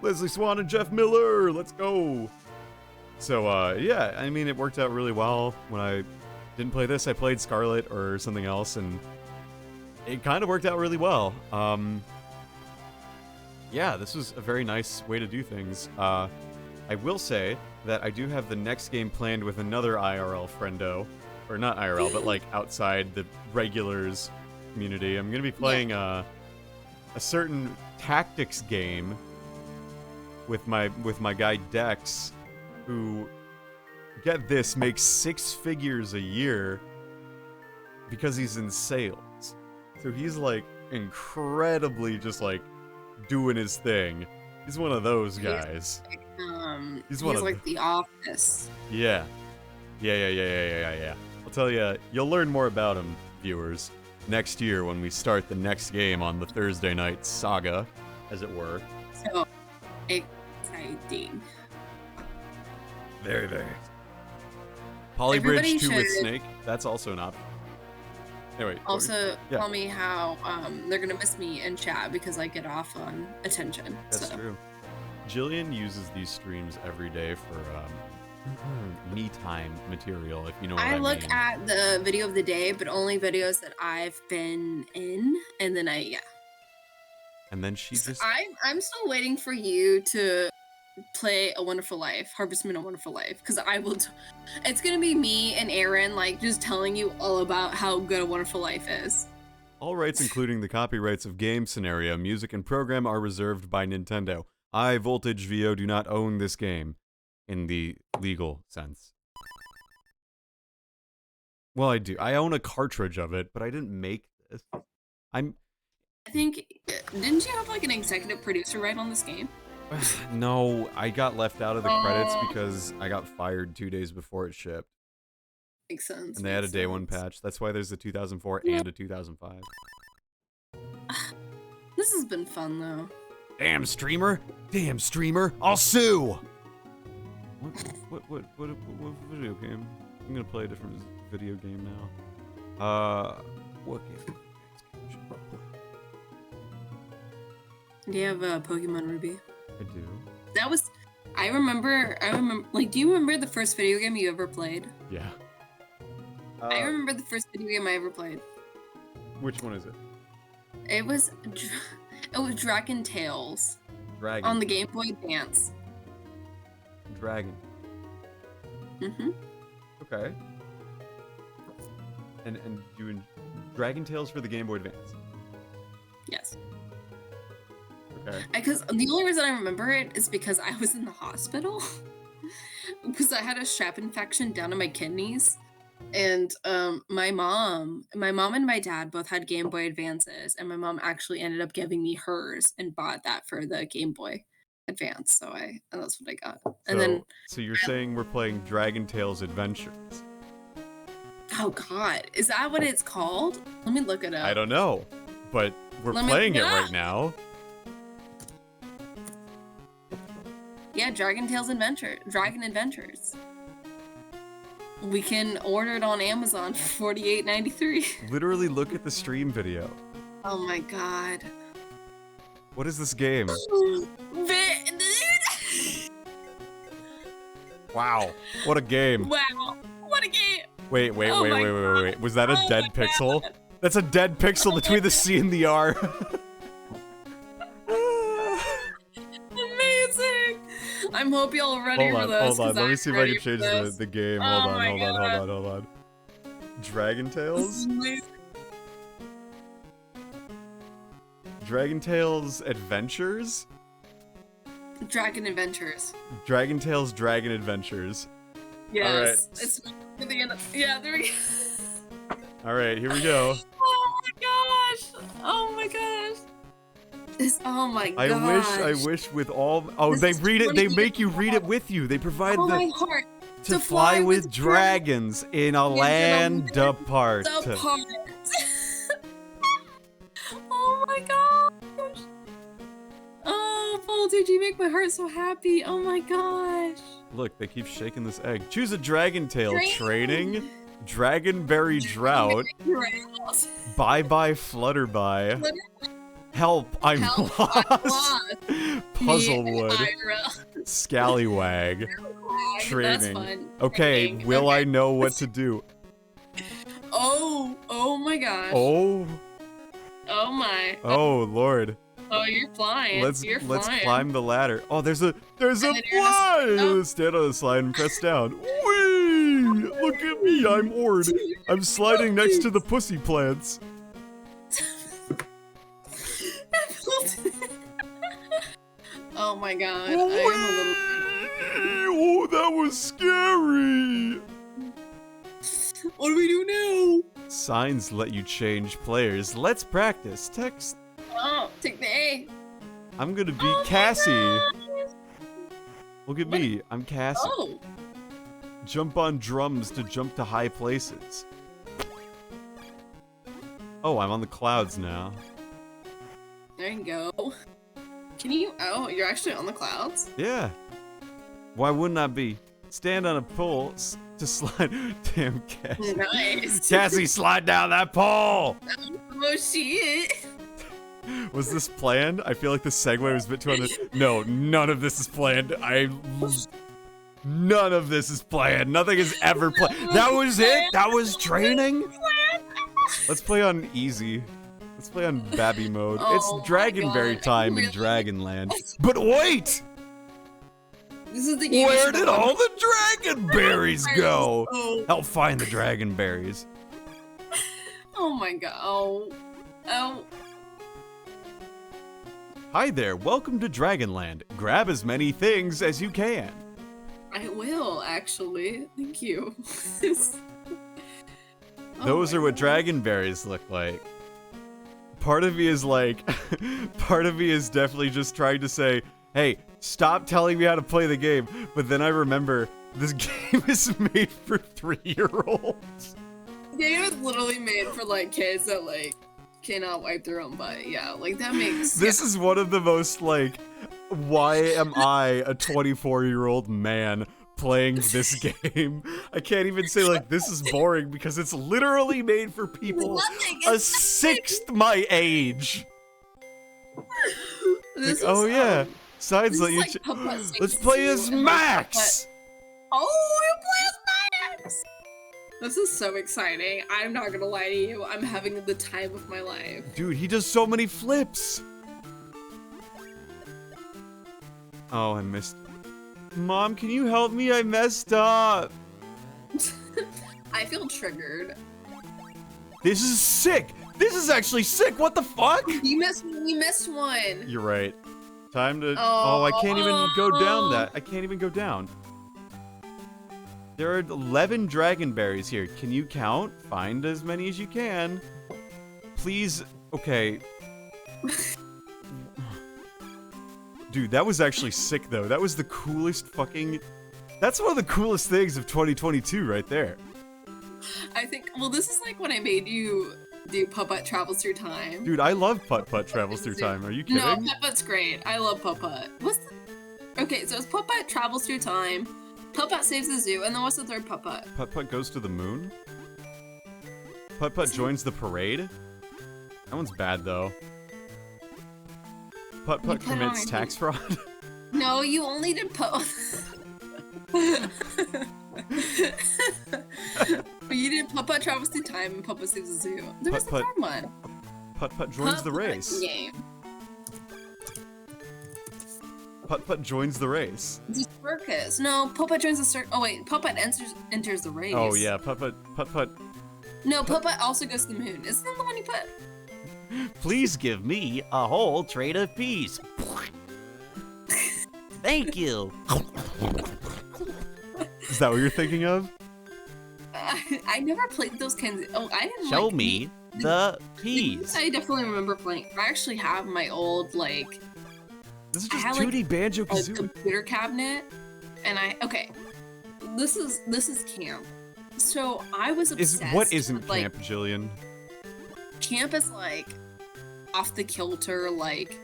Leslie Swan and Jeff Miller, let's go! So, yeah, I mean, it worked out really well. When I didn't play this, I played Scarlet or something else, and it kind of worked out really well. Yeah, this was a very nice way to do things. I will say that I do have the next game planned with another IRL friendo. Or not IRL, but like outside the regulars community. I'm going to be playing a certain tactics game with my guy Dex, who, get this, makes 6 figures a year because he's in sales. So he's like incredibly just like doing his thing. He's one of those guys. He's like The Office. Yeah. I'll tell you, you'll learn more about him, viewers, next year when we start the next game on the Thursday night saga, as it were. So exciting. Very, very. Polybridge 2 with Snake, that's also an option. Anyway. Also, tell me how they're gonna miss me in chat because I get off on attention. That's true. Jillian uses these streams every day for me time material, if you know what I mean. I look at the video of the day, but only videos that I've been in, and then And then she just. I'm still waiting for you to play A Wonderful Life, Harvest Moon: A Wonderful Life, because I will. It's gonna be me and Aaron like just telling you all about how good A Wonderful Life is. All rights, including the copyrights of game scenario, music, and program, are reserved by Nintendo. I, Voltage VO, do not own this game in the legal sense. Well, I do. I own a cartridge of it, but I didn't make this. I think, didn't you have like an executive producer right on this game? No, I got left out of the credits because I got fired 2 days before it shipped. Makes sense. And they had a day one patch. That's why there's a 2004 and a 2005. This has been fun though. Damn streamer! Damn streamer! I'll sue! What video game? I'm gonna play a different video game now. What game? Do you have a Pokemon Ruby? I do. I remember, like, do you remember the first video game you ever played? Yeah. I remember the first video game I ever played. Which one is it? It was Dragon Tales. Dragon. On the Game Boy Advance. Dragon. Mm-hmm. Okay. And you Dragon Tales for the Game Boy Advance? Yes. Okay. Because the only reason I remember it is because I was in the hospital. Because I had a strep infection down in my kidneys. And my mom and my dad both had Game Boy Advances, and my mom actually ended up giving me hers and bought that for the Game Boy Advance. So that's what I got. And so you're saying we're playing Dragon Tales Adventures? Oh God, is that what it's called? Let me look it up. I don't know, but we're playing it right now. Yeah, Dragon Adventures. We can order it on Amazon for $48.93. Literally look at the stream video. Oh my God. What is this game? Wow. What a game. Wow. What a game. Wait. Was that a dead pixel? That's a dead pixel between the C and the R. Amazing. I hope y'all are ready for this. Hold on. Let me see if I can change the game. Hold on. Dragon Tales? Dragon Tales Adventures? Dragon Adventures. Dragon Tales Dragon Adventures. Yes. All right. It's at the end of, yeah, there we go. All right, here we go. Oh my gosh. Oh my god. I wish with all. Oh, they read it. They make you read it with you. They provide my heart. To fly with dragons in a land apart. Oh my gosh. Oh, Voltage, you make my heart so happy. Oh my gosh. Look, they keep shaking this egg. Choose a Dragon Tail training. Dragonberry drought. Bye-bye Flutterby. Help, I'm lost. Puzzlewood. Scallywag. Training. Okay, will I know what to do? Oh my gosh. Oh. Oh my. Oh Lord. Oh, you're flying. Let's climb the ladder. Oh, there's a slide. Oh. Stand on the slide and press down. Whee! Look at me, I'm Ord. I'm sliding next to the pussy plants. Oh my god, I am a little... Oh, that was scary! What do we do now? Signs let you change players. Let's practice. Text. Oh, take the A. I'm gonna be Cassie. Look at me, I'm Cassie. Oh. Jump on drums to jump to high places. Oh, I'm on the clouds now. There you go. Can you? Oh, you're actually on the clouds? Yeah. Why wouldn't I be? Stand on a pole to slide. Damn, Cassie. Nice. Cassie, slide down that pole! Oh, shit. Was this planned? I feel like the segue was a bit too on the... No, none of this is planned. None of this is planned. Nothing is ever planned. That was it? That was training? Let's play on easy. Let's play on Babby mode. Oh It's Dragonberry time in Dragonland. But wait! This is the game. Where did all the Dragonberries go? Oh. Help find the Dragonberries. Oh my god. Oh. Oh. Hi there, welcome to Dragonland. Grab as many things as you can. I will, actually. Thank you. Those are what Dragonberries look like. Part of me is like, part of me is definitely just trying to say, hey, stop telling me how to play the game. But then I remember, this game is made for 3-year-olds. The game is literally made for, like, kids that, like, cannot wipe their own butt. Yeah, like, that makes... This is one of the most, like, why am I a 24-year-old man playing this game? I can't even say, like, this is boring because it's literally made for people a sixth my age. This Like, oh is, yeah, signs let you. like Let's play as Max. Oh, you play as Max! This is so exciting. I'm not gonna lie to you. I'm having the time of my life. Dude, he does so many flips. Oh, I missed. Mom, can you help me? I messed up. I feel triggered. This is sick. This is actually sick. What the fuck? You missed one. You're right. Time to. Oh, I can't even go down that. I can't even go down. There are 11 Dragonberries here. Can you count? Find as many as you can. Please. Okay. Dude, that was actually sick, though. That was the coolest fucking... That's one of the coolest things of 2022 right there. I think... Well, this is like when I made you do Putt-Putt Travels Through Time. Dude, I love Putt-Putt Travels Through Time. Are you kidding? No, Putt-Putt's great. I love Putt-Putt. What's the... Okay, so it's Putt-Putt Travels Through Time, Putt-Putt Saves the Zoo, and then what's the third Putt-Putt? Putt-Putt Goes to the Moon? Putt-Putt Joins the Parade? That one's bad, though. Putt-Putt Commits Tax Fraud? No, you only did You did Putt-Putt Travels Through Time and Putt-Putt Saves the Zoo. There was the third one. Putt-Putt Joins the Race. Game. Putt-Putt Joins the Race. It's a circus. No, Putt-Putt joins the circus. Oh wait, Putt-Putt enters the race. Oh yeah, Putt-Putt. No, Putt-Putt also goes to the moon. Isn't that the one you put? Please give me a whole tray of peas. Thank you. Is that what you're thinking of? I never played those kinds of... Oh, I didn't Show like me the peas. I definitely remember playing... I actually have my old, like... This is just 2D Banjo-Kazooie. A computer cabinet, and Okay. This is camp. So I was obsessed What isn't with, like, camp, Jillian? Camp is like off the kilter, like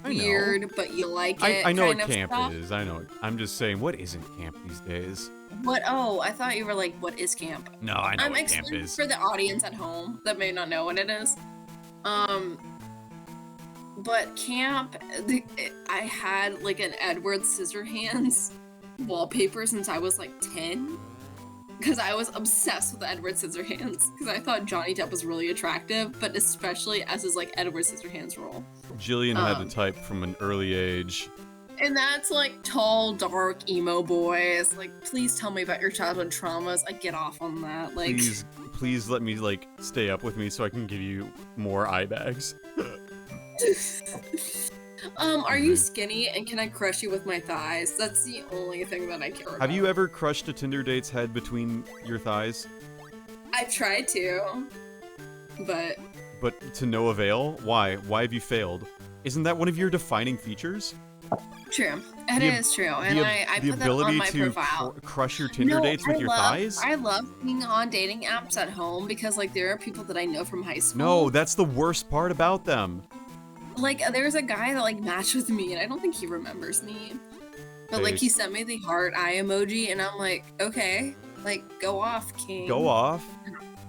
weird, but you like it. I know what kind of camp stuff. is. I know it. I'm just saying, what isn't camp these days? What? Oh, I thought you were like, what is camp? No, I know I'm what camp explaining is. for the audience at home that may not know what it is. But camp, I had like an Edward Scissorhands wallpaper since I was like 10. Because I was obsessed with Edward Scissorhands. Because I thought Johnny Depp was really attractive, but especially as his like Edward Scissorhands role. Jillian had to type from an early age. And that's like tall, dark, emo boys. Like, please tell me about your childhood traumas. I get off on that. Like, Please let me like stay up with me so I can give you more eye bags. Are you skinny and can I crush you with my thighs? That's the only thing that I care about. Have you ever crushed a Tinder date's head between your thighs? I've tried to, but to no avail? Why? Why have you failed? Isn't that one of your defining features? True. It is true. And I put that on my profile. Crush your Tinder dates with your thighs? I love being on dating apps at home because like there are people that I know from high school. No, that's the worst part about them. Like there's a guy that like matched with me and I don't think he remembers me. But like he sent me the heart eye emoji and I'm like, okay, like go off, king. Go off.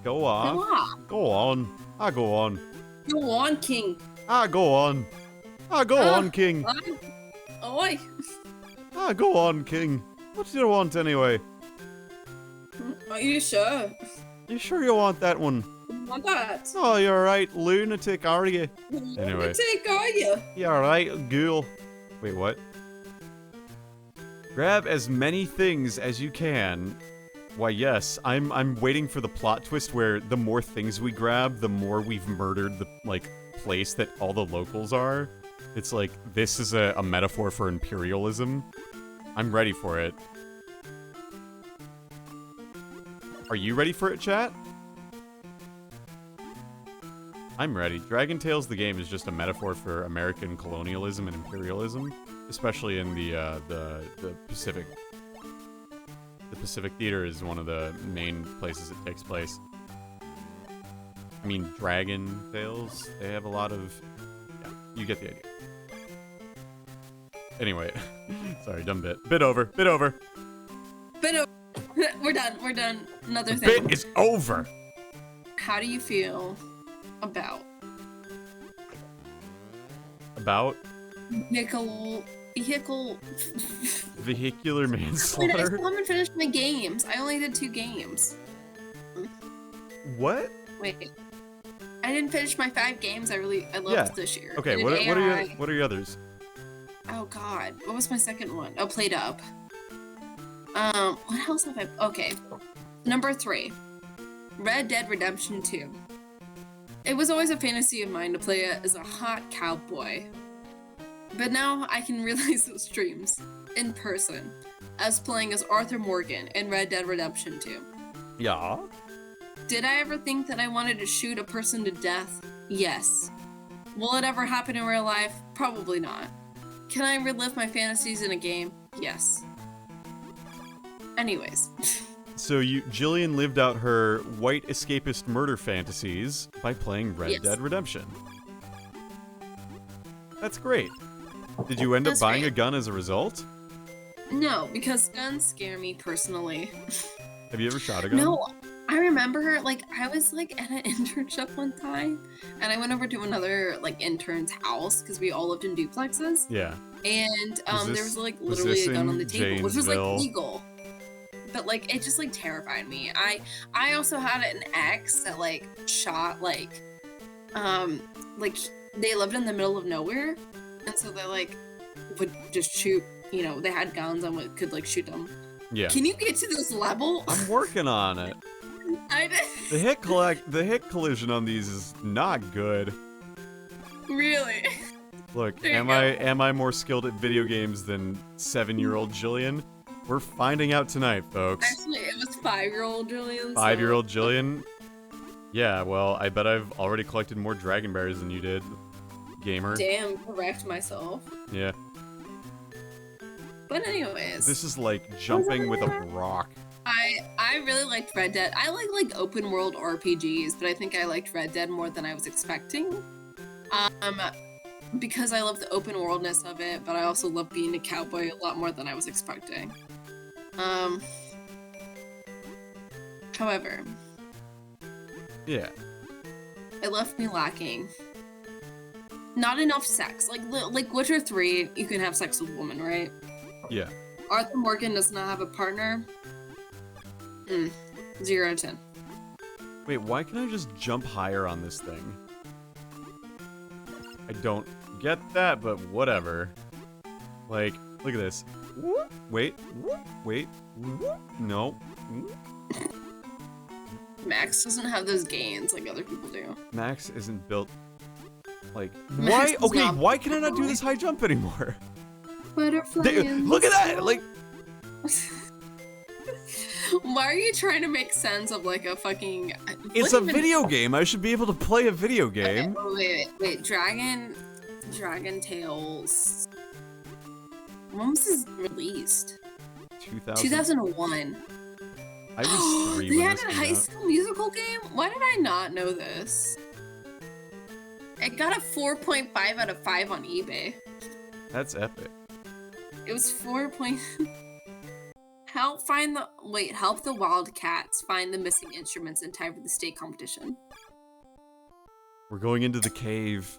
Go off. Go off. Go on. I go on. Go on, king. I go on. I go on, king. Oi. Go on, king. What do you want anyway? Are you sure? You sure you want that one? Want that? Oh, you're right, lunatic, are you? Anyway. Lunatic, are you? You're right, ghoul. Wait, what? Grab as many things as you can. Why, yes, I'm waiting for the plot twist where the more things we grab, the more we've murdered the, like, place that all the locals are. It's like, this is a metaphor for imperialism. I'm ready for it. Are you ready for it, chat? I'm ready. Dragon Tales, the game, is just a metaphor for American colonialism and imperialism, especially in the Pacific. The Pacific Theater is one of the main places it takes place. I mean, Dragon Tales, they have a lot of... Yeah, you get the idea. Anyway, sorry, dumb bit. Bit over. Bit over. Bit over. We're done. We're done. Another The thing. bit is over. How do you feel about vehicular Wait, I manslaughter? still haven't finished my games. I only did 2 games. What? Wait. I didn't finish my 5 games I loved this year. Okay, what are your others? Oh god, what was my second one? Oh, Played Up. What else have I... Okay. Number 3. Red Dead Redemption 2. It was always a fantasy of mine to play it as a hot cowboy. But now I can realize those dreams, in person, as playing as Arthur Morgan in Red Dead Redemption 2. Yeah? Did I ever think that I wanted to shoot a person to death? Yes. Will it ever happen in real life? Probably not. Can I relive my fantasies in a game? Yes. Anyways. So Jillian lived out her white escapist murder fantasies by playing Red Dead Redemption. That's great. Did you end up buying a gun as a result? No, because guns scare me personally. Have you ever shot a gun? No, I remember, like, I was, like, at an internship one time, and I went over to another, like, intern's house, because we all lived in duplexes. Yeah. And, there was, like, literally a gun on the table, which was, like, Janesville? legal. But, like, it just, like, terrified me. I also had an ex that, like, shot, like, they lived in the middle of nowhere, and so they, like, would just shoot, you know, they had guns and could, like, shoot them. Yeah. Can you get to this level? I'm working on it. I did. The hit collision on these is not good. Really? Look, There you am I more skilled at video games than 7-year-old Jillian? We're finding out tonight, folks. Actually, it was 5-year-old Julian. 5-year-old Jillian? Yeah, well, I bet I've already collected more dragon berries than you did, gamer. Damn, correct myself. Yeah. But anyways. This is like jumping with a rock. I really liked Red Dead. I like open world RPGs, but I think I liked Red Dead more than I was expecting. because I love the open worldness of it, but I also love being a cowboy a lot more than I was expecting. However, Yeah. it left me lacking. Not enough sex. Like Witcher 3, you can have sex with a woman, right? Yeah. Arthur Morgan does not have a partner. 0 out of 10. Wait, why can I just jump higher on this thing? I don't get that, but whatever. Like, look at this. Wait. Wait. No. Max doesn't have those gains like other people do. Max isn't built like Max why? is Okay, not why can I not do butterfly. this high jump anymore? Butterfly. Look at that! Like, why are you trying to make sense of like a fucking? it's a video game. I should be able to play a video game. Okay, wait. Dragon Tales. When was this released? 2001. I was 3 They when had this a came High out. School Musical game? Why did I not know this? It got a 4.5 out of 5 on eBay. That's epic. It was 4. Help the Wildcats find the missing instruments in time for the state competition. We're going into the cave.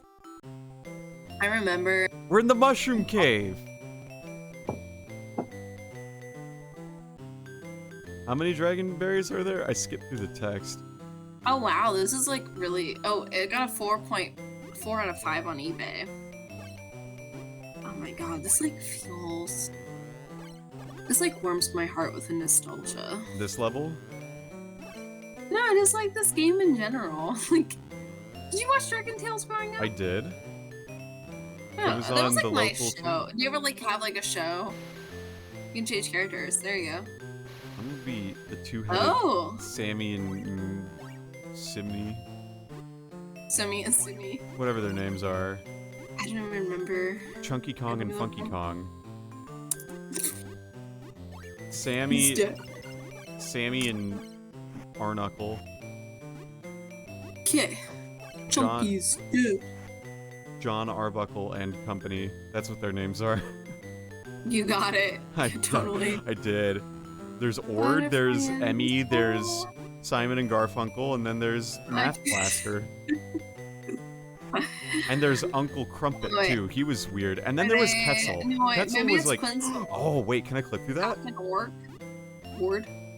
I remember. We're in the mushroom cave. How many dragon berries are there? I skipped through the text. Oh wow, this is like really. Oh, it got a 4.4 out of 5 on eBay. Oh my god, this like feels. This like warms my heart with a nostalgia. This level? No, I just like this game in general. Like, did you watch Dragon Tales growing up? I did. Yeah, it was that on was like the my local show. Do you ever like have like a show? You can change characters. There you go. I'm gonna be the two-headed Oh, Sammy and Simney, Semi and Simi. whatever their names are. I don't even remember. Chunky Kong and don't Funky know. Kong. He's dead. Sammy and Arnuckle. Okay. John- Chunky's dead. John Arbuckle and Company. That's what their names are. You got it. I Totally. I did. There's Ord, there's Emmy, there's Simon and Garfunkel, and then there's Math Blaster. And there's Uncle Crumpet Wait. too. He was weird. And then there was Quetzal. No, wait, Quetzal maybe was it's like, Quincy. oh wait, can I click through that? Zack and Ward.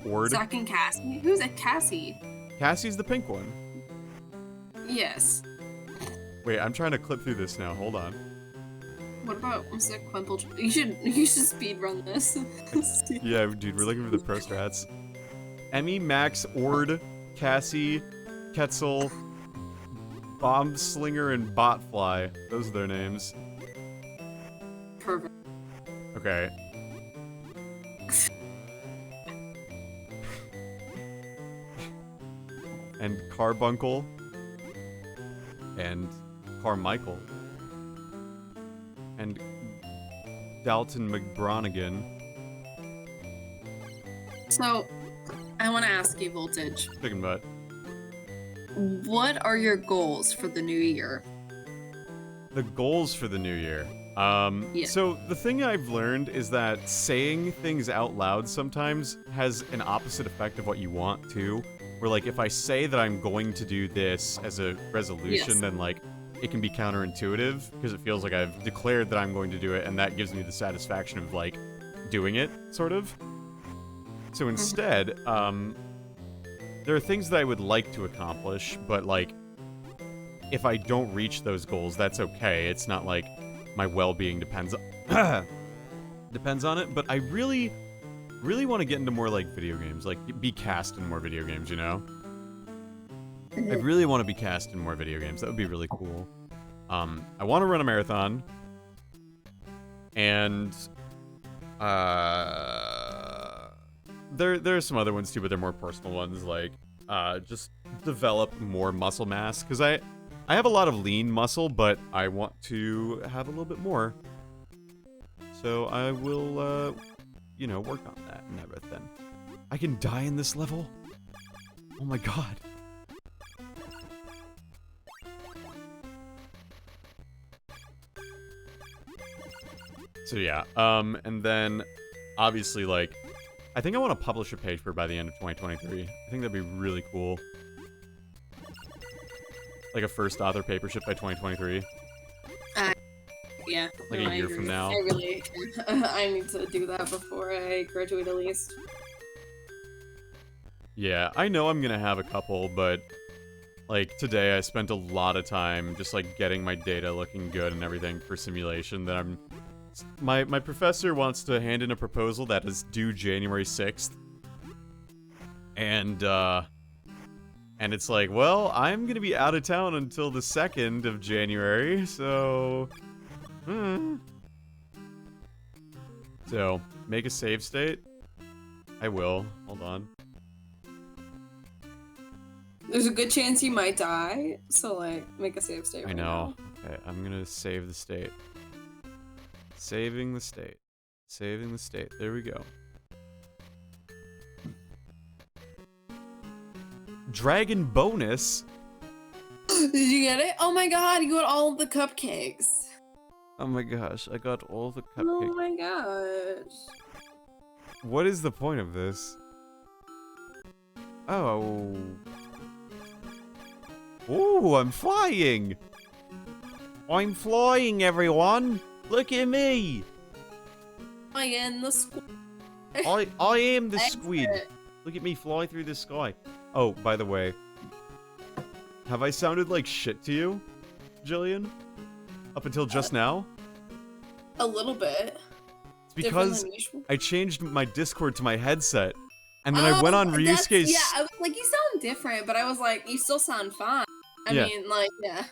Ord. Zack and Cassie. Who's that Cassie? Cassie's the pink one. Yes. Wait, I'm trying to clip through this now. Hold on. What about Mr. Quimple? You should speed run this. Yeah, dude, we're looking for the pro strats. Emmy, Max, Ord, Cassie, Quetzal, Bomb Slinger, and Botfly. Those are their names. Perfect. Okay. And Carbuncle. And Carmichael. And Dalton McBronigan. So, I want to ask you, Voltage. Chicken butt. What are your goals for the new year? The goals for the new year. Yeah. So the thing I've learned is that saying things out loud sometimes has an opposite effect of what you want to. Where like if I say that I'm going to do this as a resolution, Yes. then like it can be counterintuitive because it feels like I've declared that I'm going to do it, and that gives me the satisfaction of like doing it, sort of. So instead, there are things that I would like to accomplish, but like if I don't reach those goals, that's okay. It's not like my well-being depends on it, but I really want to get into more like video games, like be cast in more video games, you know? I really want to be cast in more video games. That would be really cool. I want to run a marathon, and there are some other ones too, but they're more personal ones, like just develop more muscle mass, because I have a lot of lean muscle, but I want to have a little bit more. So I will, you know, work on that and everything. I can die in this level? Oh my god. So yeah, and then obviously like, I think I want to publish a paper by the end of 2023. I think that'd be really cool. Like a first author papership by 2023. Yeah. Like no, a year from now. I really, I need to do that before I graduate at least. Yeah, I know I'm gonna have a couple, but like today I spent a lot of time just like getting my data looking good and everything for simulation that I'm... My professor wants to hand in a proposal that is due January 6th. And it's like, well, I'm gonna be out of town until the 2nd of January, so... So, make a save state? I will. Hold on. There's a good chance you might die, so like, make a save state. I know. Okay, I'm gonna save the state. Saving the state. Saving the state. There we go. Dragon bonus? Did you get it? Oh my god, you got all of the cupcakes. Oh my gosh, I got all the Oh cupcakes. my gosh. What is the point of this? Oh. Ooh, I'm flying! I'm flying, everyone! Look at me! I am the squid. I am the squid. Exit. Look at me fly through the sky. Oh, by the way. Have I sounded like shit to you, Jillian? Up until just now? A little bit. It's because Different than usual. I changed my Discord to my headset. And then I went on Ryusuke's... Yeah, I was like, you sound different, but I was like, you still sound fine. I mean, like, yeah.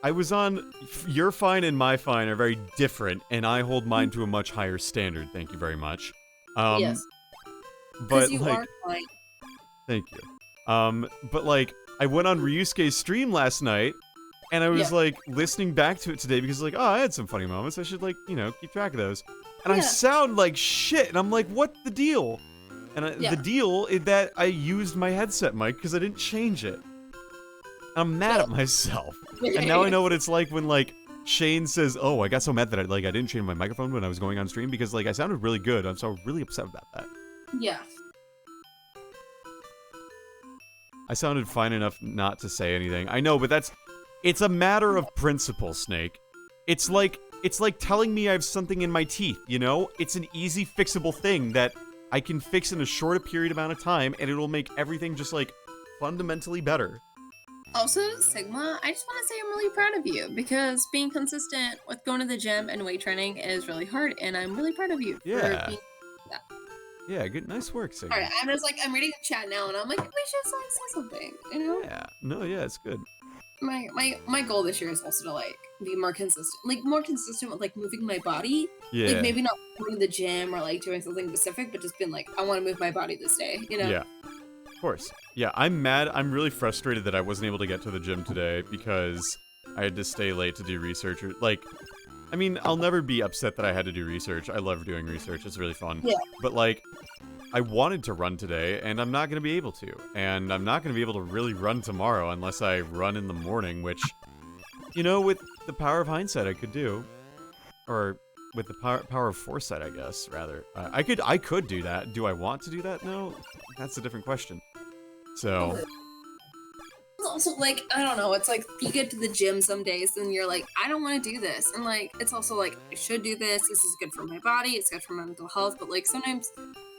I was on... Your fine and my fine are very different, and I hold mine to a much higher standard, thank you very much. Yes. But, you like... are fine. Thank you. But, like, I went on Ryusuke's stream last night, and I was, like, listening back to it today because, like, oh, I had some funny moments. I should, like, you know, keep track of those. And I sound like shit, and I'm like, what the deal? And the deal is that I used my headset mic because I didn't change it. I'm mad at myself. And now I know what it's like when, like, Shane says, oh, I got so mad that I didn't change my microphone when I was going on stream because, like, I sounded really good. I'm so really upset about that. Yeah. I sounded fine enough not to say anything. I know, but it's a matter of principle, Snake. It's like telling me I have something in my teeth, you know? It's an easy fixable thing that I can fix in a shorter period amount of time, and it'll make everything just, like, fundamentally better. Also, Sigma, I just want to say I'm really proud of you because being consistent with going to the gym and weight training is really hard, and I'm really proud of you for being that. Yeah, good, nice work, Sigma. Alright, I'm just like, I'm reading the chat now, and I'm like, we should like say something, you know? Yeah, no, yeah, it's good. My goal this year is also to like be more consistent with like moving my body. Yeah. Like maybe not going to the gym or like doing something specific, but just being like, I want to move my body this day, you know? Yeah. Of course. Yeah, I'm mad. I'm really frustrated that I wasn't able to get to the gym today because I had to stay late to do research. Like, I mean, I'll never be upset that I had to do research. I love doing research. It's really fun. Yeah. But, like, I wanted to run today, and I'm not going to be able to. And I'm not going to be able to really run tomorrow unless I run in the morning, which, you know, with the power of hindsight, I could do. Or with the power of foresight, I guess, rather. I could do that. Do I want to do that? No. That's a different question. So... Also, like, I don't know, it's like, you get to the gym some days, and you're like, I don't want to do this, and like, it's also like, I should do this is good for my body, it's good for my mental health, but like, sometimes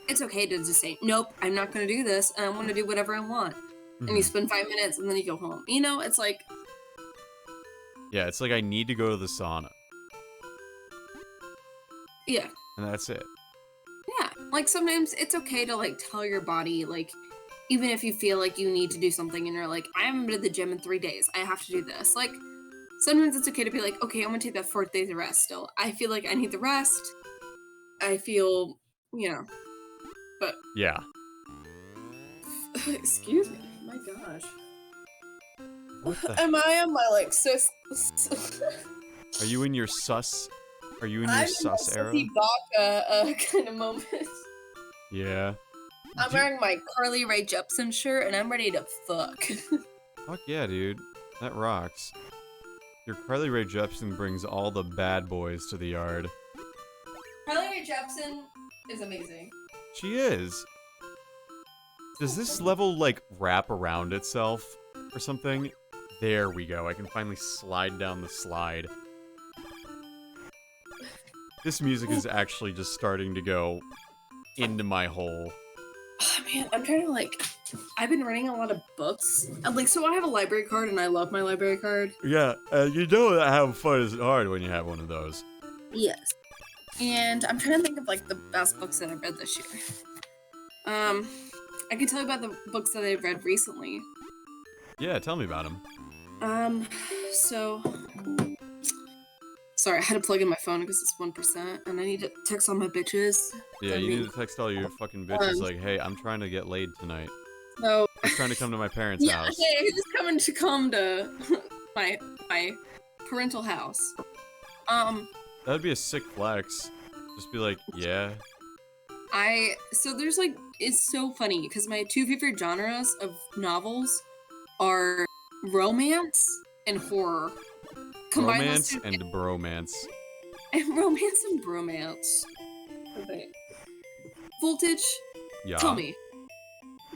it's okay to just say, nope, I'm not going to do this, and I want to do whatever I want, and you spend 5 minutes, and then you go home, you know, it's like... Yeah, it's like I need to go to the sauna. Yeah. And that's it. Yeah, like, sometimes it's okay to, like, tell your body, like, even if you feel like you need to do something and you're like, I haven't been to the gym in 3 days, I have to do this. Like, sometimes it's okay to be like, okay, I'm gonna take that 4th day to rest still. I feel like I need the rest. I feel, you know, but... Yeah. Excuse me. My gosh. What the... Am I on my, like, sus... Are you in your sus? Are you in your sus era? I'm in a kind of moment. Yeah. I'm wearing my Carly Rae Jepsen shirt, and I'm ready to fuck. Fuck yeah, dude. That rocks. Your Carly Rae Jepsen brings all the bad boys to the yard. Carly Rae Jepsen is amazing. She is. Does this level, like, wrap around itself or something? There we go. I can finally slide down the slide. This music is actually just starting to go into my hole. Oh, man, I'm trying to, like... I've been reading a lot of books. Like, so I have a library card, and I love my library card. Yeah, you know that having fun is hard when you have one of those. Yes. And I'm trying to think of, like, the best books that I've read this year. I can tell you about the books that I've read recently. Yeah, tell me about them. So... Sorry, I had to plug in my phone because it's 1%, and I need to text all my bitches. Yeah, you need to text all your fucking bitches like, hey, I'm trying to get laid tonight. So... I'm trying to come to my parents' house. Yeah, who's coming to come to my parental house? That'd be a sick flex. Just be like, yeah. So there's like, it's so funny because my two favorite genres of novels are romance and horror. Combine Romance those two and bromance. and romance and bromance. Okay. Voltage, Yeah. tell me,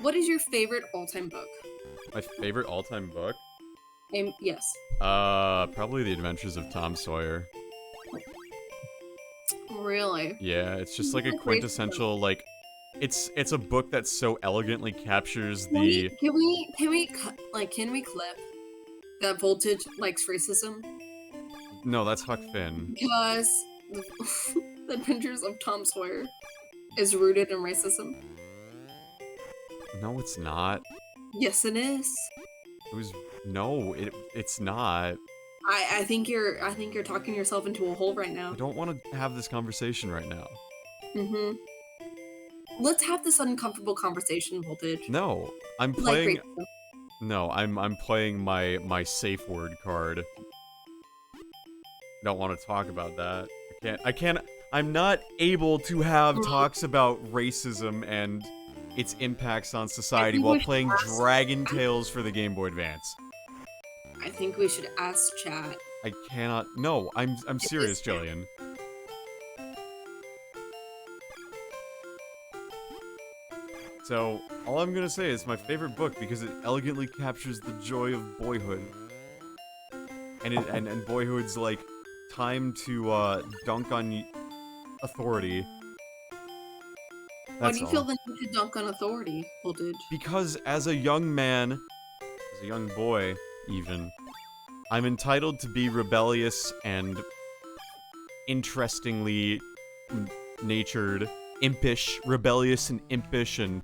what is your favorite all-time book? My favorite all-time book? Yes. Probably The Adventures of Tom Sawyer. Really? Yeah, it's just like a quintessential, like, it's a book that so elegantly captures the... Can we clip that Voltage likes racism? No, that's Huck Finn. Because the Adventures of Tom Sawyer is rooted in racism. No, it's not. Yes, it is. It was... No, it's not. I think you're talking yourself into a hole right now. I don't want to have this conversation right now. Mm-hmm. Let's have this uncomfortable conversation, Voltage. No, I'm playing... No, I'm playing my safe word card. Don't want to talk about that. I'm not able to have talks about racism and its impacts on society while playing Dragon Tales for the Game Boy Advance. I think we should ask chat. I cannot. No, I'm serious, Jillian. So, all I'm gonna say is my favorite book because it elegantly captures the joy of boyhood. And boyhood's like time to dunk on authority. Why do you feel the need to dunk on authority, Voltage? Because as a young man, as a young boy even, I'm entitled to be rebellious and interestingly natured, impish, rebellious and impish and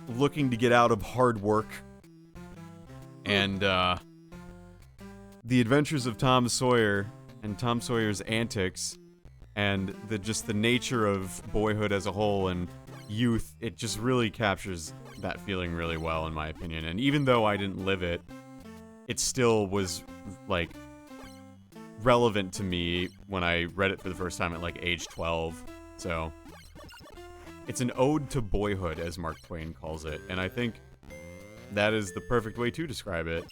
looking to get out of hard work. And The Adventures of Tom Sawyer and Tom Sawyer's antics and the nature of boyhood as a whole and youth, it just really captures that feeling really well, in my opinion. And even though I didn't live it, it still was, like, relevant to me when I read it for the first time at, like, age 12. So, it's an ode to boyhood, as Mark Twain calls it. And I think that is the perfect way to describe it.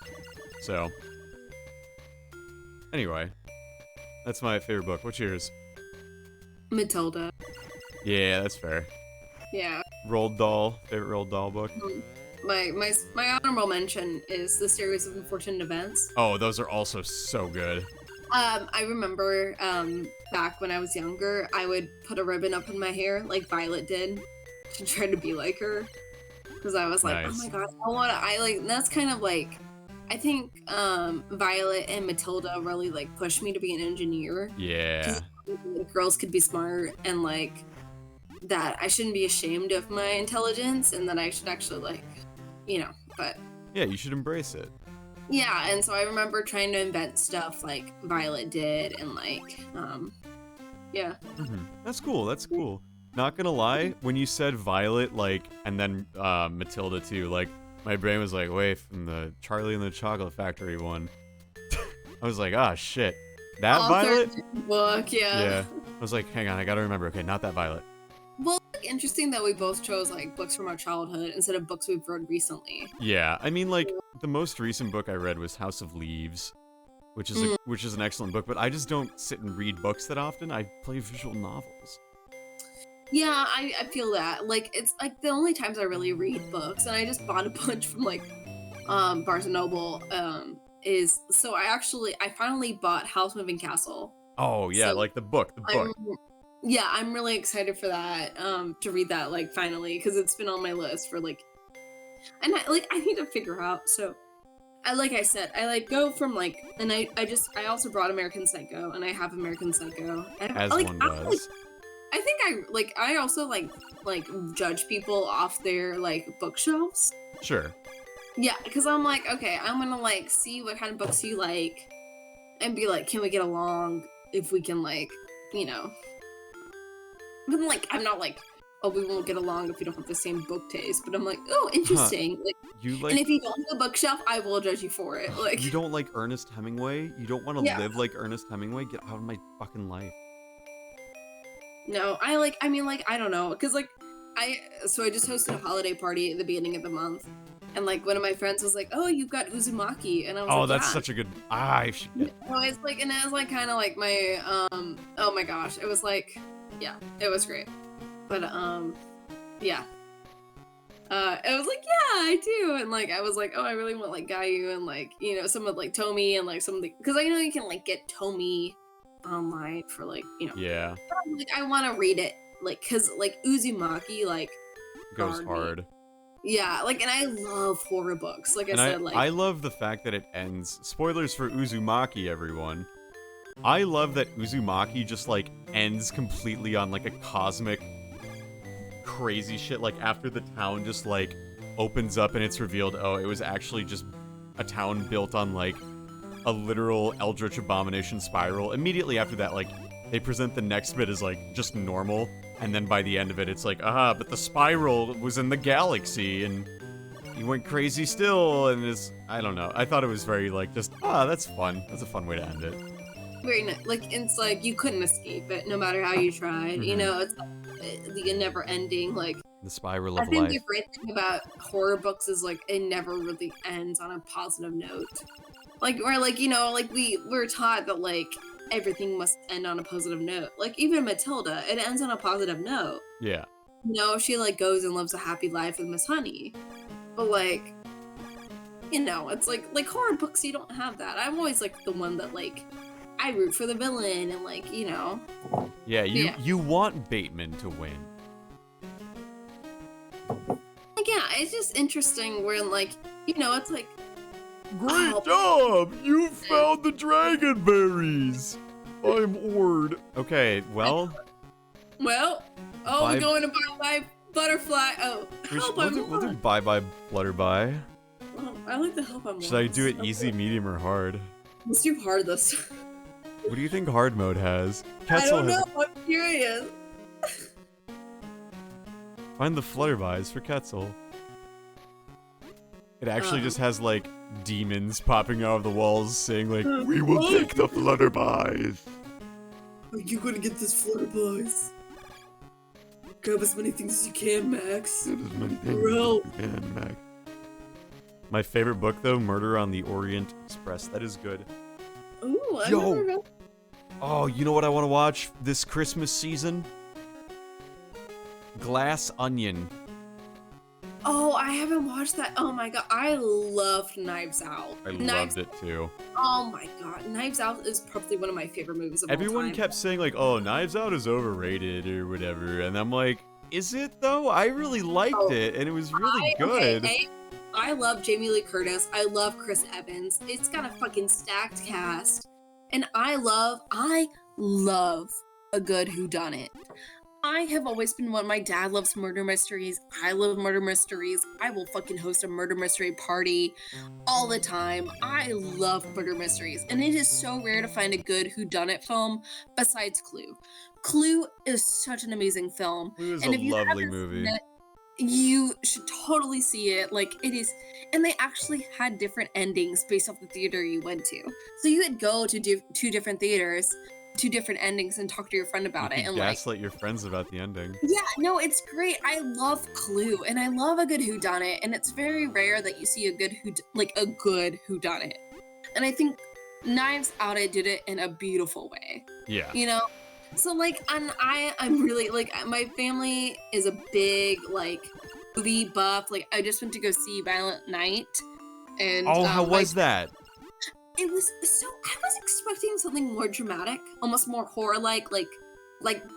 So, anyway, that's my favorite book. What's yours? Matilda. Yeah, that's fair. Yeah. Roald Dahl. Favorite Roald Dahl book? My honorable mention is The Series of Unfortunate Events. Oh, those are also so good. I remember back when I was younger, I would put a ribbon up in my hair like Violet did to try to be like her. Because I was like, nice. Oh my god, that's kind of like, I think Violet and Matilda really like pushed me to be an engineer. Yeah. Girls could be smart and like that I shouldn't be ashamed of my intelligence and that I should actually like, but yeah, you should embrace it. Yeah, and so I remember trying to invent stuff like Violet did and like yeah. That's cool. Not gonna lie, when you said Violet, like, and then Matilda too, like, my brain was like, wait, from the Charlie and the Chocolate Factory one. I was like, ah, shit. That Violet? Book, Yeah. I was like, hang on, I gotta remember. Okay, not that Violet. Well, interesting that we both chose, like, books from our childhood instead of books we've read recently. Yeah, I mean, like, the most recent book I read was House of Leaves. which is which is an excellent book. But I just don't sit and read books that often. I play visual novels. Yeah, I feel that. Like, it's like the only times I really read books, and I just bought a bunch from like Barnes and Noble. I finally bought House Moving Castle. Oh yeah, So like the book. Yeah, I'm really excited for that. To read that like finally, because it's been on my list for like, and I need to figure out. So, like I said, I like go from like, and I also brought American Psycho, and I have American Psycho. As like, one does. I think I also like judge people off their like bookshelves. Sure. Yeah, because I'm like, okay, I'm gonna like see what kind of books you like, and be like, can we get along if we can like, you know. But like, I'm not like, oh, we won't get along if we don't have the same book taste. But I'm like, oh, interesting. Like, and if you don't have a bookshelf, I will judge you for it. Like, you don't like Ernest Hemingway? You don't want to live like Ernest Hemingway? Get out of my fucking life. No, I don't know, because like, I just hosted a holiday party at the beginning of the month, and like one of my friends was like, "Oh, you've got Uzumaki," and I was like, "Oh, that's yeah. such a good." I should get. No, it's like, and it was like kind of like my oh my gosh, it was like, yeah, it was great, but yeah. It was like, yeah, I do, and like I was like, oh, I really want like Gayu and like, you know, some of like Tomy and like some of the, because I know you can like get Tomy online for like, you know, yeah. But, like, I want to read it, like, because like Uzumaki like goes hard. Yeah, like, and I love horror books. Like I said, like, I love the fact that it ends. Spoilers for Uzumaki, everyone. I love that Uzumaki just like ends completely on like a cosmic crazy shit. Like after the town just like opens up and it's revealed, oh, it was actually just a town built on like a literal Eldritch Abomination spiral. Immediately after that, like, they present the next bit as, like, just normal, and then by the end of it, it's like, but the spiral was in the galaxy, and he went crazy still, and it's, I don't know. I thought it was very, like, just, that's fun. That's a fun way to end it. Very nice. Like, it's like, you couldn't escape it, no matter how you tried. Mm-hmm. You know, it's the never-ending, like, the spiral of life. I think the great thing about horror books is, like, it never really ends on a positive note. Like, or like, you know, like we're taught that like everything must end on a positive note. Like even Matilda, it ends on a positive note. Yeah. You know, she like goes and lives a happy life with Miss Honey. But like, you know, it's like horror books, you don't have that. I'm always like the one that like I root for the villain and like, you know. Yeah, you want Bateman to win. Like yeah, it's just interesting where like, you know, it's like great job! You found the dragon berries! I'm Ord. Okay, well... Well? Oh, we're going to bye-bye butterfly. Oh, we'll do bye-bye flutterby. Oh, I like the help I'm Should I do it easy, medium, or hard? Let's do hard this. What do you think hard mode has? I don't know, I'm curious. Find the flutterbys for Quetzal. It actually just has, like, demons popping out of the walls saying, like, we will take the flutterbys. Are you gonna get this flutterbys? Grab as many things as you can, Max. Grab as many things as you can, Max. My favorite book, though, Murder on the Orient Express. That is good. Ooh, I never read. Oh, you know what I want to watch this Christmas season? Glass Onion. Oh, I haven't watched that. Oh my god, I loved Knives Out. I loved it too. Oh my god, Knives Out is probably one of my favorite movies of all time. Everyone kept saying like, oh, Knives Out is overrated or whatever, and I'm like, is it though? I really liked it, and it was really good. Okay, I love Jamie Lee Curtis. I love Chris Evans. It's got a fucking stacked cast, and I love a good whodunit. I have always been one. My dad loves murder mysteries. I love murder mysteries. I will fucking host a murder mystery party all the time. I love murder mysteries. And it is so rare to find a good whodunit film besides Clue. Clue is such an amazing film. Clue is a lovely movie. You should totally see it. Like, it is. And they actually had different endings based off the theater you went to. So you could go to two different theaters, 2 different endings, and talk to your friend about it and gaslight your friends about the ending. Yeah, no, it's great. I love Clue and I love a good whodunit, and it's very rare that you see a good whodunit. And I think Knives Out, I did it in a beautiful way. Yeah. You know? So like I'm really like my family is a big like movie buff. Like I just went to go see Violent Night and Oh, how was that? it was so I was expecting something more dramatic, almost more horror like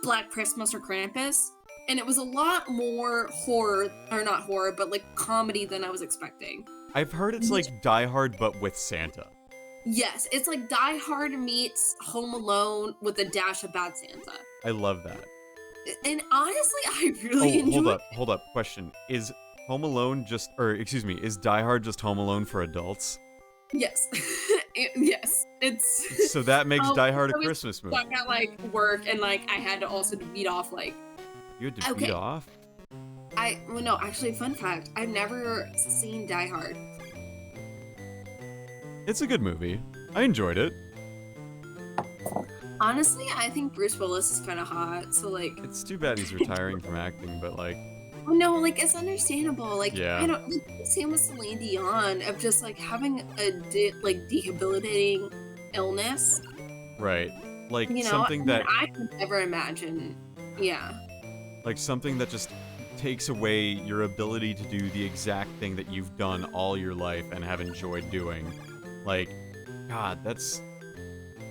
Black Christmas or Krampus. And it was a lot more horror, or not horror, but like comedy than I was expecting. I've heard it's like Die Hard but with Santa. Yes, it's like Die Hard meets Home Alone with a dash of Bad Santa. I love that. And honestly, I really enjoyed it. Hold up. Question. Is Home Alone just, or excuse me, is Die Hard just Home Alone for adults? Yes. Yes. It's So that makes Die Hard a Christmas movie. Stuck at like work and like I had to also beat off like You had to beat off? well no, actually fun fact, I've never seen Die Hard. It's a good movie. I enjoyed it. Honestly, I think Bruce Willis is kind of hot, so like It's too bad he's retiring from acting, but like no, like it's understandable. Like Yeah. I don't like, same with Celine Dion of just like having a debilitating illness. right. Like You know, something that I could never imagine. Yeah. like something that just takes away your ability to do the exact thing that you've done all your life and have enjoyed doing. Like, God, that's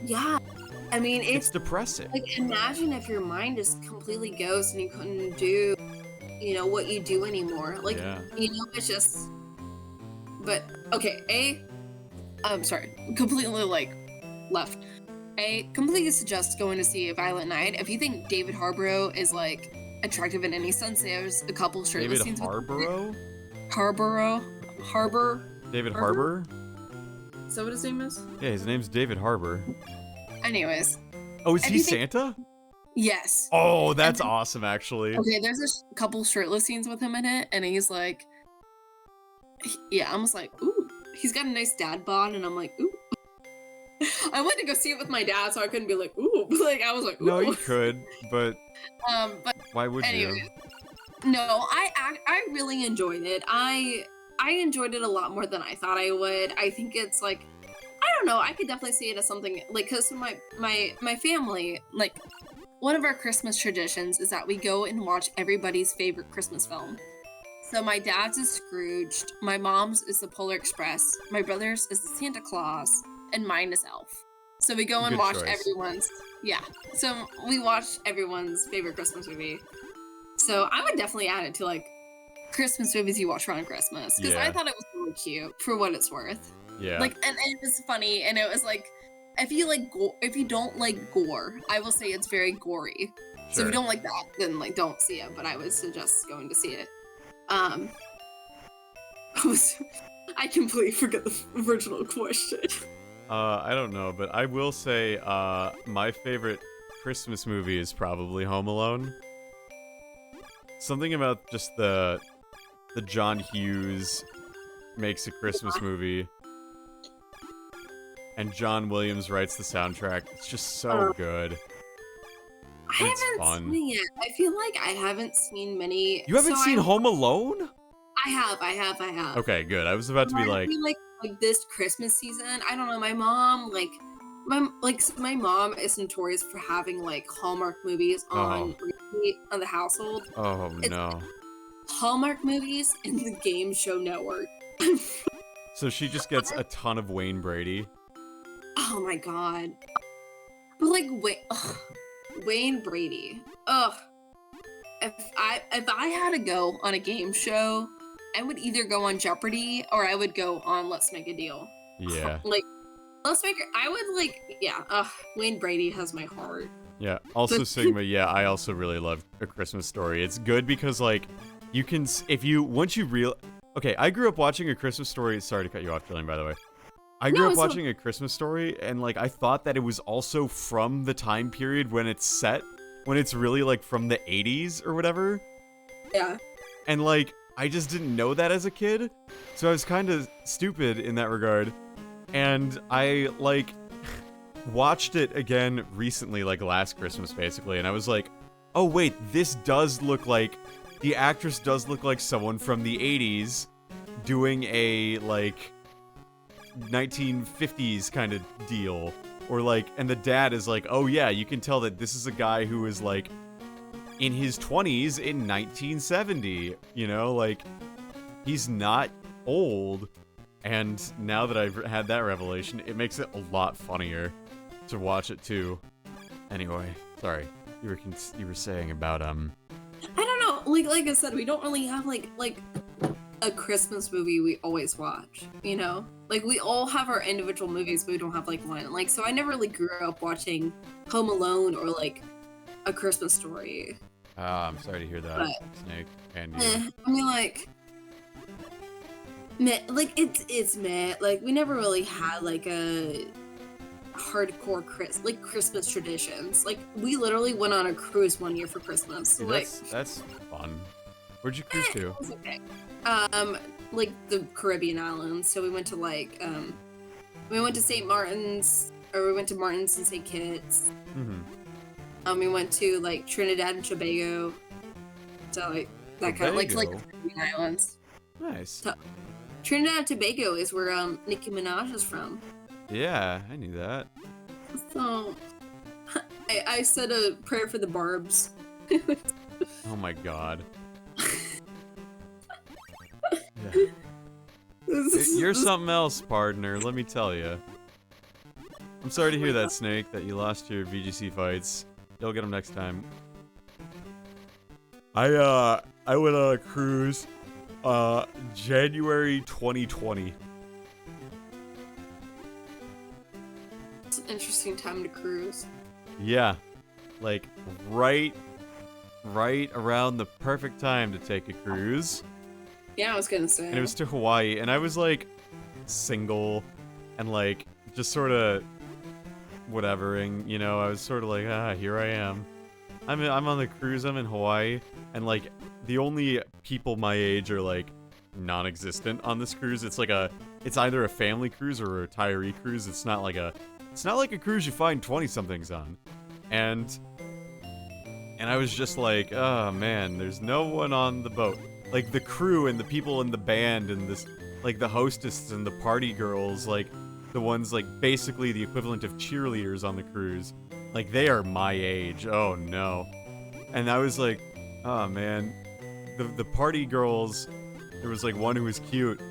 Yeah. I mean, it's depressing. like imagine if your mind just completely goes and you couldn't do, what you do anymore. Like, Yeah. It's just. But okay, I'm sorry, completely like left. I completely suggest going to see Violent Night if you think David Harbour is like attractive in any sense. There's a couple shirtless David scenes. Harbour? Harbor. David Harbour? Harbour? Is that what his name is? Yeah, his name's David Harbour. Anyways. Oh, is If he you think- Santa? Yes. Oh, that's awesome, actually. Okay, there's a couple shirtless scenes with him in it, and he's like, yeah, I was like, ooh, he's got a nice dad bod, and I'm like, ooh. I went to go see it with my dad, so I couldn't be like, ooh, but like I was like, ooh. No, you could, but But why would anyway, you? no, I really enjoyed it. I enjoyed it a lot more than I thought I would. I think it's like, I don't know, I could definitely see it as something like, because my family, like, one of our Christmas traditions is that we go and watch everybody's favorite Christmas film. So my dad's is Scrooged, my mom's is the Polar Express, my brother's is the Santa Claus, and mine is Elf. So we go and Good watch choice. everyone's, yeah. So we watch everyone's favorite Christmas movie. So I would definitely add it to like Christmas movies you watch around Christmas, because I Yeah. thought it was really cute for what it's worth. Yeah. Like, and it was funny, and it was like, if you don't like gore, I will say it's very gory. So if you don't like that, then like don't see it. But I would suggest going to see it. I completely forgot the original question. I don't know, but I will say, my favorite Christmas movie is probably Home Alone. Something about just the John Hughes makes a Christmas movie, and John Williams writes the soundtrack. It's just so good. I It's haven't fun. seen it yet. I feel like I haven't seen many. You haven't seen Home Alone? I have. Okay, good. I was about to be I like, feel like this Christmas season, I don't know. My mom, my mom is notorious for having like Hallmark movies on repeat on the household. oh It's- no. Hallmark movies in the Game Show Network. So she just gets a ton of Wayne Brady. Oh my god. But like Wayne Brady. Ugh. If I had to go on a game show, I would either go on Jeopardy or I would go on Let's Make a Deal. Yeah. Like I would like, yeah, Wayne Brady has my heart. Yeah. Also Sigma, yeah, I also really love A Christmas Story. It's good because like you can Okay, I grew up watching A Christmas Story. Sorry to cut you off, Jillian, by the way. I grew up watching A Christmas Story, and like I thought that it was also from the time period when it's set, when it's really like from the 80s or whatever. Yeah. And like I just didn't know that as a kid, so I was kind of stupid in that regard. And I like watched it again recently, like last Christmas basically, and I was like, oh wait, this does look like, the actress does look like someone from the 80s doing a like 1950s kind of deal. Or like, and the dad is like, oh yeah, you can tell that this is a guy who is like in his 20s in 1970, you know, like he's not old. And now that I've had that revelation, it makes it a lot funnier to watch it too. Anyway, sorry, you were saying about I don't know, like I said, we don't really have like a Christmas movie we always watch, you know? Like, we all have our individual movies, but we don't have, like, one. Like, so I never really grew up watching Home Alone or, like, A Christmas Story. I'm sorry to hear that, But, Snake, and you. I mean, like, meh, like, it's meh. Like, we never really had, like, a hardcore Christmas traditions. Like, we literally went on a cruise one year for Christmas. Dude, Like, that's fun. Where'd you cruise to? it was okay. Like the Caribbean islands. So we went to like we went to St. Martin's, or we went to Martin's and St. Kitts. We went to like Trinidad and Tobago. So like that kind of like the Caribbean islands. Nice. So, Trinidad and Tobago is where Nicki Minaj is from. Yeah, I knew that. So I said a prayer for the Barbs. Oh my god. Yeah. You're something else, partner, let me tell you. I'm sorry to hear that, Snake, that you lost your VGC fights. You'll get them next time. I went on a cruise, January 2020. It's an interesting time to cruise. Yeah, like right around the perfect time to take a cruise. Yeah, I was gonna say. And it was to Hawaii, and I was like single and like just sort of whatevering, you know. I was sort of like, here I am. I'm on the cruise. I'm in Hawaii, and like the only people my age are like non-existent on this cruise. It's either a family cruise or a retiree cruise. It's not like a cruise you find 20-somethings on. And I was just like, oh man, there's no one on the boat. Like the crew and the people in the band and this, like the hostess and the party girls, like the ones like basically the equivalent of cheerleaders on the cruise. Like they are my age. Oh no. And I was like, oh man, the party girls, there was like one who was cute,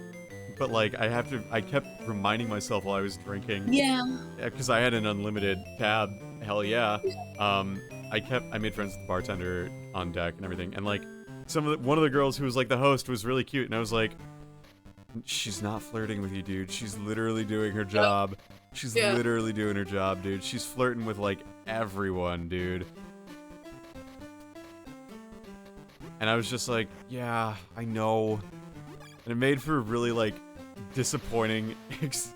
but like I kept reminding myself while I was drinking. Yeah. Because I had an unlimited tab. Hell yeah. I made friends with the bartender on deck and everything, and like one of the girls who was like the host was really cute, and I was like, she's not flirting with you, dude. She's literally doing her job. She's literally doing her job, dude. She's flirting with like everyone, dude. And I was just like, yeah, I know. And it made for a really like disappointing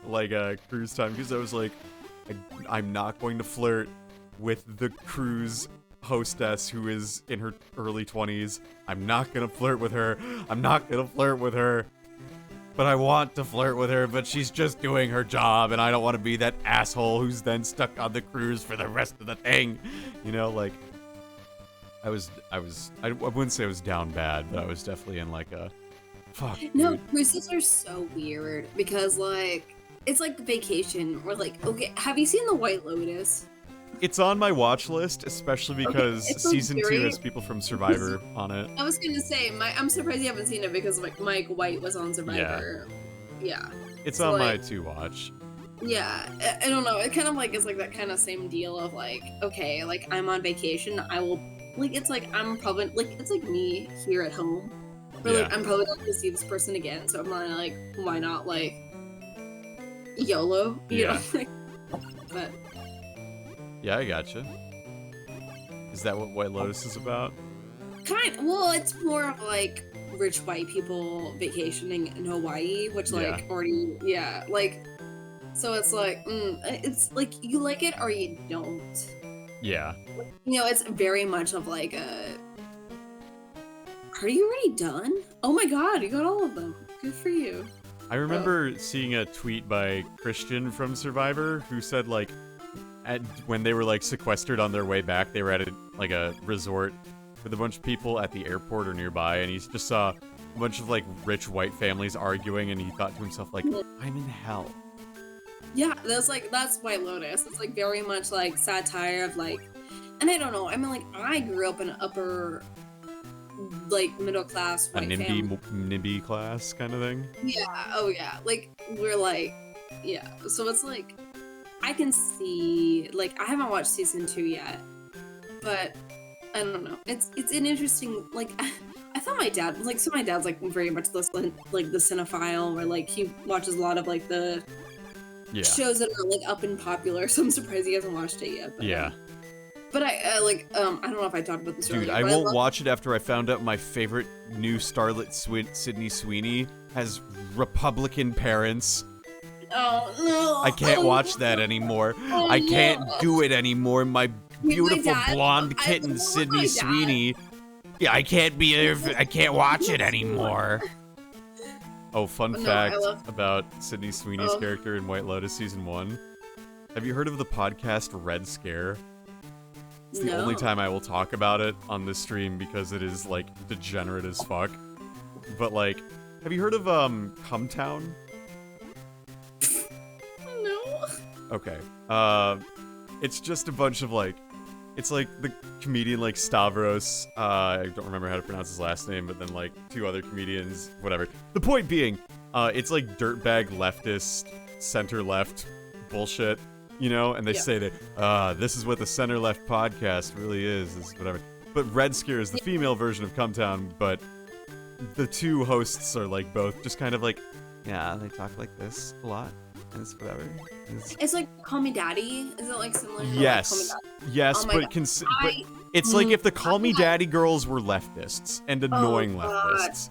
like cruise time, because I was like, I'm not going to flirt with the cruise hostess who is in her early 20s. I'm not gonna flirt with her. I'm not gonna flirt with her. But I want to flirt with her, but she's just doing her job, and I don't want to be that asshole who's then stuck on the cruise for the rest of the thing. You know, like, I wouldn't say I was down bad, but I was definitely in like a, fuck, No, dude. cruises are so weird, because like, it's like vacation, or like, okay, have you seen The White Lotus? It's on my watch list, especially because season 2 has people from Survivor on it. I was gonna say, I'm surprised you haven't seen it, because like Mike White was on Survivor. Yeah. It's So, on my like, to watch. Yeah, I don't know. It kind of like is like that kind of same deal of like, okay, like I'm on vacation. I will like it's like I'm probably like it's like me here at home. Where like I'm probably not gonna see this person again, so I'm like, why not like YOLO? You know? But yeah, I gotcha. Is that what White Lotus is about? Well, it's more of like rich white people vacationing in Hawaii, which like already like. So it's like, it's like you like it or you don't. Yeah. You know, it's very much of like a. Are you already done? Oh my god, you got all of them. Good for you. I remember seeing a tweet by Christian from Survivor who said like, when they were like sequestered on their way back, they were at a resort with a bunch of people at the airport or nearby, and he just saw a bunch of like rich white families arguing, and he thought to himself like, I'm in hell. Yeah, that's White Lotus. It's like very much like satire of like, and I don't know. I mean, like I grew up in an upper, like middle class A white family. NIMBY class kind of thing. Yeah. Oh yeah. Like we're like, yeah. So it's like, I can see. Like I haven't watched season 2 yet, but I don't know. It's an interesting like. I thought my dad like so. My dad's like very much like the cinephile, where like he watches a lot of like the Yeah. shows that are like up and popular. So I'm surprised he hasn't watched it yet. But, Yeah. But I like I don't know if I talked about this Dude, earlier. I but won't love- watch it after I found out my favorite new starlet Sydney Sweeney has Republican parents. Oh no! I can't watch that anymore. Oh, I can't no. do it anymore. My beautiful dad- blonde I kitten love my Sydney dad. Sweeney. Yeah, I can't watch it anymore. Oh, fun No, I fact love- about Sydney Sweeney's Oh. character in White Lotus season 1. Have you heard of the podcast Red Scare? It's the only No. time I will talk about it on this stream because it is like degenerate as fuck. But like, have you heard of Cumtown? No. Okay. It's just a bunch of like, it's like the comedian like Stavros. I don't remember how to pronounce his last name, but then like 2 other comedians, whatever. The point being, it's like dirtbag leftist, center left bullshit, you know. And they Yeah. say that this is what the center left podcast really is whatever. But Red Scare is the female version of Cumtown, but the 2 hosts are like both just kind of like, yeah, they talk like this a lot, and it's whatever. It's like Call Me Daddy. Is it like similar? To Like, Call Me Yes, Daddy? yes, Oh my but, God. but I- it's like if the Call I Me got- Daddy girls were leftists and annoying God. leftists.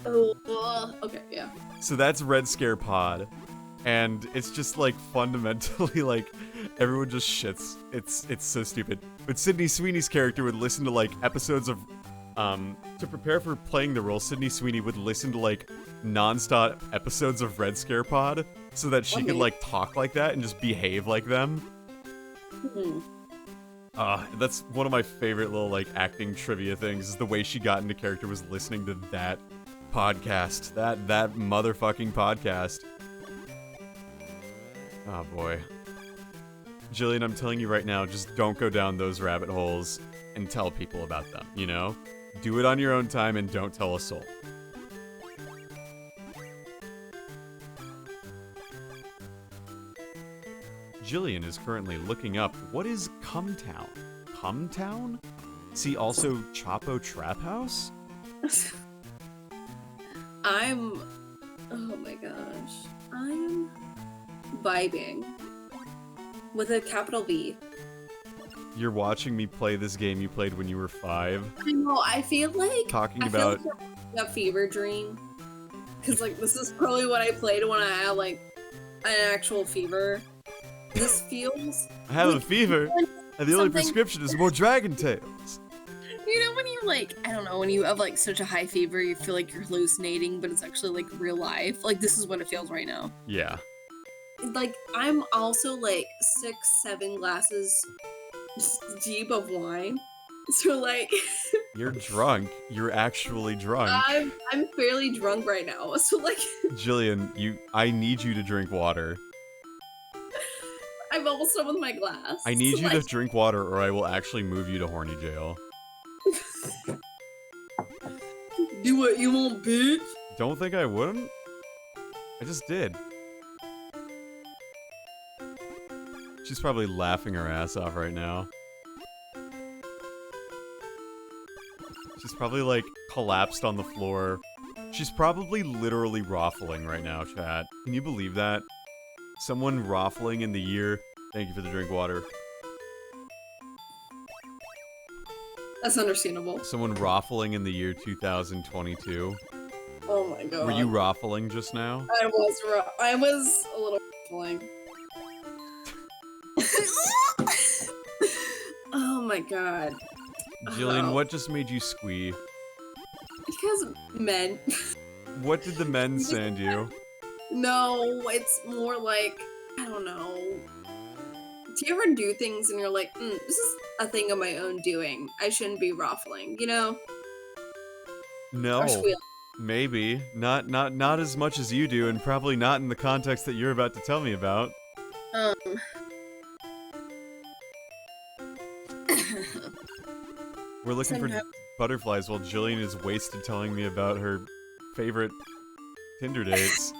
Oh, okay, yeah. So that's Red Scare Pod, and it's just like fundamentally like everyone just shits. It's so stupid. But Sydney Sweeney's character would listen to like episodes of to prepare for playing the role. Sydney Sweeney would listen to like non-stop episodes of Red Scare Pod so that she could Okay. like talk like that and just behave like them. Hmm. That's one of my favorite little like acting trivia things is the way she got into character was listening to that podcast. That motherfucking podcast. Oh boy. Jillian, I'm telling you right now, just don't go down those rabbit holes and tell people about them, you know? Do it on your own time and don't tell a soul. Jillian is currently looking up what is Cumtown? Cumtown? See also Chapo Trap House? I'm. Oh my gosh. I'm vibing with a capital V. You're watching me play this game you played when you were 5, I know. I feel like talking I feel about like I'm having a fever dream. Because like this is probably what I played when I had like an actual fever. This feels. I have a like, fever, and the only something- prescription is more Dragon Tales. You know when you like, I don't know, when you have like such a high fever, you feel like you're hallucinating, but it's actually like real life. Like this is what it feels right now. Yeah. Like I'm also like 6-7 glasses deep of wine. So like You're drunk. You're actually drunk. I'm fairly drunk right now. So like Jillian, I need you to drink water. I'm almost done with my glass. I need So, you to like, drink water or I will actually move you to horny jail. do what you want, bitch. Don't think I wouldn't? I just did. She's probably laughing her ass off right now. She's probably like collapsed on the floor. She's probably literally raffling right now, chat. Can you believe that? Someone raffling in the year. Thank you for the drink water. That's understandable. Someone raffling in the year 2022. Oh my god. Were you raffling just now? I was a little raffling. Oh my god. Jillian, Oh. what just made you squee? Because men. What did the men send you? No, it's more like, I don't know. Do you ever do things and you're like, this is a thing of my own doing. I shouldn't be raffling, you know? No. Or squealing. Maybe. Not as much as you do, and probably not in the context that you're about to tell me about. We're looking for butterflies while Jillian is wasted telling me about her favorite Tinder dates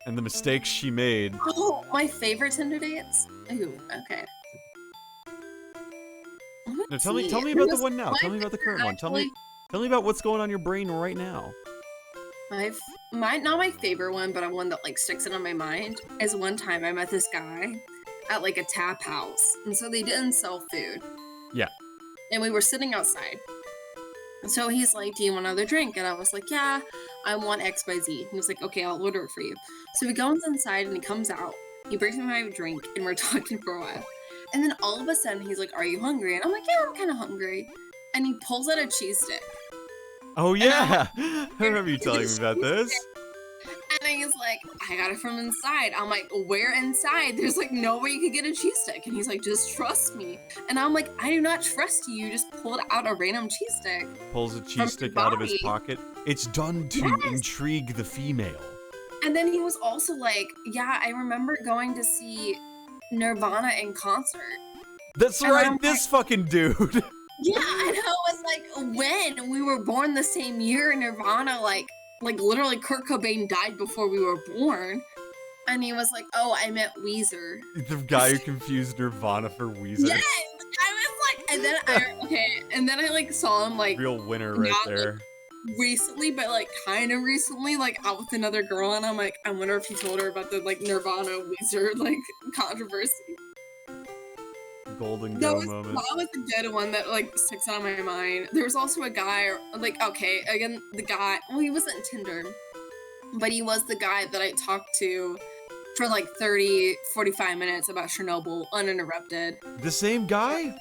and the mistakes she made. Oh, my favorite Tinder dates? Ooh, okay. No, tell me about the one now. Tell me about the current one. Tell me about what's going on in your brain right now. Not my favorite one, but one that like sticks in on my mind is one time I met this guy at like a tap house, and so they didn't sell food. Yeah. And we were sitting outside. And so he's like, "Do you want another drink?" And I was like, "Yeah, I want XYZ." He was like, "Okay, I'll order it for you." So he goes inside and he comes out. He brings me my drink and we're talking for a while. And then all of a sudden he's like, "Are you hungry?" And I'm like, "Yeah, I'm kind of hungry." And he pulls out a cheese stick. Oh yeah, I remember you telling me about this. And he's like, "I got it from inside." I'm like, "Where inside? There's like no way you could get a cheese stick." And he's like, "Just trust me." And I'm like, "I do not trust you. You just pulled out a random cheese stick." Pulls a cheese stick out of his pocket. It's done to intrigue the female. And then he was also like, "Yeah, I remember going to see Nirvana in concert." That's And right, I'm this fucking dude. Yeah, and I was like, when we were born the same year, Nirvana, like literally Kurt Cobain died before we were born. And he was like, "Oh, I meant Weezer." The guy who confused Nirvana for Weezer. Yes, I was like, and then I like saw him like real winner right there. Like, recently, but like kind of recently, like out with another girl, and I'm like, I wonder if he told her about the like Nirvana Weezer like controversy. Golden Go moment. That was a good one that like sticks out of my mind. There was also a guy, like, okay, again, the guy, well, he wasn't Tinder, but he was the guy that I talked to for like 45 minutes about Chernobyl uninterrupted. The same guy?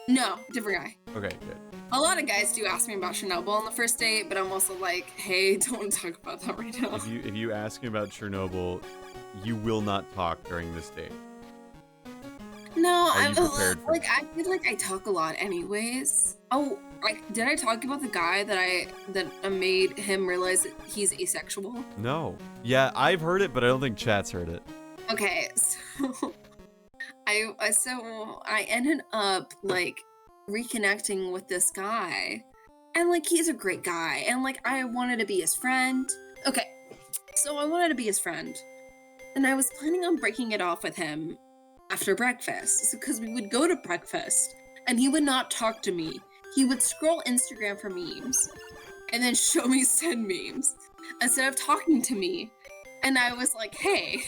No, different guy. Okay, good. A lot of guys do ask me about Chernobyl on the first date, but I'm also like, hey, don't want to talk about that right now. If you ask me about Chernobyl, you will not talk during this date. No, I feel like I talk a lot anyways. Oh, did I talk about the guy that I made him realize that he's asexual? No. Yeah, I've heard it, but I don't think chat's heard it. Okay, so I ended up like reconnecting with this guy, and like he's a great guy, and like I wanted to be his friend. Okay, so I wanted to be his friend, and I was planning on breaking it off with him after breakfast, because we would go to breakfast and he would not talk to me. He would scroll Instagram for memes and then show me said memes instead of talking to me. And I was like, hey,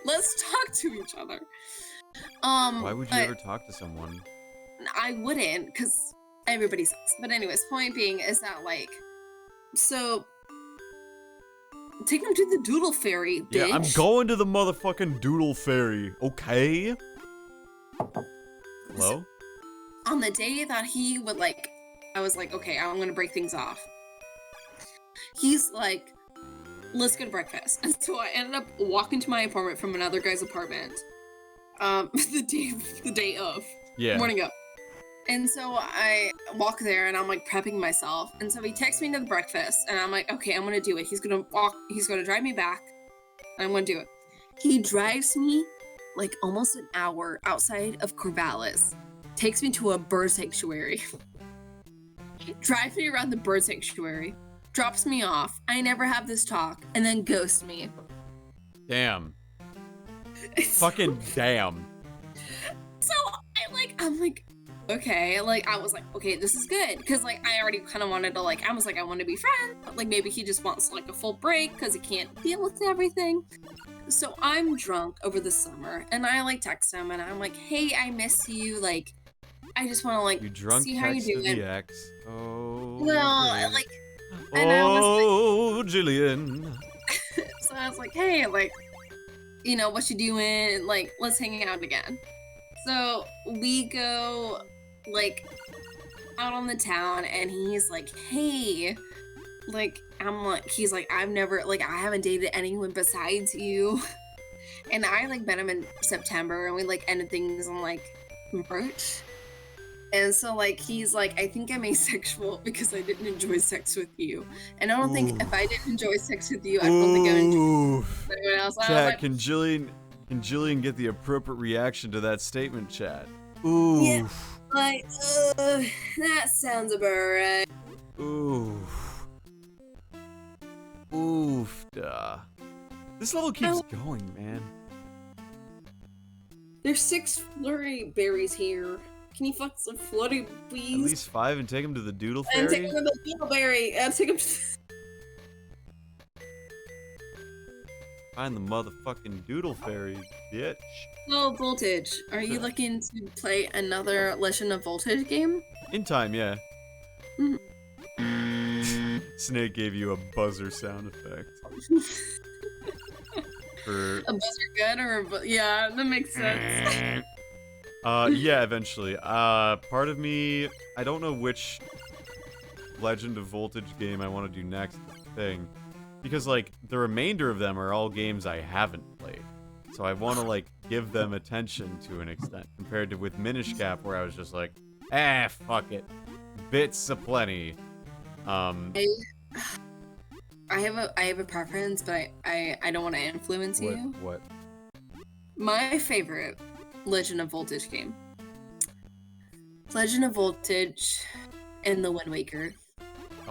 let's talk to each other. Why would you ever talk to someone? I wouldn't, because everybody sucks. But anyways, point being is that like, so take him to the Doodle Fairy, bitch. Yeah, I'm going to the motherfucking Doodle Fairy, okay? Hello? So, on the day that he would like, I was like, okay, I'm gonna break things off. He's like, let's go to breakfast. And so I ended up walking to my apartment from another guy's apartment. The day of. Yeah. Morning of. And so I walk there and I'm like prepping myself. And so he takes me to the breakfast and I'm like, okay, I'm gonna do it. He's gonna drive me back and I'm gonna do it. He drives me like almost an hour outside of Corvallis, takes me to a bird sanctuary, drives me around the bird sanctuary, drops me off. I never have this talk, and then ghosts me. Damn. Fucking damn. So I'm like, okay, like I was like, okay, this is good, because like I already kind of wanted to like, I was like, I want to be friends, but like maybe he just wants like a full break because he can't deal with everything. So I'm drunk over the summer, and I like text him, and I'm like, hey, I miss you, like I just want to like see how you doing. The ex. Oh. Well, like, and I was like, Jillian. So I was like, hey, like, you know, what you doing? Like, let's hang out again. So we go like out on the town, and he's like, hey, like, I'm like, he's like, I haven't dated anyone besides you. And I like met him in September, and we like ended things in like March. And so, like, he's like, I think I'm asexual because I didn't enjoy sex with you. And I don't think if I didn't enjoy sex with you, I don't think I would enjoy sex with anyone else. And I was Chat, like, can Jillian get the appropriate reaction to that statement, chat? Ooh. Yeah. Like, that sounds about right. Oof. Oof. Duh. This level keeps going, man. There's 6 flurry berries here. Can you fuck some flurry, please? At least 5 and take him to the Doodle And Fairy? take him to the beetleberry. And take him to... Find the motherfucking Doodle Fairy, bitch. So, Voltage, are you looking to play another Legend of Voltage game? In time, yeah. Snake gave you a buzzer sound effect. For... A buzzer good or yeah, that makes sense. Yeah, eventually. Part of me, I don't know which Legend of Voltage game I want to do next thing. Because, like, the remainder of them are all games I haven't played. So I want to, like, give them attention to an extent. Compared to with Minish Cap, where I was just like, fuck it. Bits aplenty. I have a preference, but I don't want to influence you. What? My favorite Legend of Voltage game. Legend of Voltage and the Wind Waker.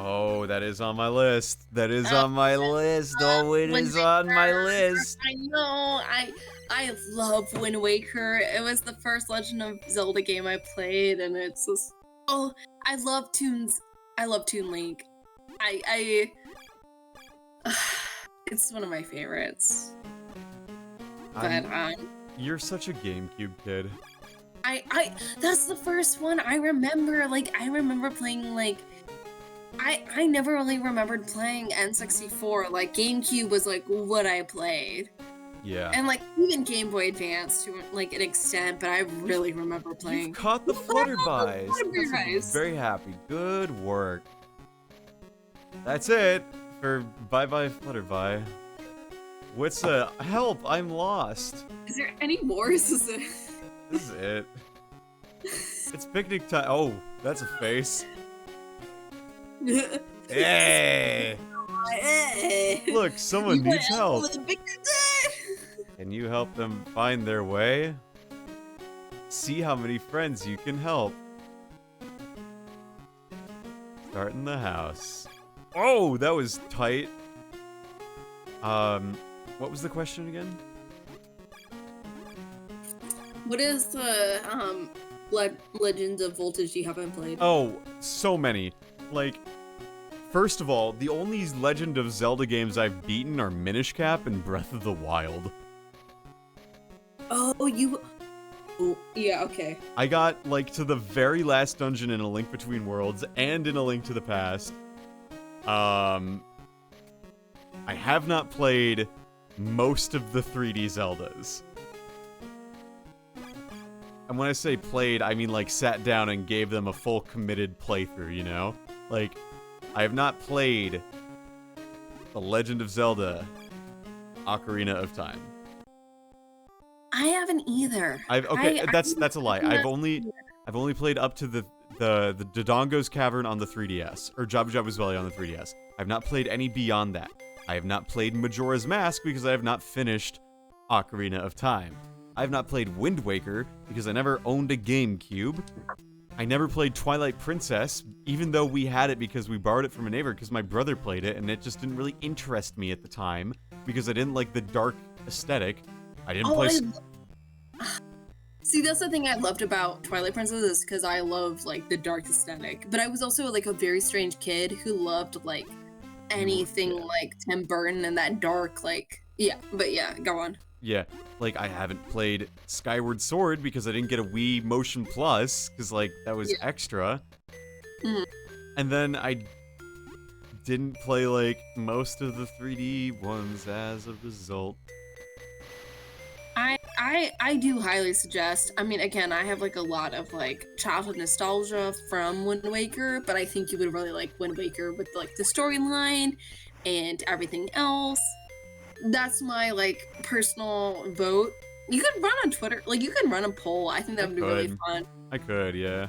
Oh, that is on my list. That is on my list. Oh, it is on my list. I know. I love Wind Waker. It was the first Legend of Zelda game I played, and it's just I love tunes. I love Toon Link. It's one of my favorites. But you're such a GameCube kid. That's the first one I remember. Like, I remember playing, like, I never really remembered playing N64. Like, GameCube was, like, what I played. Yeah. And, like, even Game Boy Advance to, like, an extent, but I really remember playing. You've caught the Flutterbys. I'm very happy. Good work. That's it for Bye-Bye Flutterby. What's help, I'm lost. Is there any more? Is this it? This is it. It's picnic time. Oh, that's a face. Hey! Look, someone needs help. Can you help them find their way? See how many friends you can help. Start in the house. Oh, that was tight. What was the question again? What is the Legends of Voltage you haven't played? Oh, so many. Like, first of all, the only Legend of Zelda games I've beaten are Minish Cap and Breath of the Wild. Oh, yeah, okay. I got, like, to the very last dungeon in A Link Between Worlds and in A Link to the Past. I have not played most of the 3D Zeldas. And when I say played, I mean, like, sat down and gave them a full committed playthrough, you know? Like, I have not played The Legend of Zelda Ocarina of Time. I haven't either. That's a lie. I've only played up to the Dodongo's Cavern on the 3DS, or Jabu Jabu's Valley on the 3DS. I've not played any beyond that. I have not played Majora's Mask because I have not finished Ocarina of Time. I have not played Wind Waker because I never owned a GameCube. I never played Twilight Princess, even though we had it because we borrowed it from a neighbor because my brother played it, and it just didn't really interest me at the time because I didn't like the dark aesthetic. I didn't play... See, that's the thing I loved about Twilight Princess is because I love, like, the dark aesthetic. But I was also, like, a very strange kid who loved, like, anything like Tim Burton and that dark, like... Yeah, but yeah, go on. Yeah, like, I haven't played Skyward Sword because I didn't get a Wii Motion Plus, because, like, that was extra. Mm-hmm. And then I didn't play, like, most of the 3D ones as a result. I do highly suggest. I mean, again, I have like a lot of like childhood nostalgia from Wind Waker, but I think you would really like Wind Waker with like the storyline and everything else. That's my like personal vote. You could run on Twitter, like you could run a poll. I think that would be really fun. I could, yeah.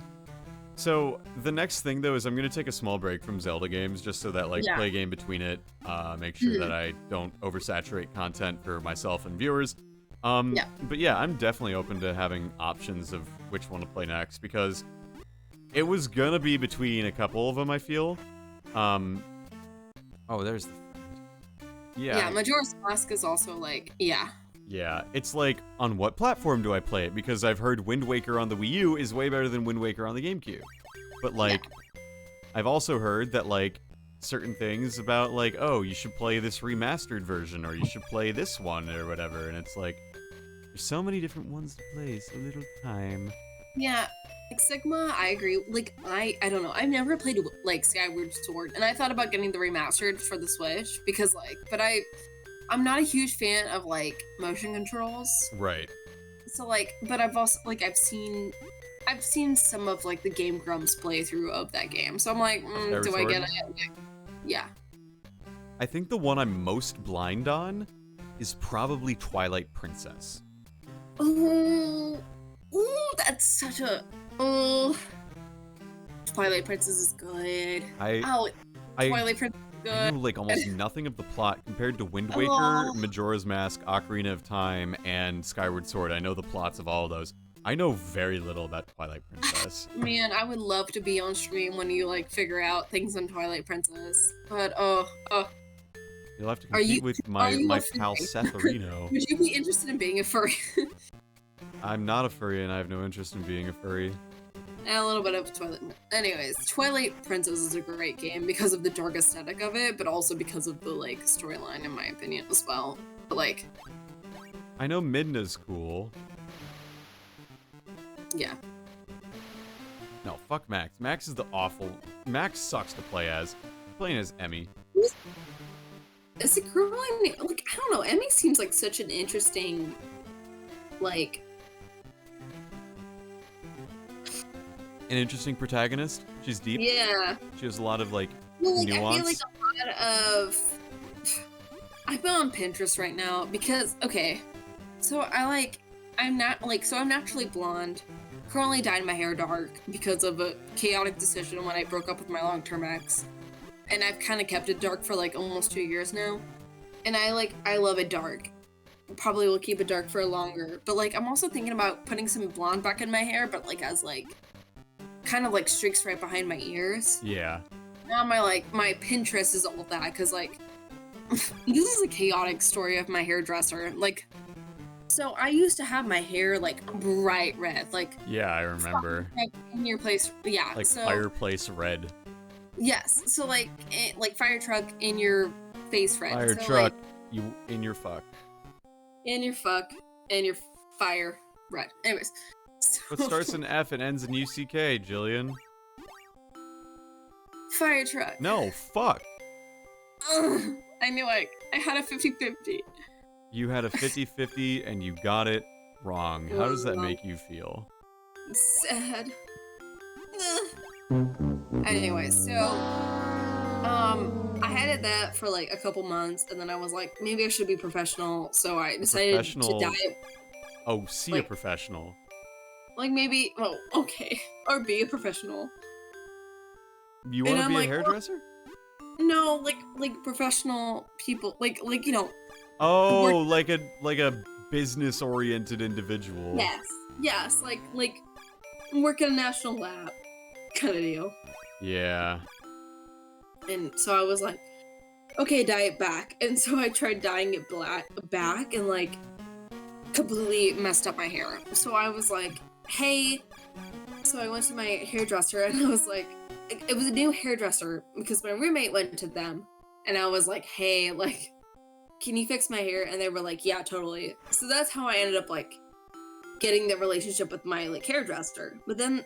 So the next thing though is I'm gonna take a small break from Zelda games just so that like Yeah. play a game between it, make sure that I don't oversaturate content for myself and viewers. Yeah. But yeah, I'm definitely open to having options of which one to play next because it was gonna be between a couple of them. I feel. Oh, there's the. Yeah, Majora's Mask is also like, yeah. Yeah, it's like, on what platform do I play it? Because I've heard Wind Waker on the Wii U is way better than Wind Waker on the GameCube. But, like, I've also heard that, like, certain things about, like, oh, you should play this remastered version, or you should play this one, or whatever, and it's like, there's so many different ones to play, so little time. Yeah, like Sigma, I agree. Like, I don't know. I've never played, like, Skyward Sword, and I thought about getting the remastered for the Switch, because, like, but I'm not a huge fan of, like, motion controls. Right. So, like, but I've also, like, I've seen some of, like, the Game Grumps playthrough of that game. So I'm like, do I get it? Like, yeah. I think the one I'm most blind on is probably Twilight Princess. Ooh, that's such a, Twilight Princess is good. Twilight Princess. I know like almost nothing of the plot compared to Wind Waker, Majora's Mask, Ocarina of Time, and Skyward Sword. I know the plots of all of those. I know very little about Twilight Princess. Man, I would love to be on stream when you like figure out things on Twilight Princess. But you'll have to compete with my pal Seth Areno. Would you be interested in being a furry? I'm not a furry and I have no interest in being a furry. A little bit of Twilight. Anyways, Twilight Princess is a great game because of the dark aesthetic of it, but also because of the like storyline, in my opinion, as well. But like, I know Midna's cool. Yeah. No, fuck Max. Max is the awful. Max sucks to play as. I'm playing as Emmy. Is it growing? Like, I don't know. Emmy seems like such an interesting, like. An interesting protagonist. She's deep. Yeah. She has a lot of like nuance. nuance. I feel like a lot of. I've been on Pinterest right now because so I'm naturally blonde. Currently dyed my hair dark because of a chaotic decision when I broke up with my long-term ex, and I've kind of kept it dark for like almost 2 years now, and I love it dark. Probably will keep it dark for longer, but like I'm also thinking about putting some blonde back in my hair, but like as like kind of like streaks right behind my ears. Yeah. Now my Pinterest is all that because like this is a chaotic story of my hairdresser. Like, so I used to have my hair like bright red, like yeah, I remember. In your place, yeah, like so, fireplace red. Yes, so like like fire truck in your face red. Fire so, truck, like, you in your fuck. In your fuck and your fire red. Anyways. So, What starts in F and ends in UCK, Jillian? Fire truck. No, fuck. Ugh, I knew I had a 50-50. You had a 50-50 and you got it wrong. How does that make you feel? Sad. Anyway, so I had that for like a couple months, and then I was like, maybe I should be professional. So I decided to dye. Oh, see a professional. Like maybe, okay, or be a professional. You want to be a hairdresser? No, like professional people, like you know. Oh, like a business-oriented individual. Yes, like work at a national lab, kind of deal. Yeah. And so I was like, okay, dye it back. And so I tried dyeing it back, and like completely messed up my hair. So I was like, hey. So I went to my hairdresser, and I was like, it was a new hairdresser because my roommate went to them, and I was like, hey, like, can you fix my hair? And they were like, yeah, totally. So that's how I ended up like getting the relationship with my like hairdresser. But then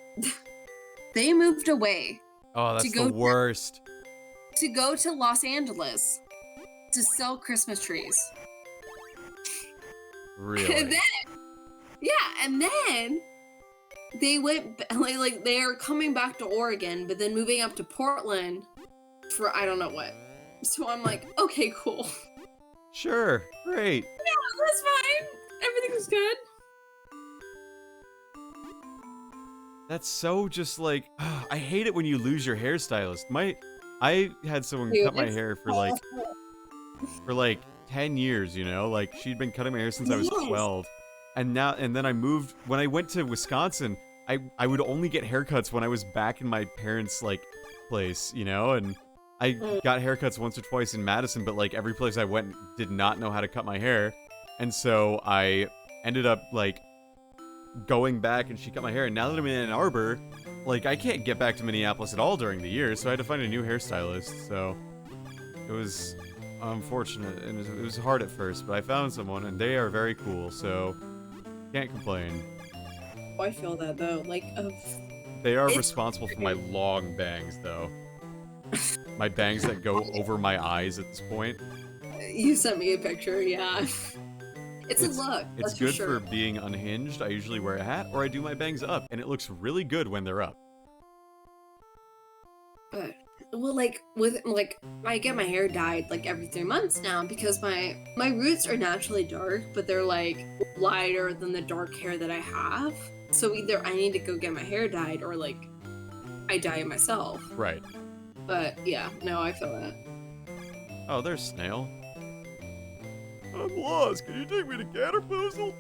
they moved away. Oh, that's the worst. To go to Los Angeles to sell Christmas trees. Really? And then they went like they are coming back to Oregon, but then moving up to Portland for I don't know what. So I'm like, okay, cool. Sure, great. Yeah, that's fine. Everything's good. That's so just like, I hate it when you lose your hairstylist. I had someone Dude, cut my it's hair awful. for like 10 years, you know? Like she'd been cutting my hair since I was Yes. 12. And then I moved when I went to Wisconsin, I would only get haircuts when I was back in my parents' like place, you know? And I got haircuts once or twice in Madison, but like every place I went did not know how to cut my hair. And so I ended up like going back and she cut my hair. And now that I'm in Ann Arbor, like I can't get back to Minneapolis at all during the year, so I had to find a new hairstylist. So it was unfortunate and it was hard at first, but I found someone and they are very cool, so can't complain. Oh, I feel that though. Like, They are It's responsible for my long bangs, though. My bangs that go over my eyes at this point. you sent me a picture, yeah. It's a look. It's that's good sure. for being unhinged. I usually wear a hat or I do my bangs up, and it looks really good when they're up. But well, I get my hair dyed like every 3 months now because my roots are naturally dark, but they're like lighter than the dark hair that I have. So either I need to go get my hair dyed or like I dye it myself. Right. But yeah, no, I feel that. Oh, there's Snail. I'm lost. Can you take me to Caterpoozle?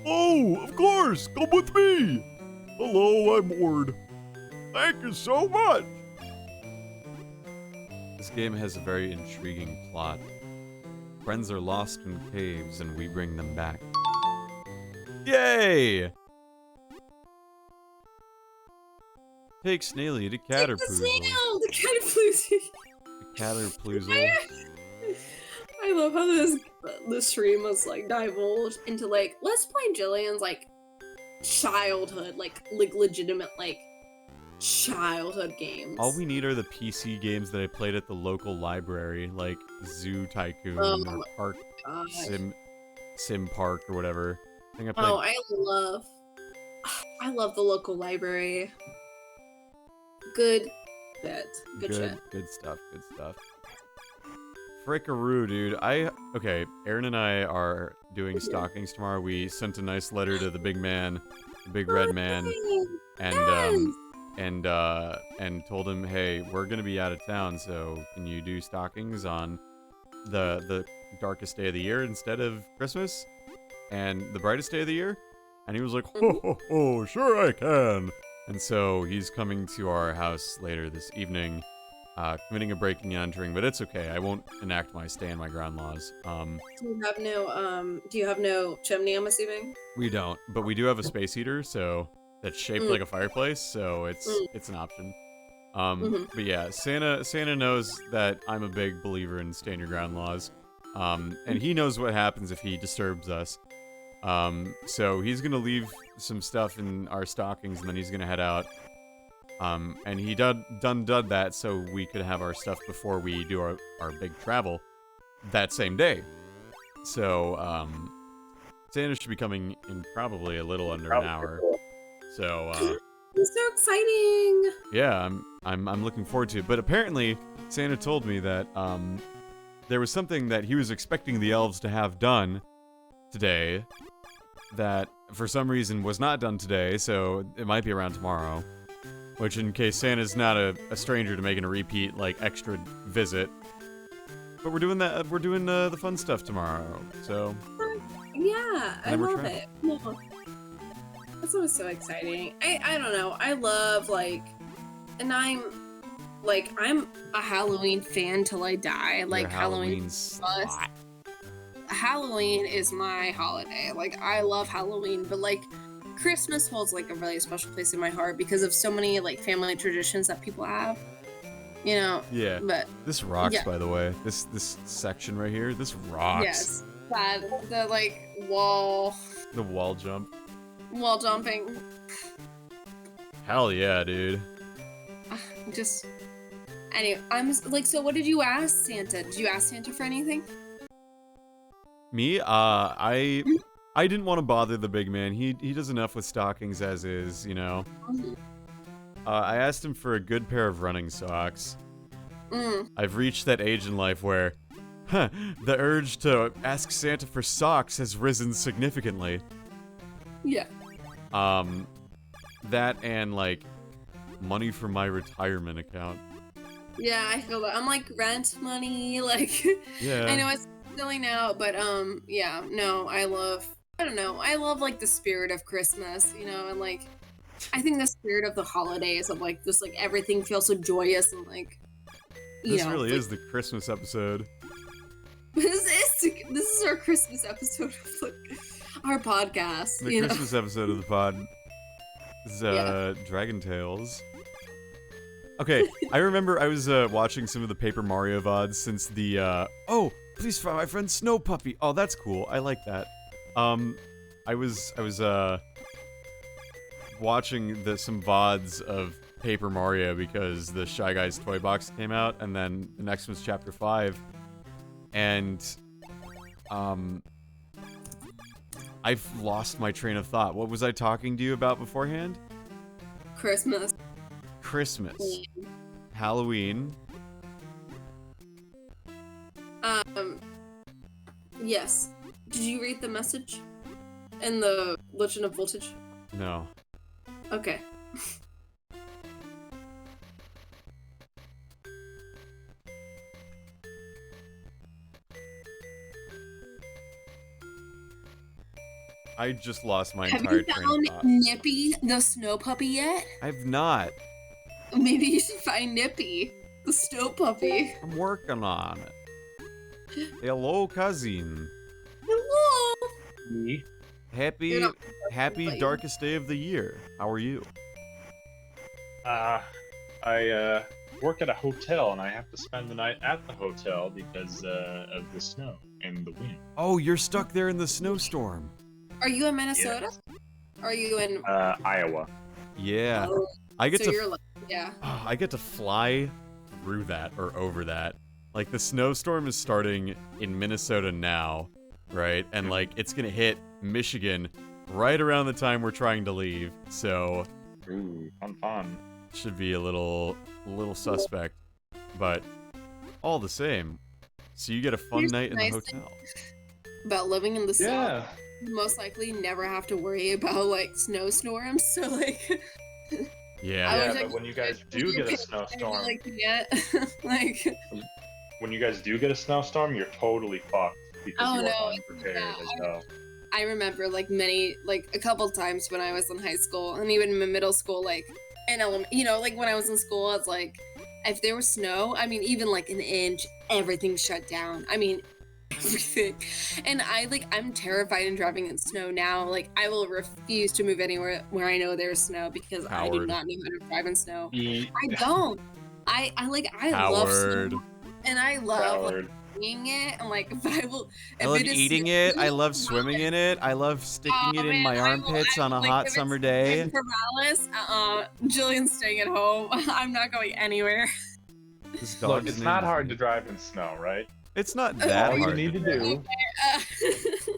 Oh, of course. Come with me. Hello, I'm Ward. Thank you so much. This game has a very intriguing plot. Friends are lost in caves and we bring them back. Yay! Take Snaily to Caterpoozle. The Caterpoozle. The Caterpoozle. I love how this stream was like divulged into like let's play Jillian's like childhood, like legitimate like childhood games. All we need are the PC games that I played at the local library, like Zoo Tycoon or Park Sim Park or whatever. I think I played. Oh, I love the local library. Good bit. Good shit. Good stuff. Good stuff. Frickaroo, dude. Okay, Aaron and I are doing stockings tomorrow. We sent a nice letter to the big man, the big red man, and told him, hey, we're gonna be out of town, so can you do stockings on the darkest day of the year instead of Christmas and the brightest day of the year? And he was like, oh, sure I can. And so he's coming to our house later this evening, committing a breaking and entering, but it's okay. I won't enact my stay in my ground laws. Do you have no chimney, I'm assuming? We don't, but we do have a space heater, so that's shaped like a fireplace, so it's an option. But yeah, Santa knows that I'm a big believer in stand your ground laws. And he knows what happens if he disturbs us. So he's gonna leave some stuff in our stockings and then he's gonna head out. And he done that so we could have our stuff before we do our big travel that same day. So, Santa should be coming in probably a little under an hour. So, It's so exciting! yeah, I'm looking forward to it. But apparently, Santa told me that, there was something that he was expecting the elves to have done today that, for some reason, was not done today, so it might be around tomorrow. Which, in case Santa's not a stranger to making a repeat, like, extra visit. But we're doing the fun stuff tomorrow, so... Yeah, I love it. Yeah. That's always so exciting. I don't know. I love, like... And I'm a Halloween fan till I die. Like, Halloween slut. Halloween is my holiday. Like, I love Halloween, but, like, Christmas holds, like, a really special place in my heart because of so many, like, family traditions that people have. You know? Yeah. But this rocks, by the way. This section right here, this rocks. yes. The, like, wall... The wall jump. Wall jumping. Hell yeah, dude. Just... Anyway, I'm, like, so what did you ask Santa? Did you ask Santa for anything? Me? I didn't want to bother the big man. He does enough with stockings as is, you know? I asked him for a good pair of running socks. I've reached that age in life where, the urge to ask Santa for socks has risen significantly. Yeah. that and like money for my retirement account. Yeah, I feel that. I'm like rent money, like Yeah. I know it's silly now, but yeah, no, I don't know. I love like the spirit of Christmas, you know, and like I think the spirit of the holidays of like just like everything feels so joyous and like you This know, really like, is the Christmas episode. this is our Christmas episode of like our podcast. The you Christmas episode of the pod. This is Yeah. Dragon Tales. Okay, I remember I was watching some of the Paper Mario VODs since the oh, please find my friend Snow Puppy. Oh, that's cool. I like that. I was watching some VODs of Paper Mario because the Shy Guys toy box came out, and then the next was Chapter 5. And I've lost my train of thought. What was I talking to you about beforehand? Christmas. Christmas. Halloween. Yes. Did you read the message in the Legend of Voltage? No. Okay. I just lost my Have entire you train found of thought. Nippy, the snow puppy yet? I've not. Maybe you should find Nippy, the snow puppy. I'm working on it. Hello, cousin. Hello. Me? Happy, You're not- happy but you- darkest day of the year. How are you? I work at a hotel and I have to spend the night at the hotel because of the snow and the wind. Oh, you're stuck there in the snowstorm. Are you in Minnesota? Are you in? Iowa. Yeah. Oh, I get so to you're like, yeah. I get to fly through that or over that. Like the snowstorm is starting in Minnesota now, right? And like it's gonna hit Michigan right around the time we're trying to leave. So Ooh, fun. should be a little suspect, but all the same. So you get a fun Here's night in the nice thing. hotel. About living in the South, Yeah. you most likely never have to worry about like snowstorms. So like, Yeah. I Yeah, wish I but could when you guys get- do get a I snowstorm, like can't. like, when you guys do get a snowstorm, you're totally fucked because Oh, you no, are unprepared yeah, as hell. I remember like a couple times when I was in high school and even in middle school, like you know, like when I was in school, it's like if there was snow, I mean, even like an inch, everything shut down. I mean, everything. And I'm terrified in driving in snow now. Like I will refuse to move anywhere where I know there's snow because I do Howard. not know how to drive in snow. E- I don't. I love Howard. snow and I love like, Howard. eating it and like if I love it is eating it. I love swimming in it. I love sticking it in man, my I will- armpits I on a will, like, hot if summer it's day. Corvallis, Jillian's staying at home. I'm not going anywhere. This Look, dog's it's name not is- hard to drive in snow, right? It's not that All you hard. need to do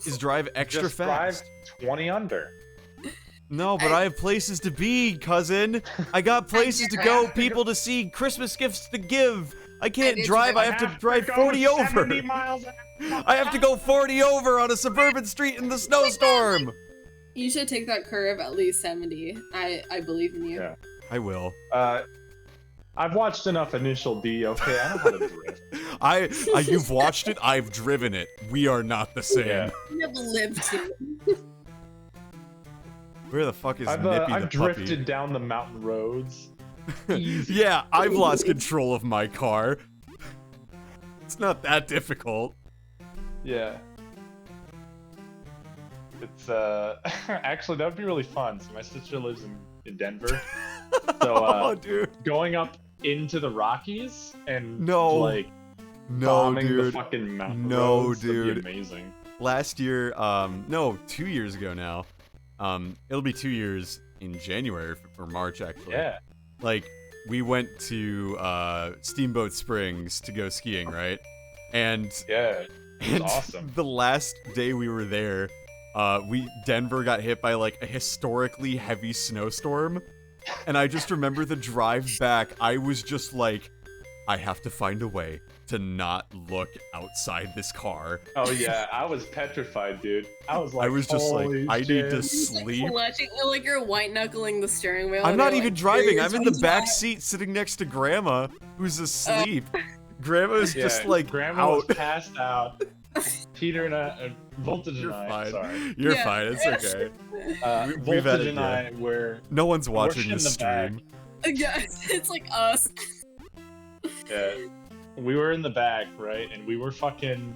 is drive extra just drive fast. 20 under. No, but I have places to be, cousin. I got places to go, people to see, Christmas gifts to give. I can't did drive. I too. have to go drive 40 over. 70 miles an hour. I have to go 40 over on a suburban street in the snowstorm. You should take that curve at least 70. I believe in you. Yeah. I will. I've watched enough Initial D, okay? I know how to drift. You've watched it. I've driven it. We are not the same. Yeah. You never lived to. Where the fuck is I've Nippy the drifted puppy? down the mountain roads. Easy. Yeah, I've lost control of my car. It's not that difficult. Yeah. It's actually that would be really fun. So my sister lives in Denver. So Oh, dude. going up into the Rockies and No. like No, bombing the dude. fucking mountain No, roads would dude. be amazing. Last year, no, 2 years ago now. It'll be 2 years in January or March, actually. Yeah. Like, we went to Steamboat Springs to go skiing, right? And Yeah. It was awesome. the last day we were there, Denver got hit by like a historically heavy snowstorm, and I just remember the drive back. I was just like I have to find a way to not look outside this car. Oh yeah, I was petrified, dude. I was like, I was just like, holy I need shit. to Like sleep. clutching, like you're white knuckling the steering wheel. I'm and not you're even like, driving. "You're I'm in the trying to back drive." seat sitting next to Grandma, who's asleep. Grandma's Yeah, just like Grandma out. was passed out. Peter and I, Voltage You're and I, fine. sorry. You're Yeah. fine. It's okay. We've had Voltage it, and yeah. I were No one's watching in this the back. stream. Yeah, it's like us. we were in the back, right? And we were fucking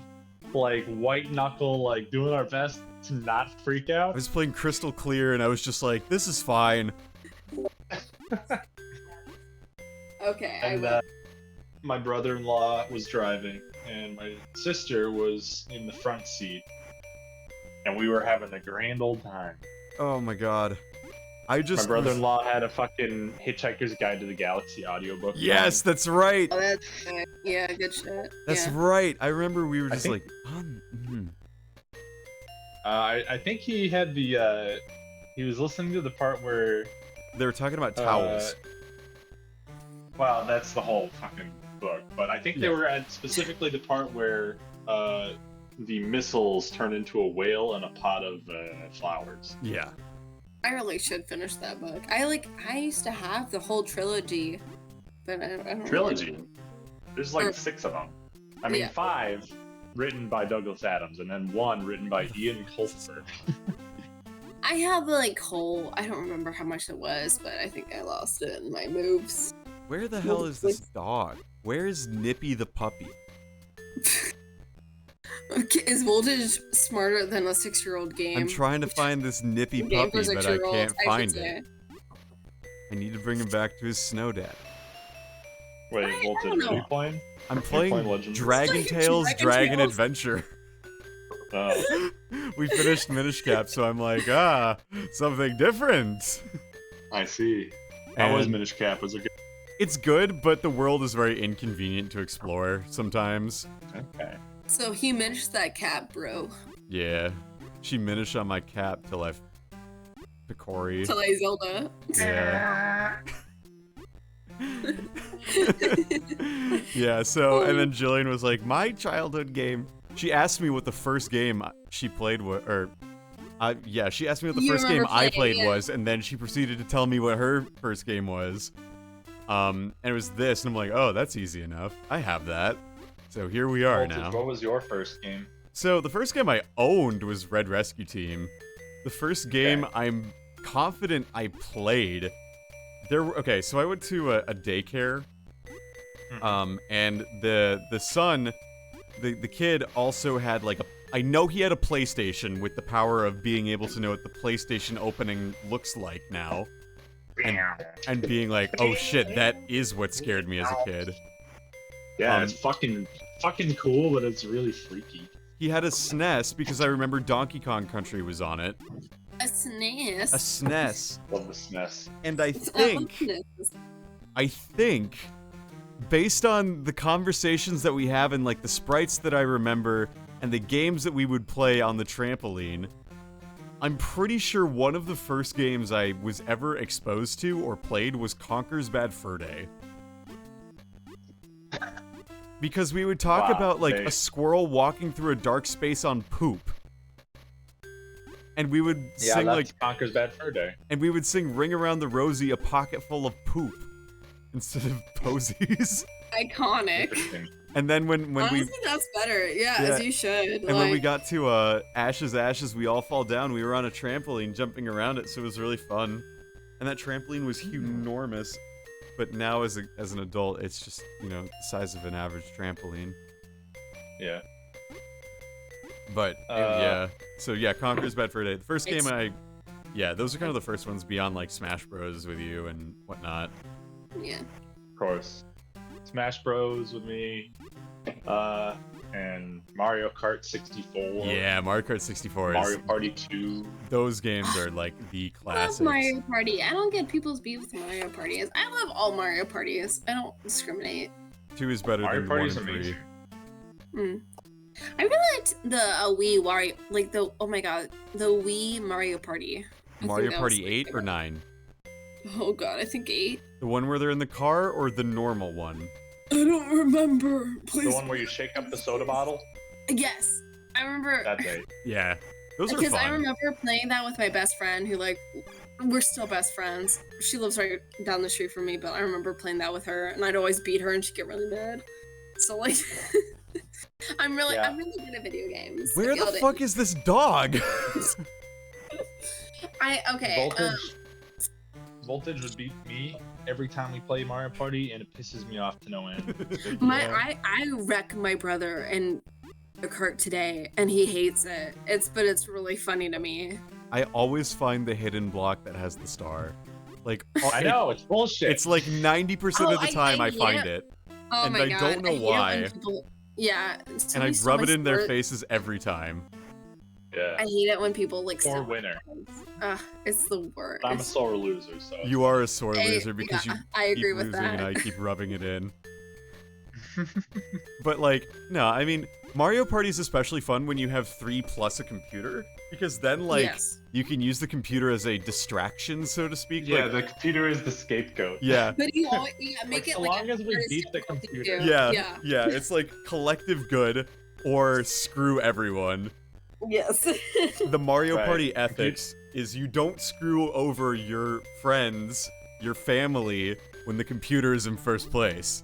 like white knuckle, like doing our best to not freak I out. was playing Crystal Clear, and I was just like, this is fine. Okay, And I will. my brother-in-law was driving, and my sister was in the front seat, and we were having a grand old time. Oh my god. I My just. brother-in-law had a fucking Hitchhiker's Guide to the Galaxy audiobook. Yes, that's right. Oh, that's good. Yeah, good shit. That's yeah. right. I remember we were I just think- like, I think he had the he was listening to the part where They were talking about towels. well, that's the whole fucking book, but I think they Yeah. were at specifically the part where the missiles turn into a whale and a pot of flowers. Yeah. I really should finish that book. I used to have the whole trilogy, but I don't Trilogy. really- There's like Or- 6 of them. I mean, Yeah. 5 written by Douglas Adams, and then 1 written by Ian Colfer. I have like whole. I don't remember how much it was, but I think I lost it in my moves. Where the hell is this dog? Where is Nippy the puppy? Okay, is Voltage smarter than a 6-year-old game? I'm trying to find this Nippy Game for puppy, but I 6-year-olds, can't should find say. it. I need to bring him back to his snow dad. Wait, I Voltage, don't what are you know. playing? I'm playing playing Legends. Dragon Tales Dragon Dragon Tales? Adventure. Oh, We finished Minish Cap, so I'm like, something different. I see. How was And Minish Cap? Was it good? it's good, but the world is very inconvenient to explore sometimes. Okay. So he mentioned that cat, bro. Yeah. She Minish on my cap till I Picori. Till I Zelda. Yeah. Yeah, so, and then Jillian was like, my childhood game. She asked me what the first game she played was, yeah, she asked me what the You first game remember I playing played it. was, and then she proceeded to tell me what her first game was. And it was this, and I'm like, oh, that's easy enough. I have that. So here we are Voltage, now. what was your first game? So the first game I owned was Red Rescue Team. The first game I'm confident I played. Okay, so I went to a daycare, and the son, the kid also had like I know he had a PlayStation with the power of being able to know what the PlayStation opening looks like now, and being like, oh shit, that is what scared me as a kid. Yeah, it's fucking cool, but it's really freaky. He had a SNES because I remember Donkey Kong Country was on it. A SNES. A SNES. Love the SNES. And I think, based on the conversations that we have and like the sprites that I remember and the games that we would play on the trampoline, I'm pretty sure one of the first games I was ever exposed to or played was Conker's Bad Fur Day. Because we would talk Wow, about like they- a squirrel walking through a dark space on poop. And we would Yeah, sing that's like Conker's Bad Fur Day. and we would sing Ring Around the Rosie, a pocket full of poop instead of posies. Iconic. Interesting. And then when Honestly, we that's better. Yeah, Yeah. as you should. and when we got to Ashes Ashes, we all fall down. We were on a trampoline jumping around it, so it was really fun. And that trampoline was enormous. But now as an adult, it's just, the size of an average trampoline. Yeah. But yeah. So yeah, Conker's Bad Fur Day. The first game It's- those are kind of the first ones beyond like Smash Bros with you and whatnot. Yeah. Of course. Smash Bros with me. And Mario Kart 64. Yeah, Mario Kart 64 is Mario Party 2. those games are like the I love classics. Mario Party. I don't get people's beef with Mario Parties. I love all Mario Parties. I don't discriminate. 2 is better Mario than Party's 1 and 3. amazing. Hmm. I really liked the Wii Wario, like the Wii Mario Party. I think Mario that Party was my 8 or favorite. 9? Oh god, I think 8. The one where they're in the car or the normal one? I don't remember. Please. The one where you shake up the soda bottle? Yes, I remember. That's it. Yeah, those are Because I fun. remember playing that with my best friend, who like we're still best friends. She lives right down the street from me, but I remember playing that with her, and I'd always beat her, and she'd get really mad. So like, I'm really good at video games. Where the fuck is this dog? Voltage would beat me every time we play Mario Party, and it pisses me off to no end. I wreck my brother in a cart today, and he hates it. But it's really funny to me. I always find the hidden block that has the star. Like I know, it's bullshit. It's like 90% of the time I find it. Oh and my I God. don't know why. Yeah. And I rub it in their faces every time. Yeah. I hate it when people like Sore winner. It's the worst. I'm a sore loser, so you are a sore loser because I agree keep with losing that. and I keep rubbing it in. But like, no, I mean, Mario Party is especially fun when you have 3 plus a computer, because then like you can use the computer as a distraction, so to speak. Yeah, like, the computer is the scapegoat. Yeah. But you always make it so like long as we beat the computer. Yeah, it's like collective good or screw everyone. Yes. The Mario Party ethics is you don't screw over your friends, your family, when the computer is in first place.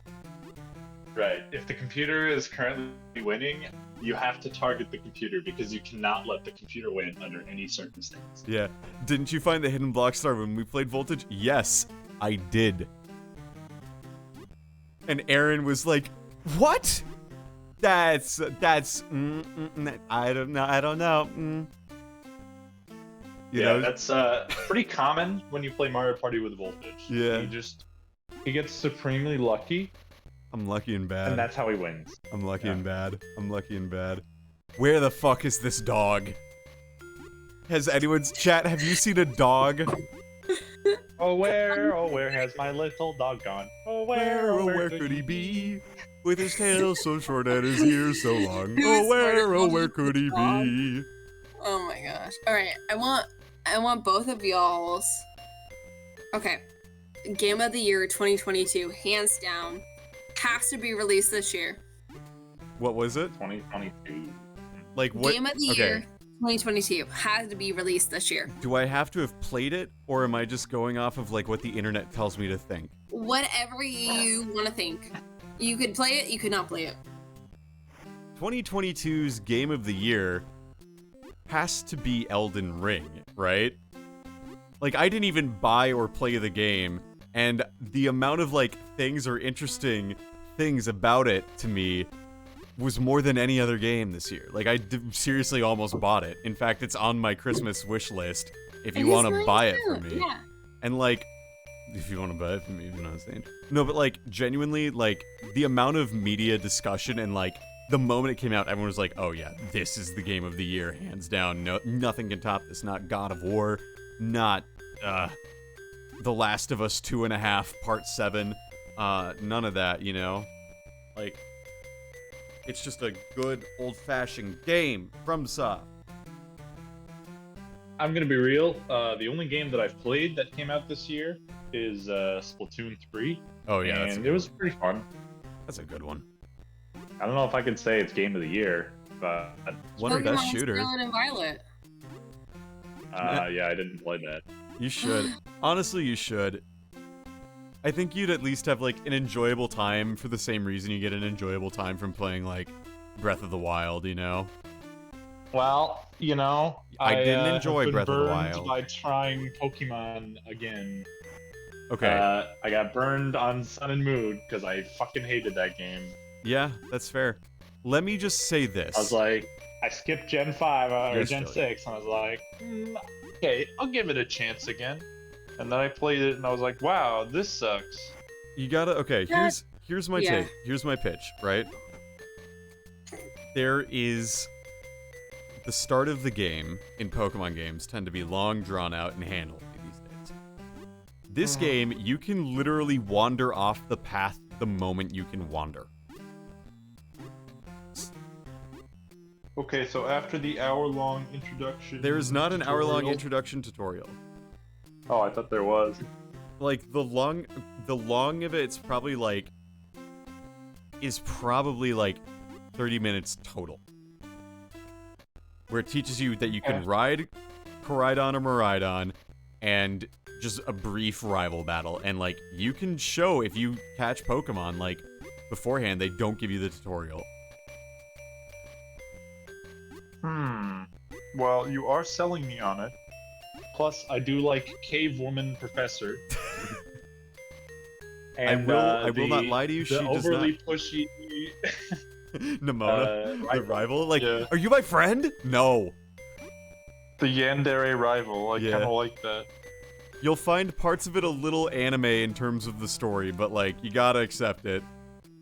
Right. If the computer is currently winning, you have to target the computer because you cannot let the computer win under any circumstance. Yeah. Didn't you find the hidden block star when we played Voltage? Yes, I did. And Aaron was like, "What? That's I don't know. You know? That's pretty common when you play Mario Party with Voltage. Yeah. He gets supremely lucky. I'm lucky and bad. And that's how he wins. I'm lucky and bad. I'm lucky and bad. Where the fuck is this dog? Has anyone's chat, have you seen a dog? Oh where has my little dog gone? Oh where could he be? With his tail so short and his ears so long. Oh where could he be? Oh my gosh. Alright, I want both of y'all's. Okay. Game of the Year 2022, hands down. Has to be released this year. What was it? 2022. Like what? Game of the Year 2022 has to be released this year. Do I have to have played it, or am I just going off of like what the internet tells me to think? Whatever you want to think. You could play it, you could not play it. 2022's Game of the Year has to be Elden Ring, right? Like, I didn't even buy or play the game, and the amount of like things or interesting things about it to me was more than any other game this year. Like, I seriously almost bought it. In fact, it's on my Christmas wish list if you want to buy it for me. Yeah. And like, if you want to buy it for me, even on stage. No, but like, genuinely, like, the amount of media discussion and like, the moment it came out, everyone was like, oh yeah, this is the game of the year, hands down. No, nothing can top this. Not God of War, not, The Last of Us 2.5 Part 7, none of that, you know? Like, it's just a good old-fashioned game from Soft. I'm gonna be real. The only game that I've played that came out this year is Splatoon 3. Oh yeah, and it was pretty fun. That's a good one. I don't know if I could say it's game of the year, but one of the best Pokemon shooters. Scarlet and Violet. yeah, I didn't play that. You should. Honestly, you should. I think you'd at least have like an enjoyable time for the same reason you get an enjoyable time from playing like Breath of the Wild, you know? Well, you know, I didn't enjoy have been Breath of the burned Wild. by trying Pokemon again. Okay. I got burned on Sun and Moon because I fucking hated that game. Yeah, that's fair. Let me just say this. I was like, I skipped Gen 5 or You're Gen silly. 6, and I was like, okay, I'll give it a chance again. And then I played it, and I was like, wow, this sucks. You gotta, okay, here's my take. Here's my pitch, right? There is the start of the game in Pokemon games tend to be long, drawn out, and handled these days. This game, you can literally wander off the path the moment you can wander. Okay, so after the hour-long introduction... There is not an hour-long tutorial- introduction tutorial. Oh, I thought there was. Like, the long of it's probably like is probably like 30 minutes total. Where it teaches you that you can ride Koraidon or Miraidon, and just a brief rival battle. And, like, you can show if you catch Pokemon, like, beforehand, they don't give you the tutorial. Well, you are selling me on it. Plus, I do like Cave Woman Professor. And, I will not lie to you, she the does overly not... pushy... Nemona, the rival? Like, yeah. are you my friend? No. The Yandere rival, I Yeah. kind of like that. You'll find parts of it a little anime in terms of the story, but, like, you gotta accept it.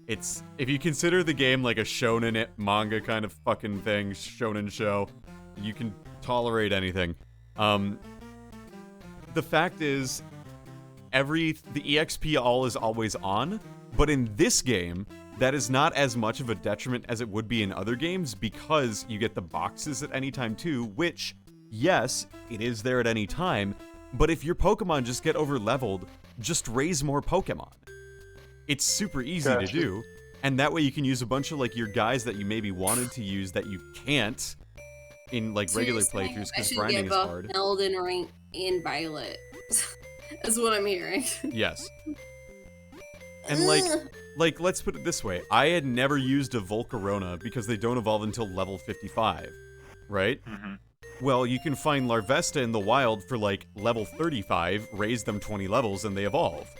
It's... If you consider the game like a shonen manga kind of fucking thing, shonen show, you can tolerate anything. The fact is, the EXP all is always on, but in this game, that is not as much of a detriment as it would be in other games because you get the boxes at any time too, which, yes, it is there at any time, but if your Pokemon just get over-leveled, just raise more Pokemon. It's super easy to do, and that way you can use a bunch of, like, your guys that you maybe wanted to use that you can't in, like, regular playthroughs because grinding is hard. Elden Ring in Violet. That's what I'm hearing. Yes. And, like, let's put it this way. I had never used a Volcarona because they don't evolve until level 55, right? Mm-hmm. Well, you can find Larvesta in the wild for, like, level 35, raise them 20 levels, and they evolve.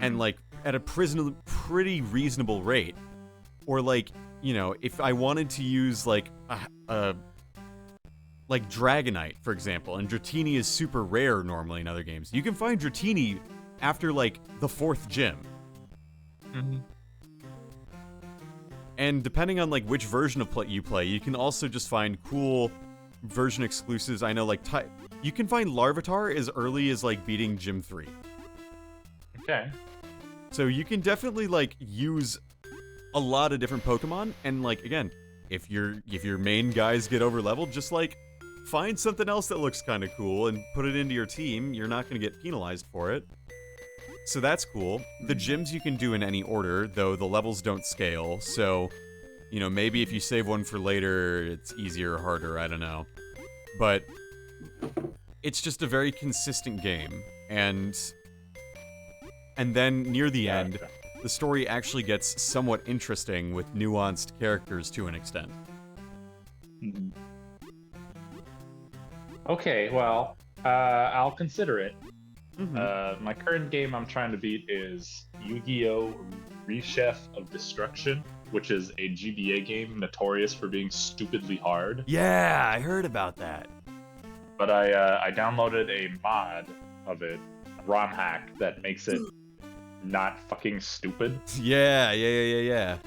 And, like, at a pretty reasonable rate. Or, like, you know, if I wanted to use, like, like Dragonite, for example, and Dratini is super rare normally in other games. You can find Dratini after, like, the 4th gym. Mm-hmm. And depending on, like, which version of you play, you can also just find cool version exclusives. I know, like, you can find Larvitar as early as, like, beating Gym 3. Okay. So you can definitely, like, use a lot of different Pokemon, and, like, again, if your main guys get over-leveled, just, like, find something else that looks kind of cool and put it into your team. You're not going to get penalized for it. So that's cool. The gyms you can do in any order, though the levels don't scale, so, you know, maybe if you save one for later, it's easier or harder, I don't know. But it's just a very consistent game, and then near the end, the story actually gets somewhat interesting with nuanced characters to an extent. Mm-hmm. Okay, well, I'll consider it. Mm-hmm. My current game I'm trying to beat is Yu-Gi-Oh! Rechef of Destruction, which is a GBA game notorious for being stupidly hard. Yeah, I heard about that. But I downloaded a mod of it, a ROM hack, that makes it not fucking stupid. Yeah.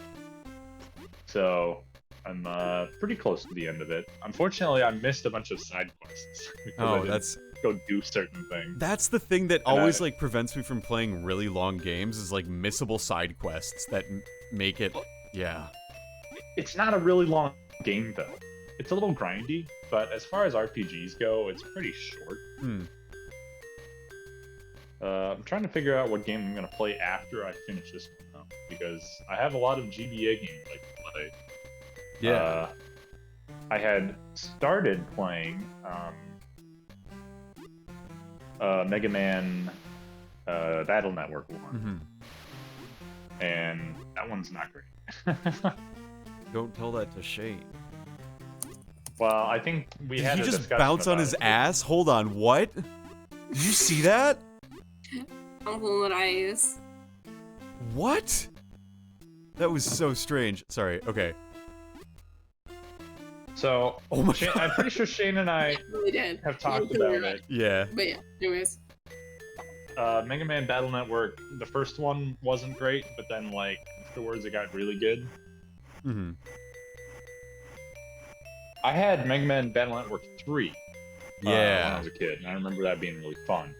So I'm pretty close to the end of it. Unfortunately, I missed a bunch of side quests. Oh, that's... go do certain things. That's the thing that always, like, prevents me from playing really long games is, like, missable side quests that make it... Yeah. It's not a really long game, though. It's a little grindy, but as far as RPGs go, it's pretty short. I'm trying to figure out what game I'm going to play after I finish this one, though, because I have a lot of GBA games I can play. Yeah. I had started playing Mega Man Battle Network 1. And that one's not great. Don't tell that to Shane. Well, I think we had Did a you just discussion bounce on about his it. ass? Hold on, what? Did you see that? Uncle and eyes. What? That was so strange. Sorry, okay. So, Oh my Shane, God. I'm pretty sure Shane and I We did. have talked We about did. it. Yeah. But yeah, anyways. Mega Man Battle Network, the first one wasn't great, but then, like, afterwards it got really good. Mm-hmm. I had Mega Man Battle Network 3 when Yeah. I was a kid, and I remember that being really fun.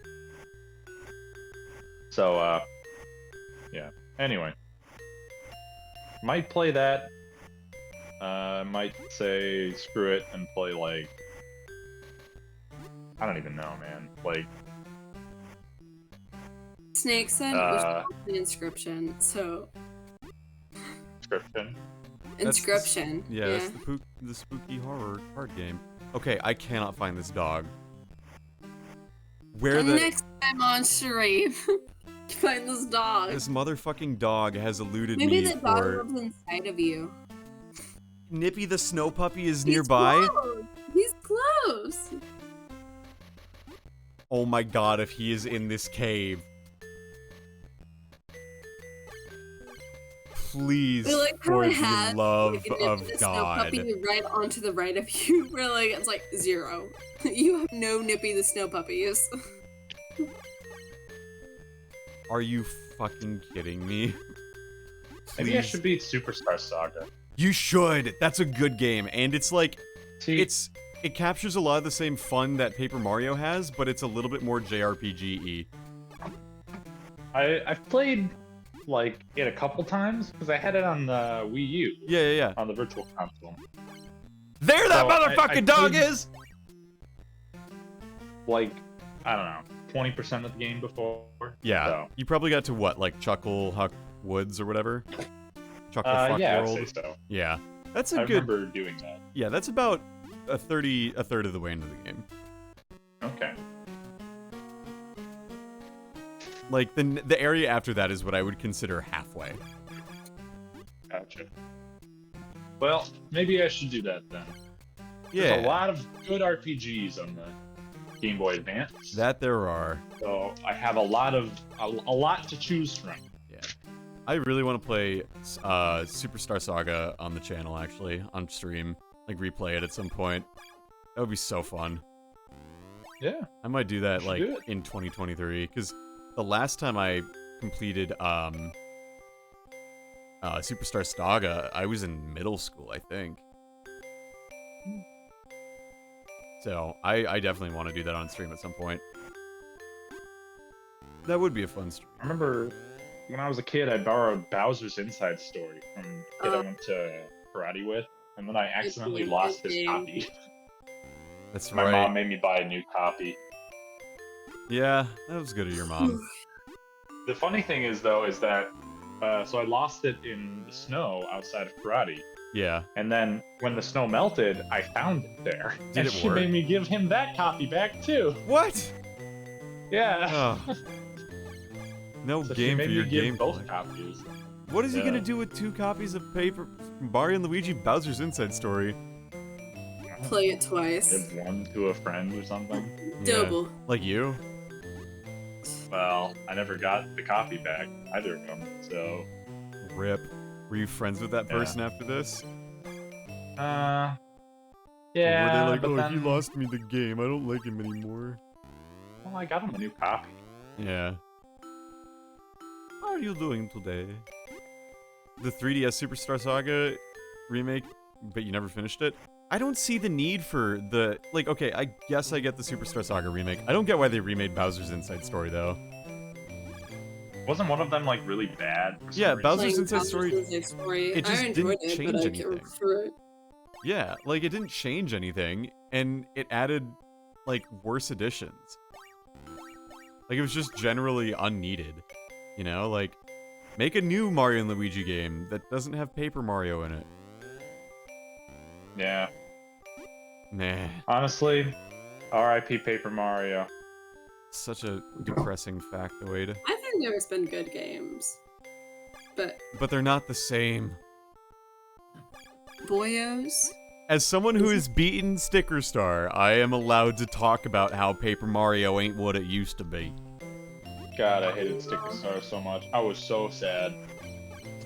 So, yeah. Anyway. Might play that. Might say screw it and play, like... I don't even know, man. Like... Snake said it was the inscription, so Inscription. Inscription. Yeah, that's the spooky horror card game. Okay, I cannot find this dog. Where the Next time on stream, find this dog. this motherfucking dog has eluded Maybe me the dog for. lives inside of you. Nippy the snow puppy is He's nearby. close. He's close. Oh my god, if he is in this cave. Please, We like how for it the has love like, a of Nippy the Snow God. Puppy right onto the right of you. We're like, it's like 0. You have no Nippy the Snow Puppies. Are you fucking kidding me? Maybe I Please. should beat Superstar Saga. You should! That's a good game, and it's like, See, it captures a lot of the same fun that Paper Mario has, but it's a little bit more JRPG-y. I've played like it a couple times because I had it on the Wii U Yeah. on the Virtual Console. There that So, motherfucking I dog played- is! Like, I don't know, 20% of the game before. Yeah, So, you probably got to what, like Chuckle Huck Woods or whatever? Chuckle Fuck yeah, I'd World? say so. Yeah. That's I a good... remember doing that. Yeah, that's about a third of the way into the game. Okay. Like, the area after that is what I would consider halfway. Gotcha. Well, maybe I should do that then. Yeah, There's a lot of good RPGs on the Game Boy Advance. that there are. So I have a lot to choose from. I really want to play Superstar Saga on the channel, actually, on stream. Like, replay it at some point. That would be so fun. Yeah. I might do that, Should like, do it. in 2023, because the last time I completed, Superstar Saga, I was in middle school, I think. So, I definitely want to do that on stream at some point. That would be a fun stream. I remember when I was a kid, I borrowed Bowser's Inside Story from a kid I went to karate with, and then I accidentally lost his copy. That's My right. mom made me buy a new copy. Yeah, that was good of your mom. The funny thing is, though, is that so I lost it in the snow outside of karate, Yeah. and then when the snow melted, I found it there. Did and it she work? made me give him that copy back too. What? Yeah. Oh. No So game she for made your me give game. both copies. What is he Yeah. gonna do with 2 copies of paper Mario and Luigi Bowser's Inside Story? Play it twice. Give one to a friend or something. Yeah. Double. Like you? Well, I never got the copy back, either of them. So, Rip. Were you friends with that Yeah. person after this? yeah. Or were they like, but oh, then, he lost me the game. I don't like him anymore. Well, I got him a new copy. Yeah. How are you doing today? The 3DS Superstar Saga remake, but you never finished it? I don't see the need for the... Like, okay, I guess I get the Superstar Saga remake. I don't get why they remade Bowser's Inside Story, though. Wasn't one of them like really bad? For some Yeah, reason? Bowser's Playing Inside Story- Bowser's Inside Story. it just I enjoyed didn't it, change but I anything. can't remember it. Yeah, like, it didn't change anything, and it added, like, worse additions. Like, it was just generally unneeded. You know, like, make a new Mario and Luigi game that doesn't have Paper Mario in it. Yeah. Nah, Honestly, R.I.P. Paper Mario. such a depressing factoid. I think there's been good games. But But they're not the same. Boyos? As someone who has beaten Sticker Star, I am allowed to talk about how Paper Mario ain't what it used to be. God, I hated Sticker Star so much. I was so sad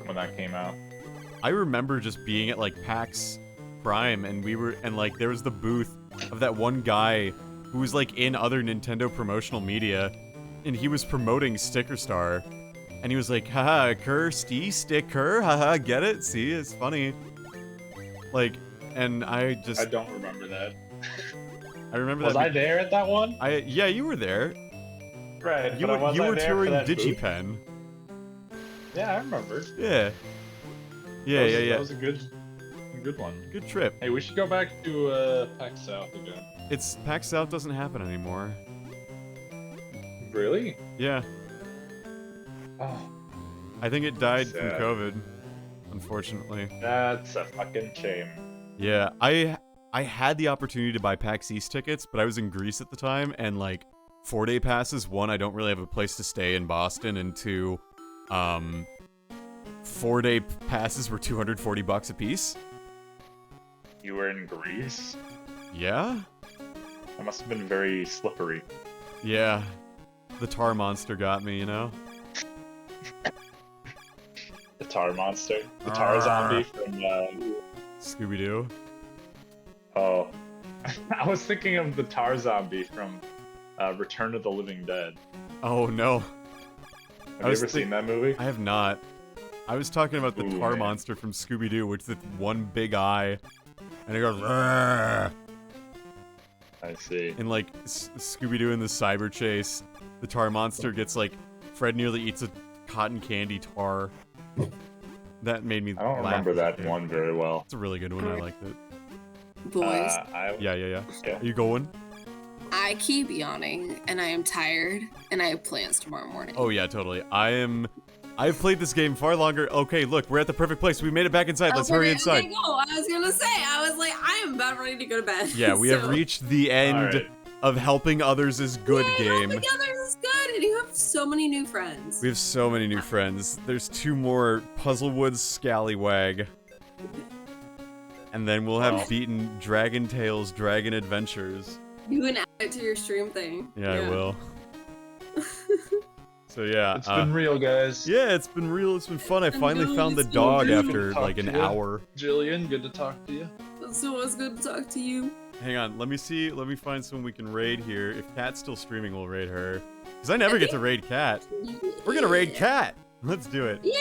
when that came out. I remember just being at, like, PAX Prime, and like, there was the booth of that one guy who was, like, in other Nintendo promotional media, and he was promoting Sticker Star, and he was like, haha, Kirsty Sticker, haha, get it? See, it's funny. Like, and I don't remember that. I remember Was that. I there at that one? Yeah, you were there. Right. You but was you I were there for touring that booth? DigiPen. Yeah, I remember. Yeah. That was a good one. Good trip. Hey, we should go back to PAX South again. It's PAX South doesn't happen anymore. Really? Yeah. Oh, I think it died from Sad. COVID, unfortunately. That's a fucking shame. Yeah, I had the opportunity to buy PAX East tickets, but I was in Greece at the time, and like 4-day passes. One, I don't really have a place to stay in Boston, and two, 4-day passes were $240 a piece. You were in Greece? Yeah? That must have been very slippery. Yeah. The tar monster got me, you know? The tar monster? The tar zombie from, Scooby-Doo. Oh. I was thinking of the tar zombie from Return of the Living Dead. Oh, no. Have you ever seen that movie? I have not. I was talking about the tar man. monster from Scooby-Doo, which is the one big eye. And it goes, "Rrrr." I see. In like Scooby-Doo in the cyber chase, the tar monster gets like, Fred nearly eats a cotton candy tar. That made me I don't laugh remember as a that kid. one very well. It's a really good one, I liked it. Boys, Yeah. Yeah. Are you going? I keep yawning and I am tired and I have plans tomorrow morning. Oh yeah, totally. I've played this game far longer. Okay, look, we're at the perfect place. We made it back inside. Let's hurry inside. Okay, go. I was gonna say, I was like, I am about ready to go to bed. Yeah, we have So- reached the end Alright. of Helping Others is Good Yay, game. Helping others is good, and you have so many new friends. We have so many new friends. There's 2 more Puzzlewoods Scallywag. And then we'll have beaten Dragon Tales Dragon Adventures. You can add it to your stream thing. Yeah, I will. So yeah, It's been real, guys. yeah, it's been real. It's been fun. I been finally good, found the it's been dog good. after Talk like to an you. hour. Jillian, good to talk to you. So it's good to talk to you. Hang on, let me see. Let me find someone we can raid here. If Kat's still streaming, we'll raid her. Because I never get to raid Kat. We're gonna raid Kat. Let's do it. Yeah.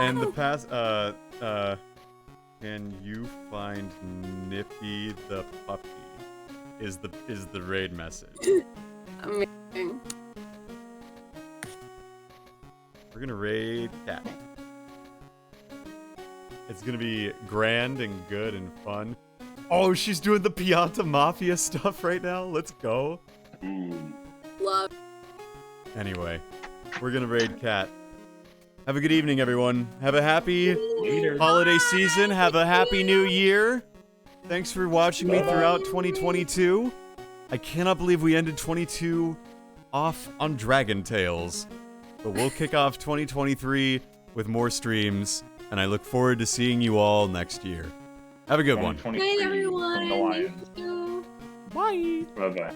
And the can you find Nippy the puppy? Is the raid message. Amazing. We're gonna raid Kat. It's gonna be grand and good and fun. Oh, she's doing the Pianta Mafia stuff right now. Let's go. Ooh. Love. Anyway, we're gonna raid Kat. Have a good evening, everyone. Have a happy Later. holiday season. Have a happy new year. Thanks for watching me throughout 2022. I cannot believe we ended 22 off on Dragon Tales. But we'll kick off 2023 with more streams, and I look forward to seeing you all next year. Have a good one. 2023 Hey everyone. from the Lions. Thank you. Bye. Bye-bye.